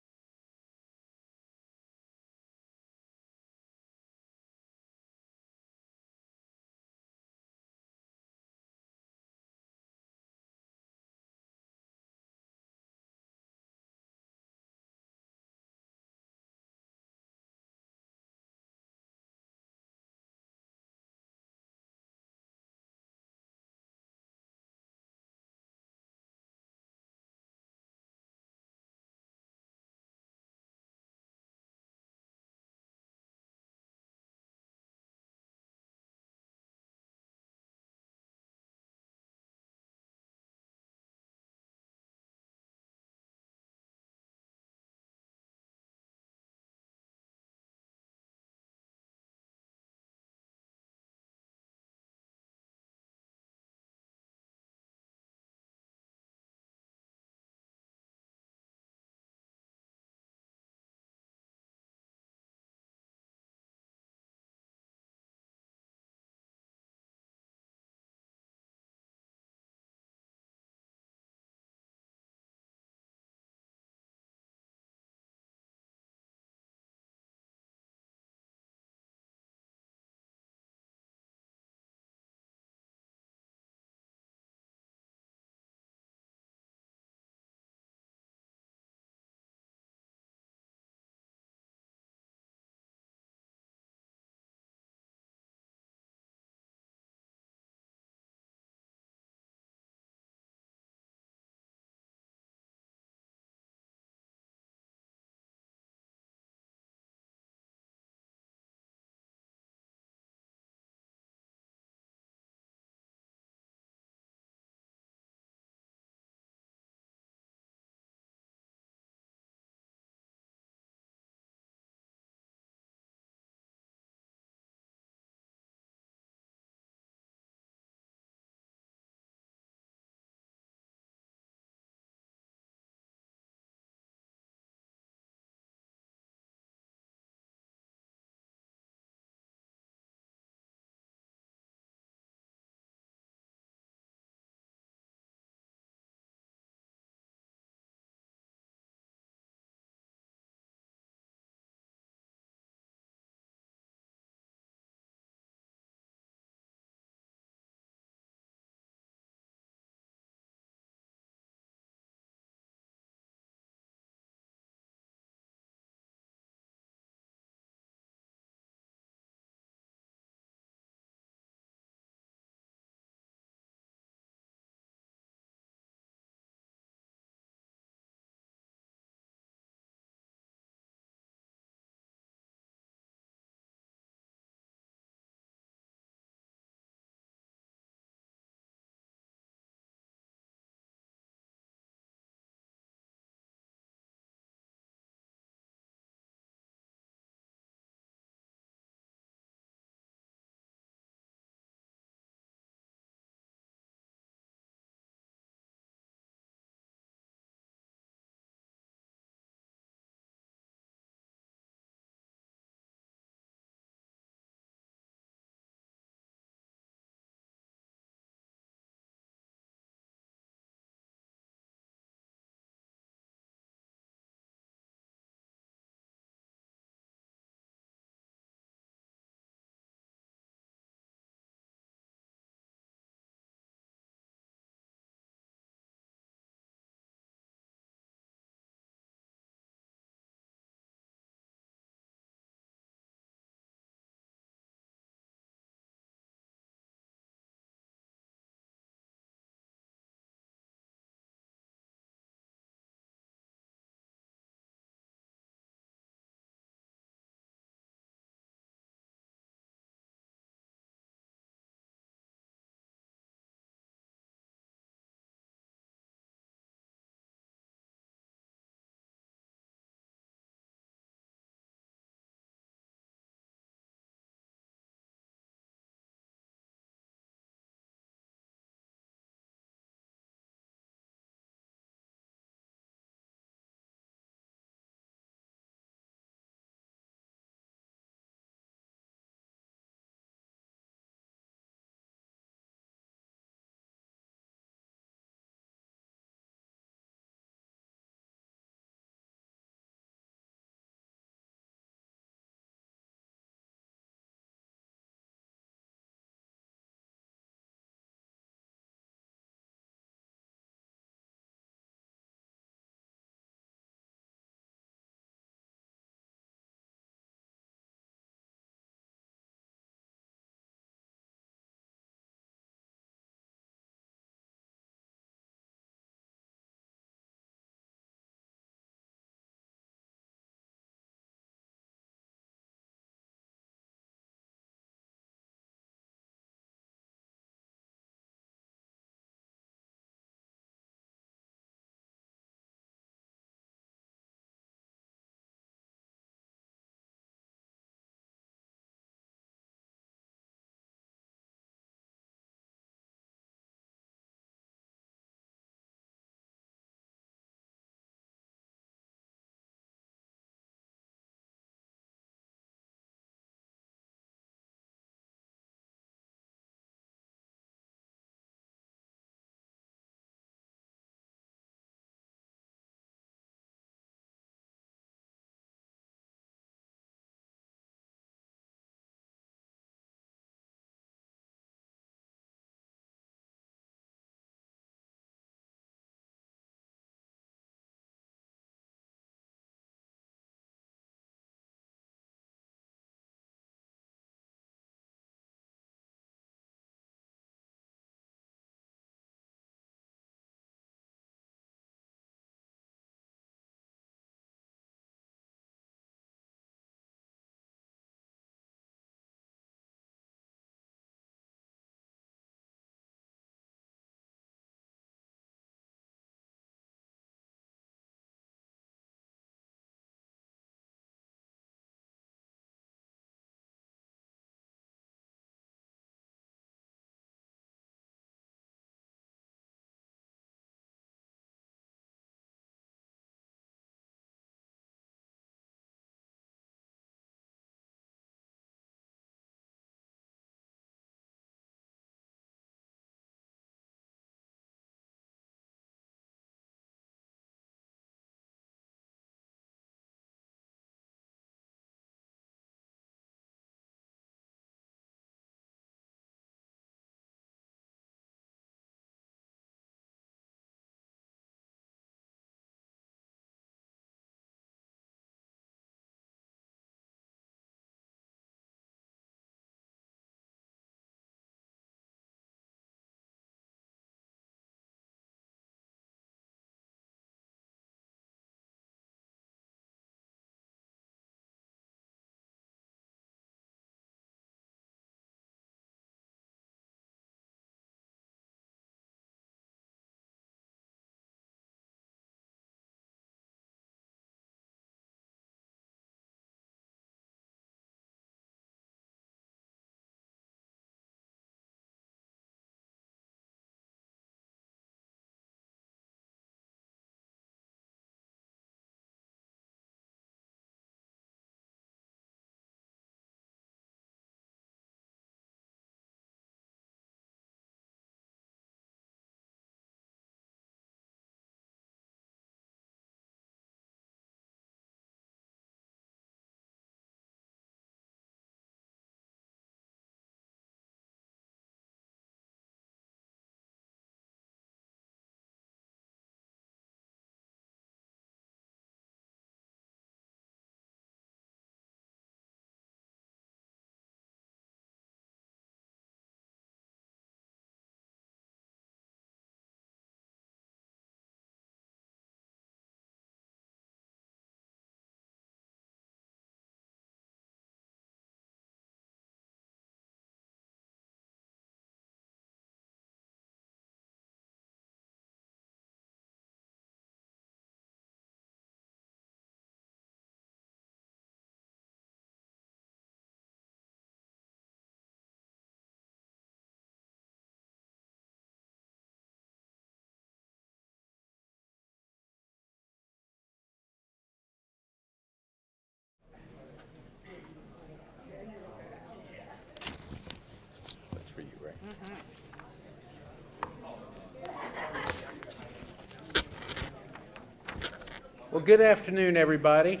S1: Well, good afternoon, everybody,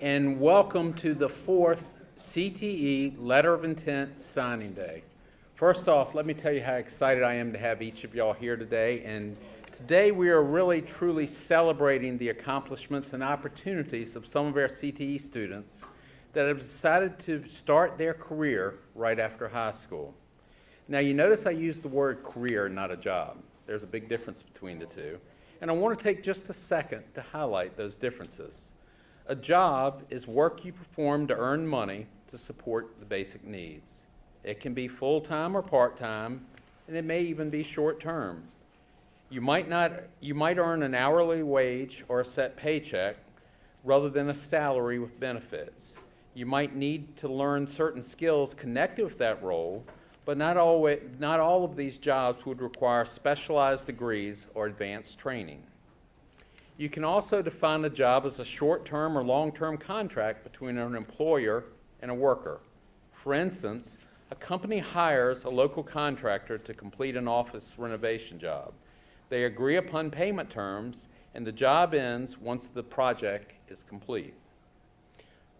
S1: and welcome to the 4th CTE Letter of Intent Signing Day. First off, let me tell you how excited I am to have each of y'all here today. And today we are really truly celebrating the accomplishments and opportunities of some of our CTE students that have decided to start their career right after high school. Now, you notice I use the word career, not a job. There's a big difference between the two. And I want to take just a second to highlight those differences. A job is work you perform to earn money to support the basic needs. It can be full-time or part-time, and it may even be short-term. You might earn an hourly wage or a set paycheck rather than a salary with benefits. You might need to learn certain skills connected with that role, but not all of these jobs would require specialized degrees or advanced training. You can also define a job as a short-term or long-term contract between an employer and a worker. For instance, a company hires a local contractor to complete an office renovation job. They agree upon payment terms, and the job ends once the project is complete.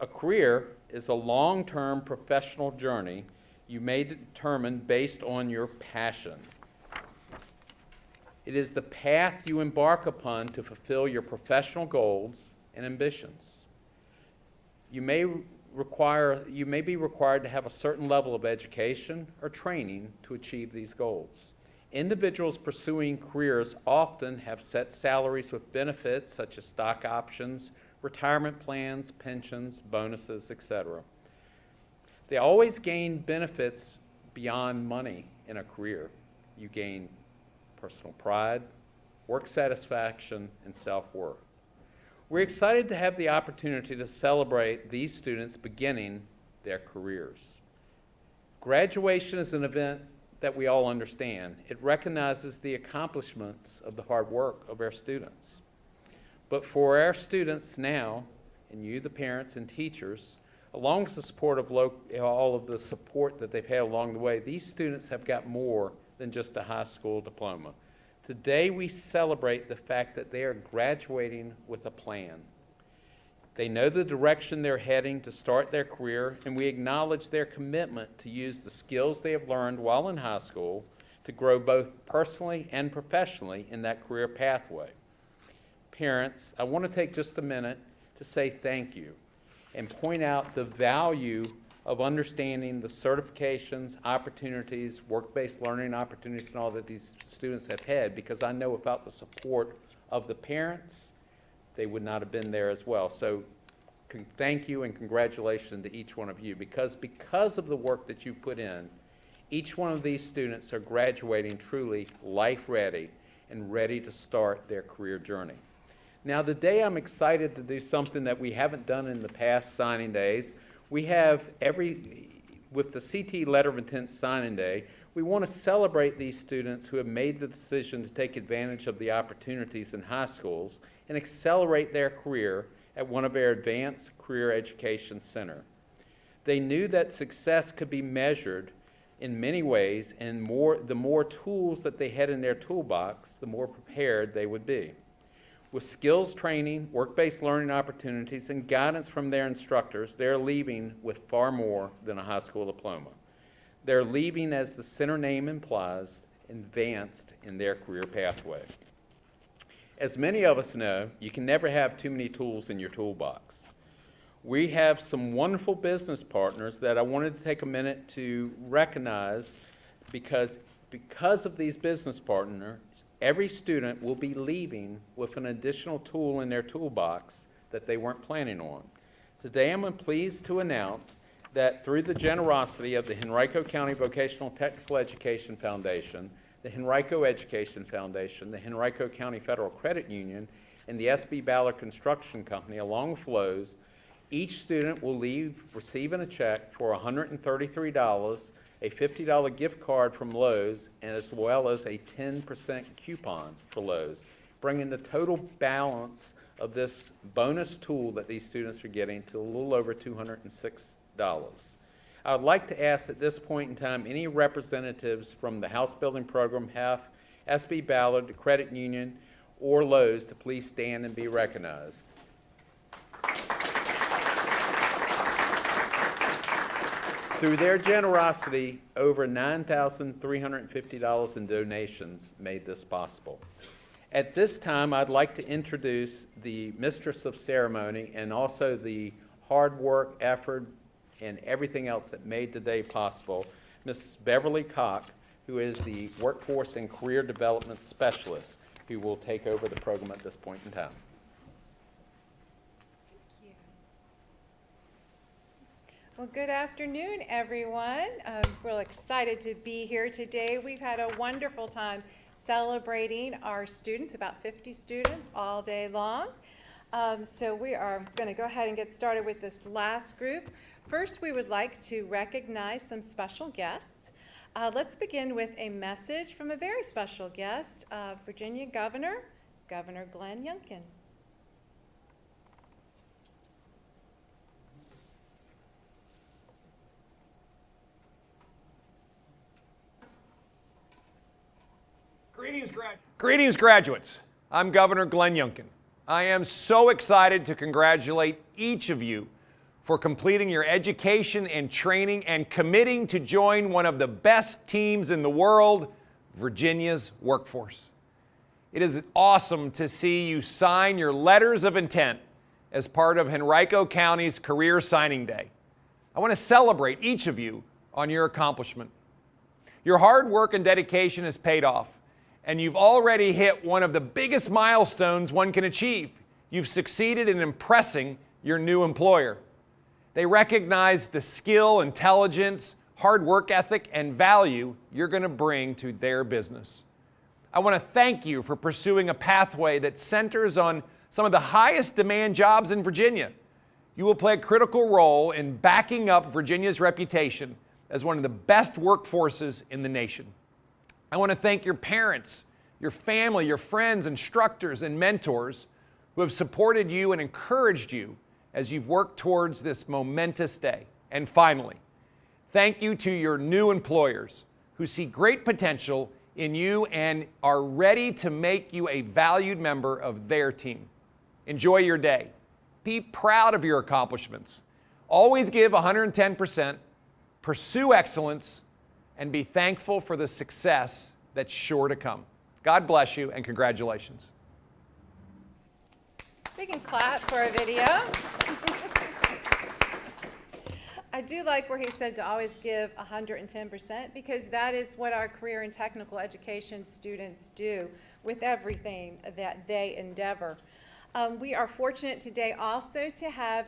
S1: A career is a long-term professional journey you may determine based on your passion. It is the path you embark upon to fulfill your professional goals and ambitions. You may be required to have a certain level of education or training to achieve these goals. Individuals pursuing careers often have set salaries with benefits such as stock options, retirement plans, pensions, bonuses, etc. They always gain benefits beyond money in a career. You gain personal pride, work satisfaction, and self-worth. We're excited to have the opportunity to celebrate these students beginning their careers. Graduation is an event that we all understand. It recognizes the accomplishments of the hard work of our students. But for our students now, and you, the parents and teachers, along with the support of all of the support that they've had along the way, these students have got more than just a high school diploma. Today we celebrate the fact that they are graduating with a plan. They know the direction they're heading to start their career, and we acknowledge their commitment to use the skills they have learned while in high school to grow both personally and professionally in that career pathway. Parents, I want to take just a minute to say thank you and point out the value of understanding the certifications, opportunities, work-based learning opportunities, and all that these students have had, because I know without the support of the parents, they would not have been there as well. So thank you and congratulations to each one of you, because of the work that you put in, each one of these students are graduating truly life-ready and ready to start their career journey. Now, today I'm excited to do something that we haven't done in the past signing days. We have with the CTE Letter of Intent Signing Day, we want to celebrate these students who have made the decision to take advantage of the opportunities in high schools and accelerate their career at one of our advanced career education center. They knew that success could be measured in many ways, and the more tools that they had in their toolbox, the more prepared they would be. With skills training, work-based learning opportunities, and guidance from their instructors, they're leaving with far more than a high school diploma. They're leaving, as the center name implies, advanced in their career pathway. As many of us know, you can never have too many tools in your toolbox. We have some wonderful business partners that I wanted to take a minute to recognize, because of these business partners, every student will be leaving with an additional tool in their toolbox that they weren't planning on. Today I'm pleased to announce that through the generosity of the Henrico County Vocational Technical Education Foundation, the Henrico Education Foundation, the Henrico County Federal Credit Union, and the SB Ballard Construction Company, along with Lowe's, each student will leave receiving a check for $133, a $50 gift card from Lowe's, and as well as a 10% coupon for Lowe's, bringing the total balance of this bonus tool that these students are getting to a little over $206. I would like to ask at this point in time any representatives from the House Building Program, SB Ballard, the Credit Union, or Lowe's to please stand and be recognized. Through their generosity, over $9,350 in donations made this possible. At this time, I'd like to introduce the Mistress of Ceremony and also the hard work, effort, and everything else that made today possible, Ms. Beverly Koch, who is the Workforce and Career Development Specialist, who will take over the program at this point in time.
S7: Well, good afternoon, everyone. We're excited to be here today. We've had a wonderful time celebrating our students, about 50 students all day long. So we are going to go ahead and get started with this last group. First, we would like to recognize some special guests. Let's begin with a message from a very special guest, Virginia Governor Glenn Youngkin.
S3: Greetings, graduates. I'm Governor Glenn Youngkin. I am so excited to congratulate each of you for completing your education and training and committing to join one of the best teams in the world, Virginia's workforce. It is awesome to see you sign your letters of intent as part of Henrico County's Career Signing Day. I want to celebrate each of you on your accomplishment. Your hard work and dedication has paid off, and you've already hit one of the biggest milestones one can achieve. You've succeeded in impressing your new employer. They recognize the skill, intelligence, hard work ethic, and value you're going to bring to their business. I want to thank you for pursuing a pathway that centers on some of the highest demand jobs in Virginia. You will play a critical role in backing up Virginia's reputation as one of the best workforces in the nation. I want to thank your parents, your family, your friends, instructors, and mentors who have supported you and encouraged you as you've worked towards this momentous day. And finally, thank you to your new employers who see great potential in you and are ready to make you a valued member of their team. Enjoy your day. Be proud of your accomplishments. Always give 110%, pursue excellence, and be thankful for the success that's sure to come. God bless you and congratulations.
S7: We can clap for a video. I do like where he said to always give 110% because that is what our career and technical education students do with everything that they endeavor. We are fortunate today also to have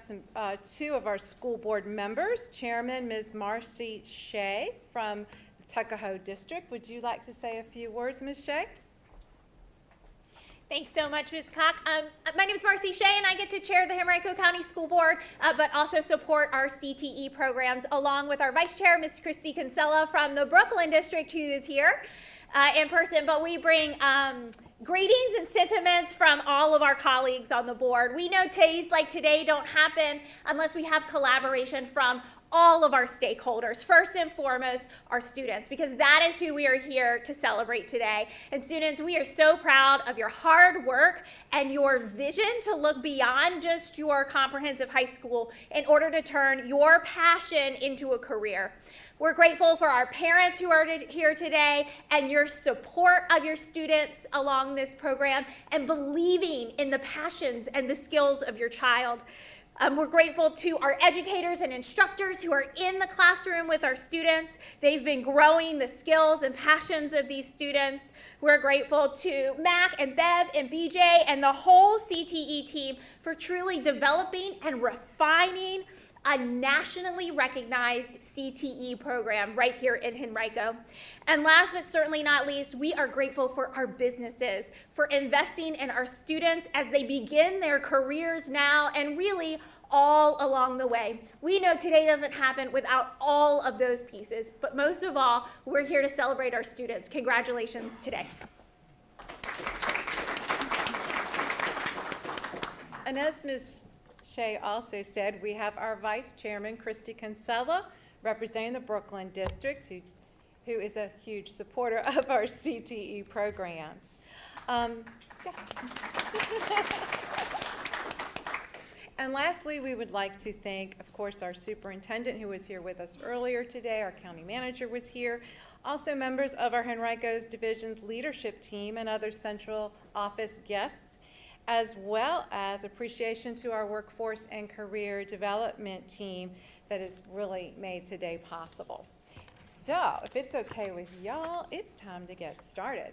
S7: two of our school board members, Chairman Ms. Marcie Shea from the Tuckahoe District. Would you like to say a few words, Ms. Shea?
S4: Thanks so much, Ms. Koch. My name is Marcie Shea, and I get to chair the Henrico County School Board, but also support our CTE programs, along with our Vice Chair, Ms. Christy Kinsella from the Brooklyn District, who is here in person. But we bring greetings and sentiments from all of our colleagues on the board. We know days like today don't happen unless we have collaboration from all of our stakeholders, first and foremost our students, because that is who we are here to celebrate today. And students, we are so proud of your hard work and your vision to look beyond just your comprehensive high school in order to turn your passion into a career. We're grateful for our parents who are here today and your support of your students along this program and believing in the passions and the skills of your child. We're grateful to our educators and instructors who are in the classroom with our students. They've been growing the skills and passions of these students. We're grateful to Mac and Bev and BJ and the whole CTE team for truly developing and refining a nationally recognized CTE program right here in Henrico. And last but certainly not least, we are grateful for our businesses for investing in our students as they begin their careers now and really all along the way. We know today doesn't happen without all of those pieces, but most of all, we're here to celebrate our students. Congratulations today.
S7: And as Ms. Shea also said, we have our Vice Chairman, Christy Kinsella, representing the Brooklyn District, who is a huge supporter of our CTE programs. Yes. And lastly, we would like to thank, of course, our superintendent who was here with us earlier today. Our county manager was here. Also members of our Henrico's Division's leadership team and other central office guests, as well as appreciation to our workforce and career development team that has really made today possible. So, if it's okay with y'all, it's time to get started.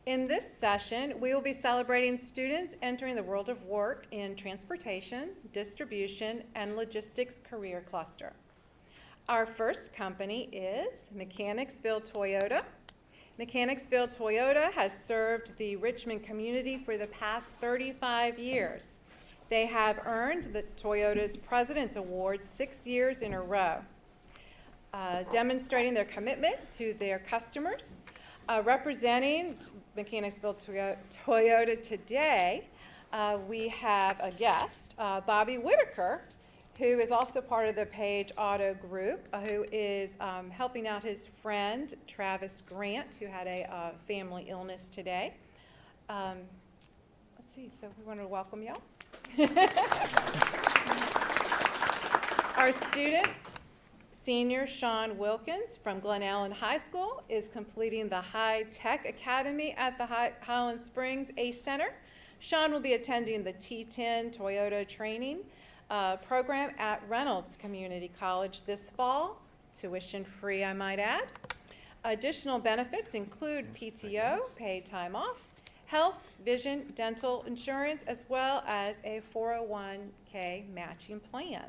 S7: In this session, we will be celebrating students entering the world of work in transportation, distribution, and logistics career cluster. Our first company is Mechanicsville Toyota. Mechanicsville Toyota has served the Richmond community for the past 35 years. They have earned the Toyota's President's Award 6 years in a row, demonstrating their commitment to their customers. Representing Mechanicsville Toyota today, we have a guest, Bobby Whitaker, who is also part of the Page Auto Group, who is helping out his friend, Travis Grant, who had a family illness today. Let's see, so we want to welcome y'all. Our student, senior Sean Wilkins from Glen Allen High School, is completing the High Tech Academy at the Highland Springs ACE Center. Sean will be attending the T10 Toyota training program at Reynolds Community College this fall, tuition free, I might add. Additional benefits include PTO, paid time off, health, vision, dental insurance, as well as a 401k matching plan.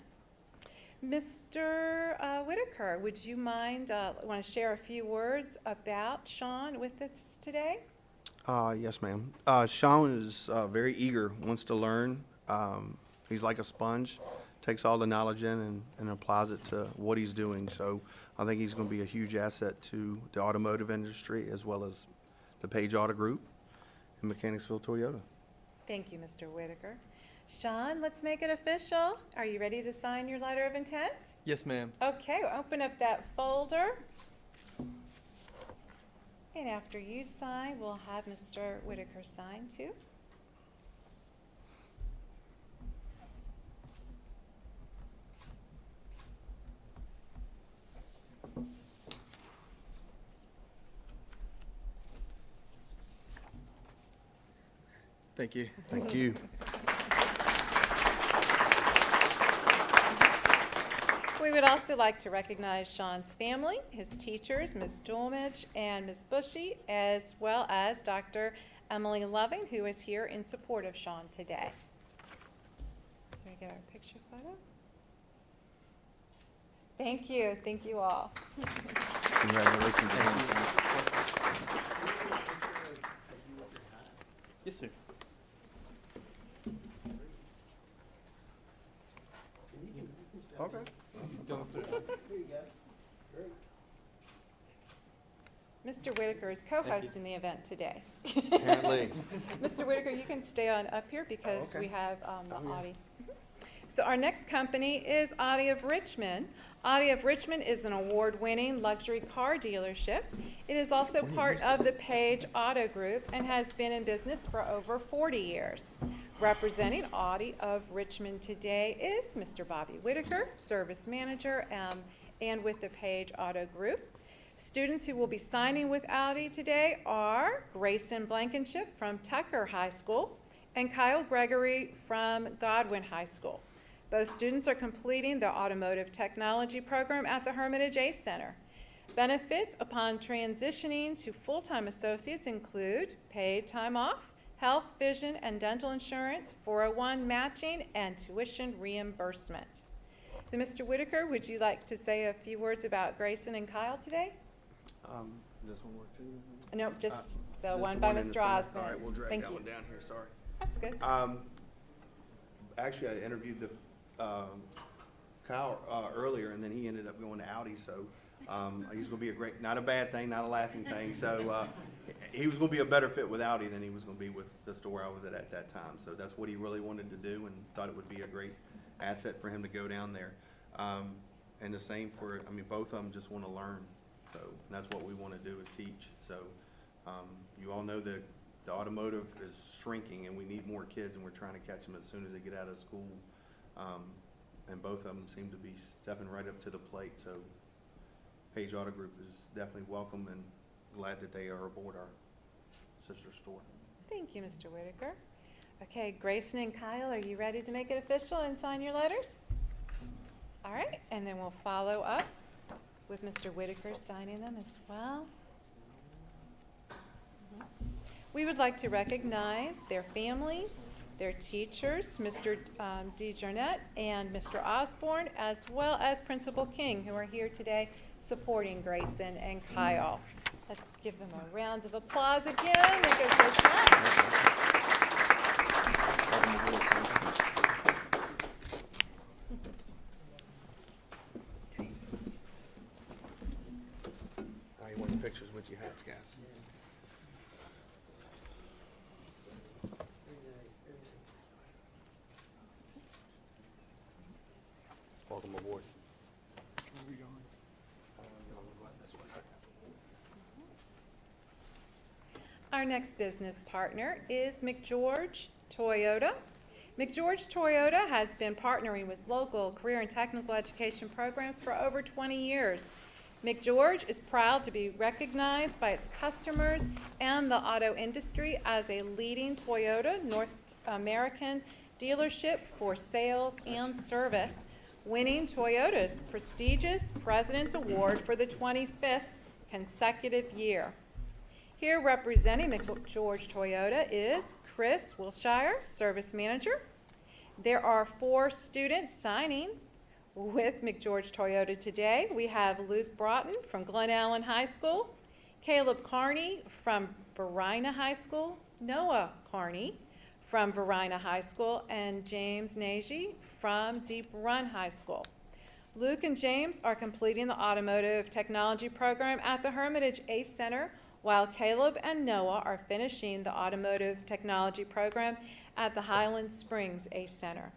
S7: Mr. Whitaker, would you mind, want to share a few words about Sean with us today?
S8: Yes, ma'am. Sean is very eager, wants to learn. He's like a sponge, takes all the knowledge in and applies it to what he's doing. So I think he's going to be a huge asset to the automotive industry as well as the Page Auto Group and Mechanicsville Toyota.
S7: Thank you, Mr. Whitaker. Sean, let's make it official. Are you ready to sign your letter of intent?
S17: Yes, ma'am.
S7: Okay, open up that folder. And after you sign, we'll have Mr. Whitaker sign too.
S17: Thank you.
S8: Thank you.
S7: We would also like to recognize Sean's family, his teachers, Ms. Dolmage and Ms. Bushy, as well as Dr. Emily Loving, who is here in support of Sean today. So we get our picture photo. Thank you. Thank you all.
S8: Congratulations.
S17: Yes, sir.
S8: Okay.
S7: Mr. Whitaker is co-hosting the event today.
S8: Apparently.
S7: Mr. Whitaker, you can stay on up here because
S8: okay.
S7: we have the Audi. So our next company is Audi of Richmond. Audi of Richmond is an award-winning luxury car dealership. It is also part of the Page Auto Group and has been in business for over 40 years. Representing Audi of Richmond today is Mr. Bobby Whitaker, Service Manager, and with the Page Auto Group. Students who will be signing with Audi today are Grayson Blankenship from Tucker High School and Kyle Gregory from Godwin High School. Both students are completing the automotive technology program at the Hermitage ACE Center. Benefits upon transitioning to full-time associates include paid time off, health, vision, and dental insurance, 401 matching, and tuition reimbursement. So Mr. Whitaker, would you like to say a few words about Grayson and Kyle today?
S8: This one work too?
S7: No, just the
S8: Just
S7: one by
S8: in the
S7: Mr.
S8: center.
S7: Osmond.
S8: All right, we'll drag
S7: Thank
S8: that
S7: you.
S8: one down here, sorry.
S7: That's good.
S8: Actually, I interviewed the Kyle earlier, and then he ended up going to Audi, so he's going to be a great, not a bad thing, not a laughing thing. So he was going to be a better fit with Audi than he was going to be with the store I was at that time. So that's what he really wanted to do, and thought it would be a great asset for him to go down there. And the same for, I mean, both of them just want to learn. So that's what we want to do is teach. So you all know that the automotive is shrinking, and we need more kids, and we're trying to catch them as soon as they get out of school And both of them seem to be stepping right up to the plate. So Page Auto Group is definitely welcome and glad that they are aboard our sister store.
S7: Thank you, Mr. Whitaker. Okay, Grayson and Kyle, are you ready to make it official and sign your letters? All right, and then we'll follow up with Mr. Whitaker signing them as well. We would like to recognize their families, their teachers, Mr. DeJarnette and Mr. Osborne, as well as Principal King, who are here today supporting Grayson and Kyle. Let's give them a round of applause again. Make it so smart.
S8: You want the pictures with your hats, guys? Welcome aboard.
S7: Our next business partner is McGeorge Toyota. McGeorge Toyota has been partnering with local career and technical education programs for over 20 years. McGeorge is proud to be recognized by its customers and the auto industry as a leading Toyota North American dealership for sales and service, winning Toyota's prestigious President's Award for the 25th consecutive year. Here representing McGeorge Toyota is Chris Wilshire, Service Manager. There are 4 students signing with McGeorge Toyota today. We have Luke Broughton from Glen Allen High School, Caleb Carney from Varina High School, Noah Carney from Varina High School, and James Nagy from Deep Run High School. Luke and James are completing the automotive technology program at the Hermitage ACE Center, while Caleb and Noah are finishing the automotive technology program at the Highland Springs ACE Center.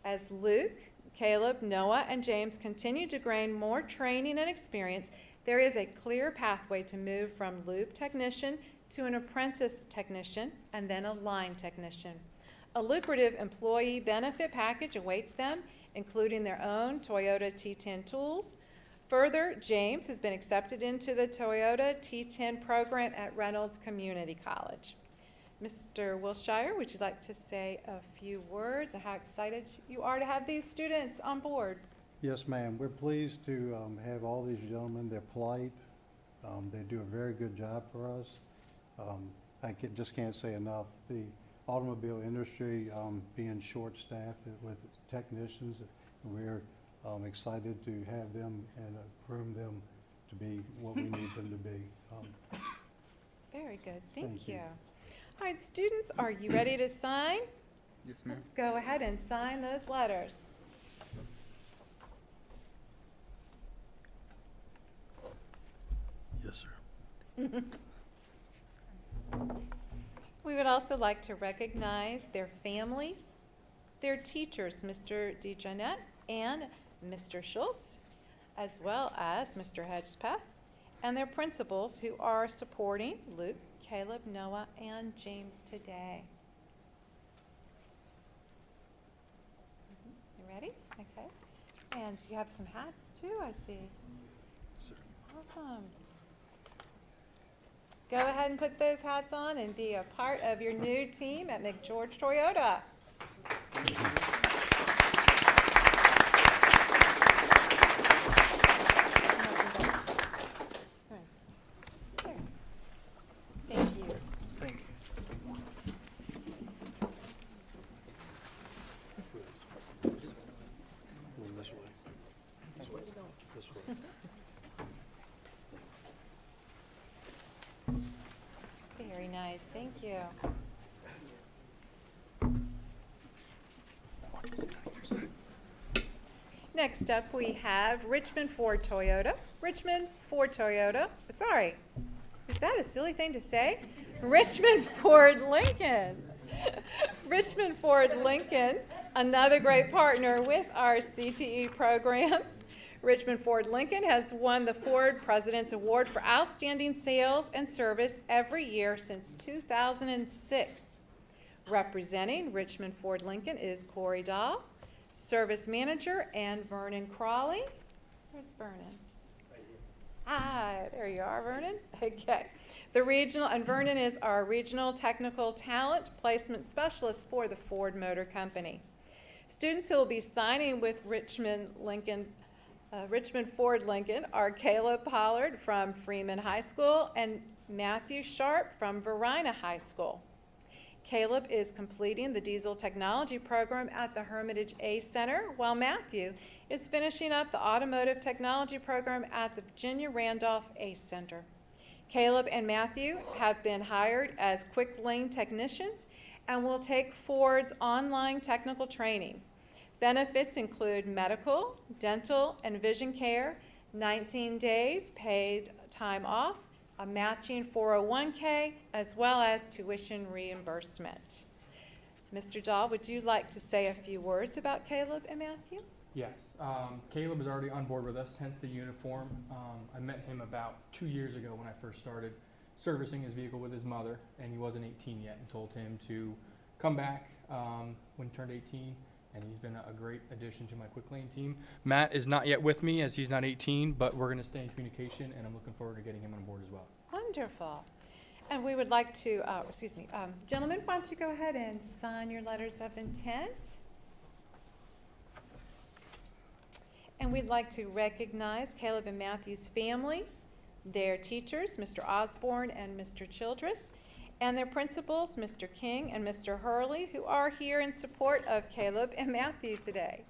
S7: As Luke, Caleb, Noah, and James continue to gain more training and experience, there is a clear pathway to move from lube technician to an apprentice technician and then a line technician. A lucrative employee benefit package awaits them, including their own Toyota T10 tools. Further, James has been accepted into the Toyota T10 program at Reynolds Community College. Mr. Wilshire, would you like to say a few words and how excited you are to have these students on board?
S19: Yes, ma'am. We're pleased to have all these gentlemen. They're polite. They do a very good job for us. Just can't say enough. The automobile industry being short-staffed with technicians, we're excited to have them and groom them to be what we need them to be.
S7: Very good. Thank you. All right, students, are you ready to sign?
S20: Yes, ma'am.
S7: Let's go ahead and sign those letters.
S20: Yes, sir.
S7: We would also like to recognize their families, their teachers, Mr. DeJarnette and Mr. Schultz, as well as Mr. Hedgepeth, and their principals who are supporting Luke, Caleb, Noah, and James today. You ready? Okay. And you have some hats too, I see. Awesome. Go ahead and put those hats on and be a part of your new team at McGeorge Toyota. Thank you.
S20: Thank you.
S8: This way. This way. This way.
S7: Very nice. Thank you. Next up, we have Richmond Ford Toyota. Richmond Ford Toyota. Sorry. Is that a silly thing to say? Richmond Ford Lincoln. Richmond Ford Lincoln, another great partner with our CTE programs. Richmond Ford Lincoln has won the Ford President's Award for Outstanding Sales and Service every year since 2006. Representing Richmond Ford Lincoln is Corey Dahl, Service Manager, and Vernon Crawley. Where's Vernon? Hi, there you are, Vernon. Okay. Vernon is our Regional Technical Talent Placement Specialist for the Ford Motor Company. Students who will be signing with Richmond Ford Lincoln are Caleb Pollard from Freeman High School and Matthew Sharp from Verina High School. Caleb is completing the Diesel Technology program at the Hermitage A Center, while Matthew is finishing up the Automotive Technology program at the Virginia Randolph A Center. Caleb and Matthew have been hired as quick lane technicians and will take Ford's online technical training. Benefits include medical, dental, and vision care, 19 days paid time off, a matching 401k, as well as tuition reimbursement. Mr. Dahl, would you like to say a few words about Caleb and Matthew?
S13: Yes, Caleb is already on board with us, hence the uniform. I met him about 2 years ago when I first started servicing his vehicle with his mother, and he wasn't 18 yet, and told him to come back when he turned 18, and he's been a great addition to my quick lane team. Matt is not yet with me as he's not 18, but we're going to stay in communication, and I'm looking forward to getting him on board as well.
S7: Wonderful. And we would like to, gentlemen, why don't you go ahead and sign your letters of intent? And we'd like to recognize Caleb and Matthew's families, their teachers, Mr. Osborne and Mr. Childress, and their principals, Mr. King and Mr. Hurley, who are here in support of Caleb and Matthew today.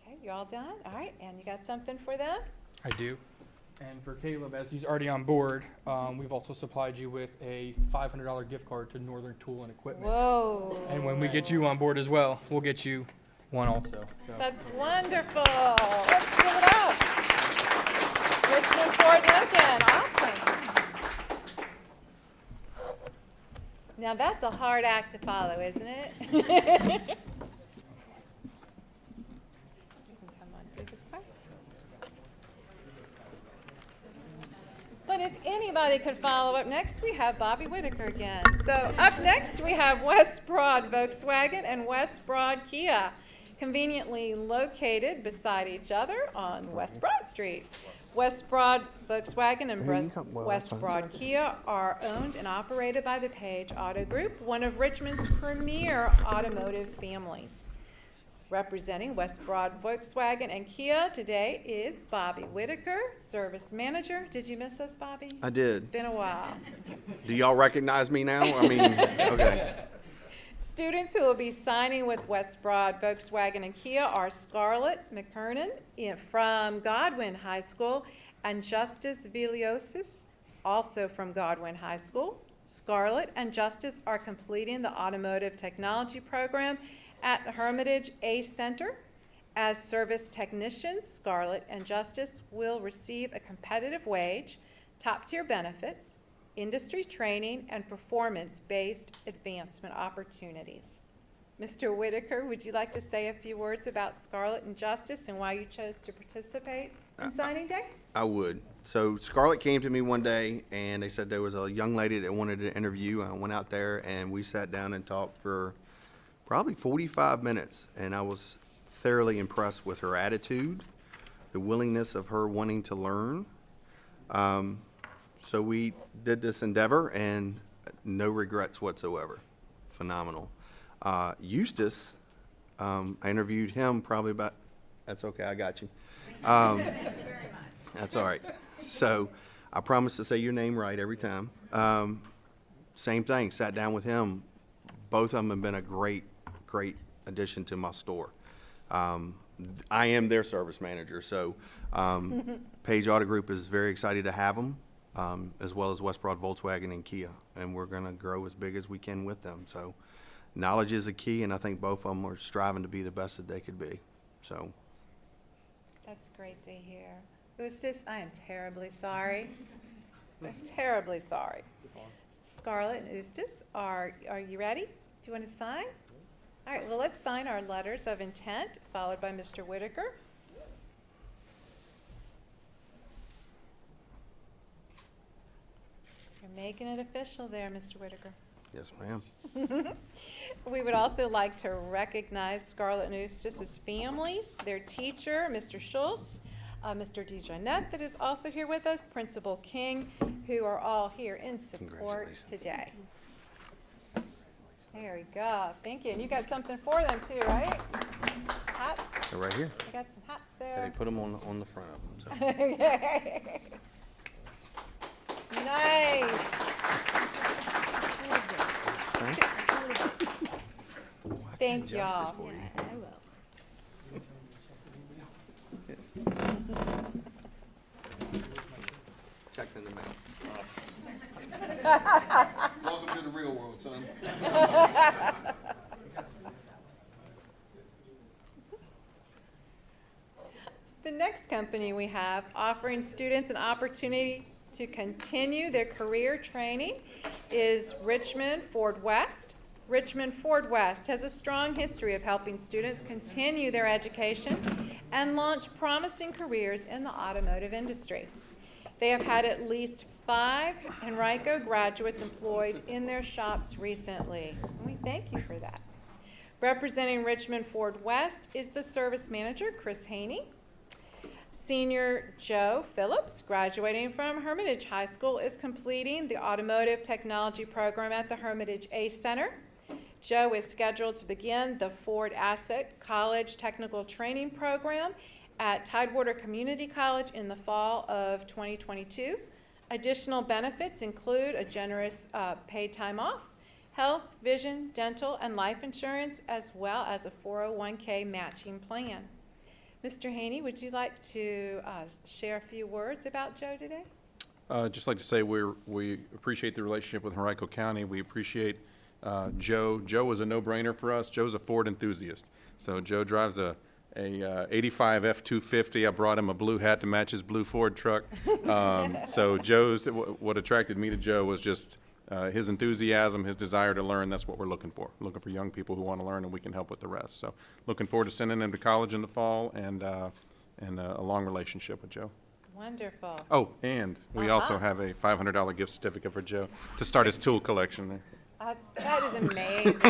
S7: Okay, you all done? All right, and you got something for them?
S13: I do. And for Caleb, as he's already on board, we've also supplied you with a $500 gift card to Northern Tool and Equipment.
S7: Whoa.
S13: And when we get you on board as well, we'll get you one also. So.
S7: That's wonderful. Let's give it up. Richmond Ford Lincoln, awesome. Now that's a hard act to follow, isn't it? You can come on through this way. But if anybody could follow up next, we have Bobby Whitaker again. So up next we have West Broad Volkswagen and West Broad Kia, conveniently located beside each other on West Broad Street. West Broad Volkswagen and West Broad Kia are owned and operated by the Page Auto Group, one of Richmond's premier automotive families. Representing West Broad Volkswagen and Kia today is Bobby Whitaker, Service Manager. Did you miss us, Bobby?
S8: I did.
S7: It's been a while.
S8: Do y'all recognize me now? I mean, okay.
S7: Students who will be signing with West Broad Volkswagen and Kia are Scarlett McKernan from Godwin High School and Justice Viliosis, also from Godwin High School. Scarlett and Justice are completing the Automotive Technology program at the Hermitage A Center. As service technicians, Scarlett and Justice will receive a competitive wage, top-tier benefits, industry training, and performance-based advancement opportunities. Mr. Whitaker, would you like to say a few words about Scarlett and Justice and why you chose to participate in signing day?
S8: I would. So Scarlett came to me one day and they said there was a young lady that wanted to interview. I went out there and we sat down and talked for probably 45 minutes, and I was thoroughly impressed with her attitude, the willingness of her wanting to learn. So we did this endeavor and no regrets whatsoever. Phenomenal. Eustace, I interviewed him probably about, that's okay, I got you. That's all right. So I promise to say your name right every time. Same thing, sat down with him. Both of them have been a great addition to my store. I am their service manager, so Page Auto Group is very excited to have them. As well as West Broad Volkswagen and Kia, and we're going to grow as big as we can with them. So knowledge is a key, and I think both of them are striving to be the best that they could be. So
S7: that's great to hear. Eustace, I am terribly sorry. I'm terribly sorry. Scarlett and Eustace, are you ready? Do you want to sign? All right, well, let's sign our letters of intent, followed by Mr. Whitaker. You're making it official there, Mr. Whitaker.
S8: Yes, ma'am.
S7: We would also like to recognize Scarlett and Eustace's families, their teacher, Mr. Schultz, Mr. DeJohnette, that is also here with us, Principal King, who are all here in support today. There we go. Thank you. And you got something for them too, right? Hats?
S8: They're right here.
S7: I got some hats
S8: Yeah,
S7: there.
S8: they put them on the front of them. So.
S7: Nice. Thank y'all.
S8: Check's in the mail. Welcome to the real world, son.
S7: The next company we have offering students an opportunity to continue their career training is Richmond Ford West. Richmond Ford West has a strong history of helping students continue their education and launch promising careers in the automotive industry. They have had at least 5 Henrico graduates employed in their shops recently. And we thank you for that. Representing Richmond Ford West is the service manager, Chris Haney. Senior Joe Phillips, graduating from Hermitage High School, is completing the automotive technology program at the Hermitage A Center. Joe is scheduled to begin the Ford Asset College Technical Training Program at Tidewater Community College in the fall of 2022. Additional benefits include a generous paid time off, health, vision, dental, and life insurance, as well as a 401k matching plan. Mr. Haney, would you like to share a few words about Joe today?
S10: Just like to say we appreciate the relationship with Henrico County. We appreciate Joe. Joe was a no-brainer for us. Joe's a Ford enthusiast. So Joe drives a 85 F-250. I brought him a blue hat to match his blue Ford truck. So what attracted me to Joe was just his enthusiasm, his desire to learn. That's what we're looking for. We're looking for young people who want to learn, and we can help with the rest. So looking forward to sending him to college in the fall and a long relationship with Joe.
S7: Wonderful.
S10: Oh, and we also have a $500 gift certificate for Joe to start his tool collection there.
S7: That is amazing.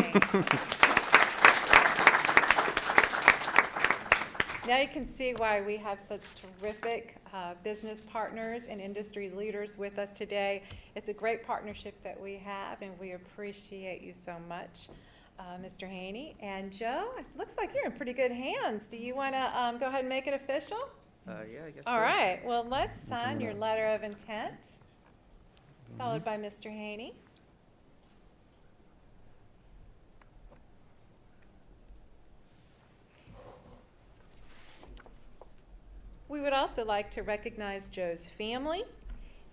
S7: Now you can see why we have such terrific business partners and industry leaders with us today. It's a great partnership that we have, and we appreciate you so much, Mr. Haney. And Joe, it looks like you're in pretty good hands. Do you want to go ahead and make it official?
S14: Yeah, I guess
S7: All
S14: so.
S7: right. Well, let's sign your letter of intent, followed by Mr. Haney. We would also like to recognize Joe's family,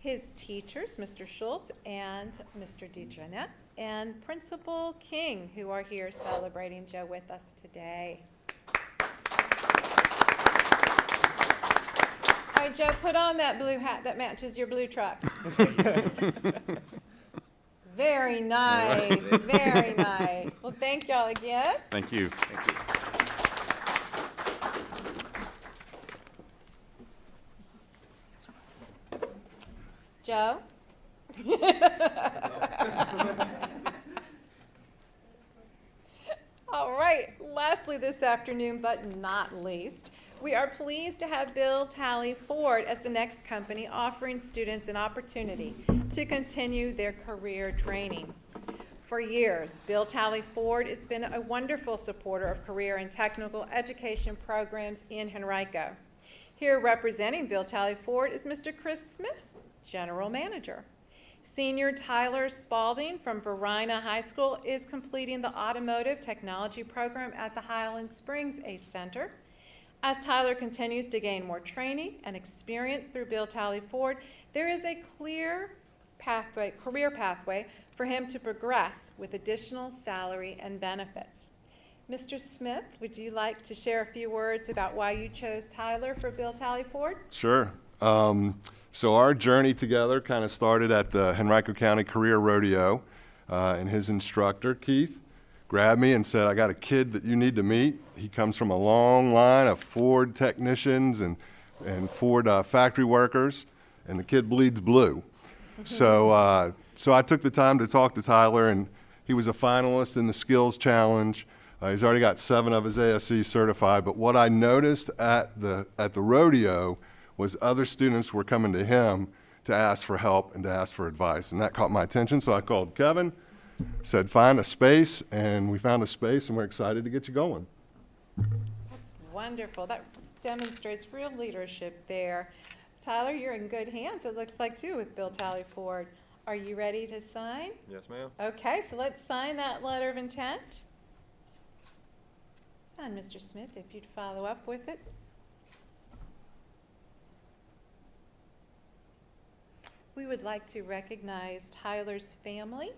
S7: his teachers, Mr. Schultz and Mr. DeJohnette, and Principal King, who are here celebrating Joe with us today. All right, Joe, put on that blue hat that matches your blue truck. Very nice, very nice. Well, thank y'all again.
S10: Thank you. Thank you.
S7: Joe? All right, lastly this afternoon, but not least, we are pleased to have Bill Talley Ford as the next company offering students an opportunity to continue their career training. For years, Bill Talley Ford has been a wonderful supporter of career and technical education programs in Henrico. Here representing Bill Talley Ford is Mr. Chris Smith, General Manager. Senior Tyler Spalding from Verina High School is completing the Automotive Technology Program at the Highland Springs ACE Center. As Tyler continues to gain more training and experience through Bill Talley Ford, there is a clear pathway, career pathway for him to progress with additional salary and benefits. Mr. Smith, would you like to share a few words about why you chose Tyler for Bill Talley Ford?
S21: Sure. So our journey together kind of started at the Henrico County Career Rodeo, and his instructor, Keith, grabbed me and said, I got a kid that you need to meet. He comes from a long line of Ford technicians and Ford factory workers, and the kid bleeds blue. So, so I took the time to talk to Tyler, and he was a finalist in the Skills Challenge. He's already got 7 of his ASE certified, but what I noticed at the rodeo was other students were coming to him to ask for help and to ask for advice, and that caught my attention, so I called Kevin, said find a space, and we found a space, and we're excited to get you going.
S7: That's wonderful. That demonstrates real leadership there. Tyler, you're in good hands, it looks like, too, with Bill Talley-Ford. Are you ready to sign?
S3: Yes, ma'am.
S7: Okay, so let's sign that letter of intent. And Mr. Smith, if you'd follow up with it. We would like to recognize Tyler's family,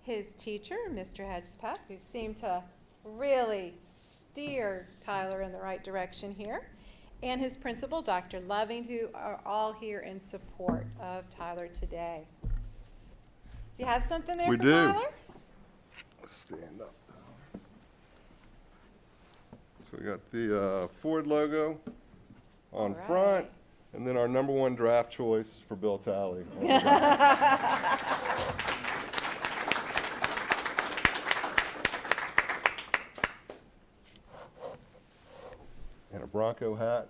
S7: his teacher, Mr. Hedgepeth, who seemed to really steer Tyler in the right direction here, and his principal, Dr. Loving, who are all here in support of Tyler today. Do you have something there
S21: We
S7: for
S21: do.
S7: Tyler?
S21: Let's stand up. So we got the Ford logo on
S7: All right.
S21: front, and then our #1 draft choice for Bill Talley. And a Bronco hat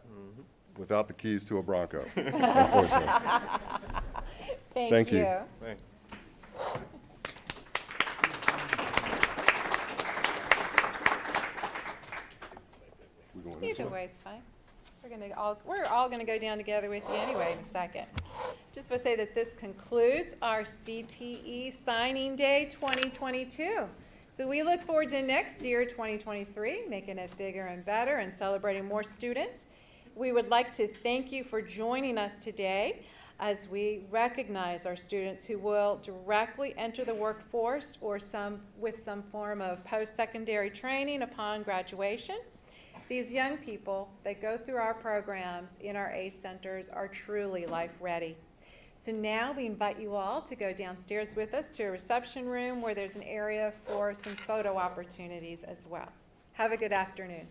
S21: without the keys to a Bronco, unfortunately.
S7: Thank you.
S3: Thanks.
S21: We going this
S7: Either
S21: way?
S7: way, it's fine. We're all gonna go down together with you anyway in a second. Just want to say that this concludes our CTE Signing Day 2022. So we look forward to next year, 2023, making it bigger and better and celebrating more students. We would like to thank you for joining us today as we recognize our students who will directly enter the workforce or with some form of post-secondary training upon graduation. These young people that go through our programs in our ACE centers are truly life-ready. So now we invite you all to go downstairs with us to a reception room where there's an area for some photo opportunities as well. Have a good afternoon.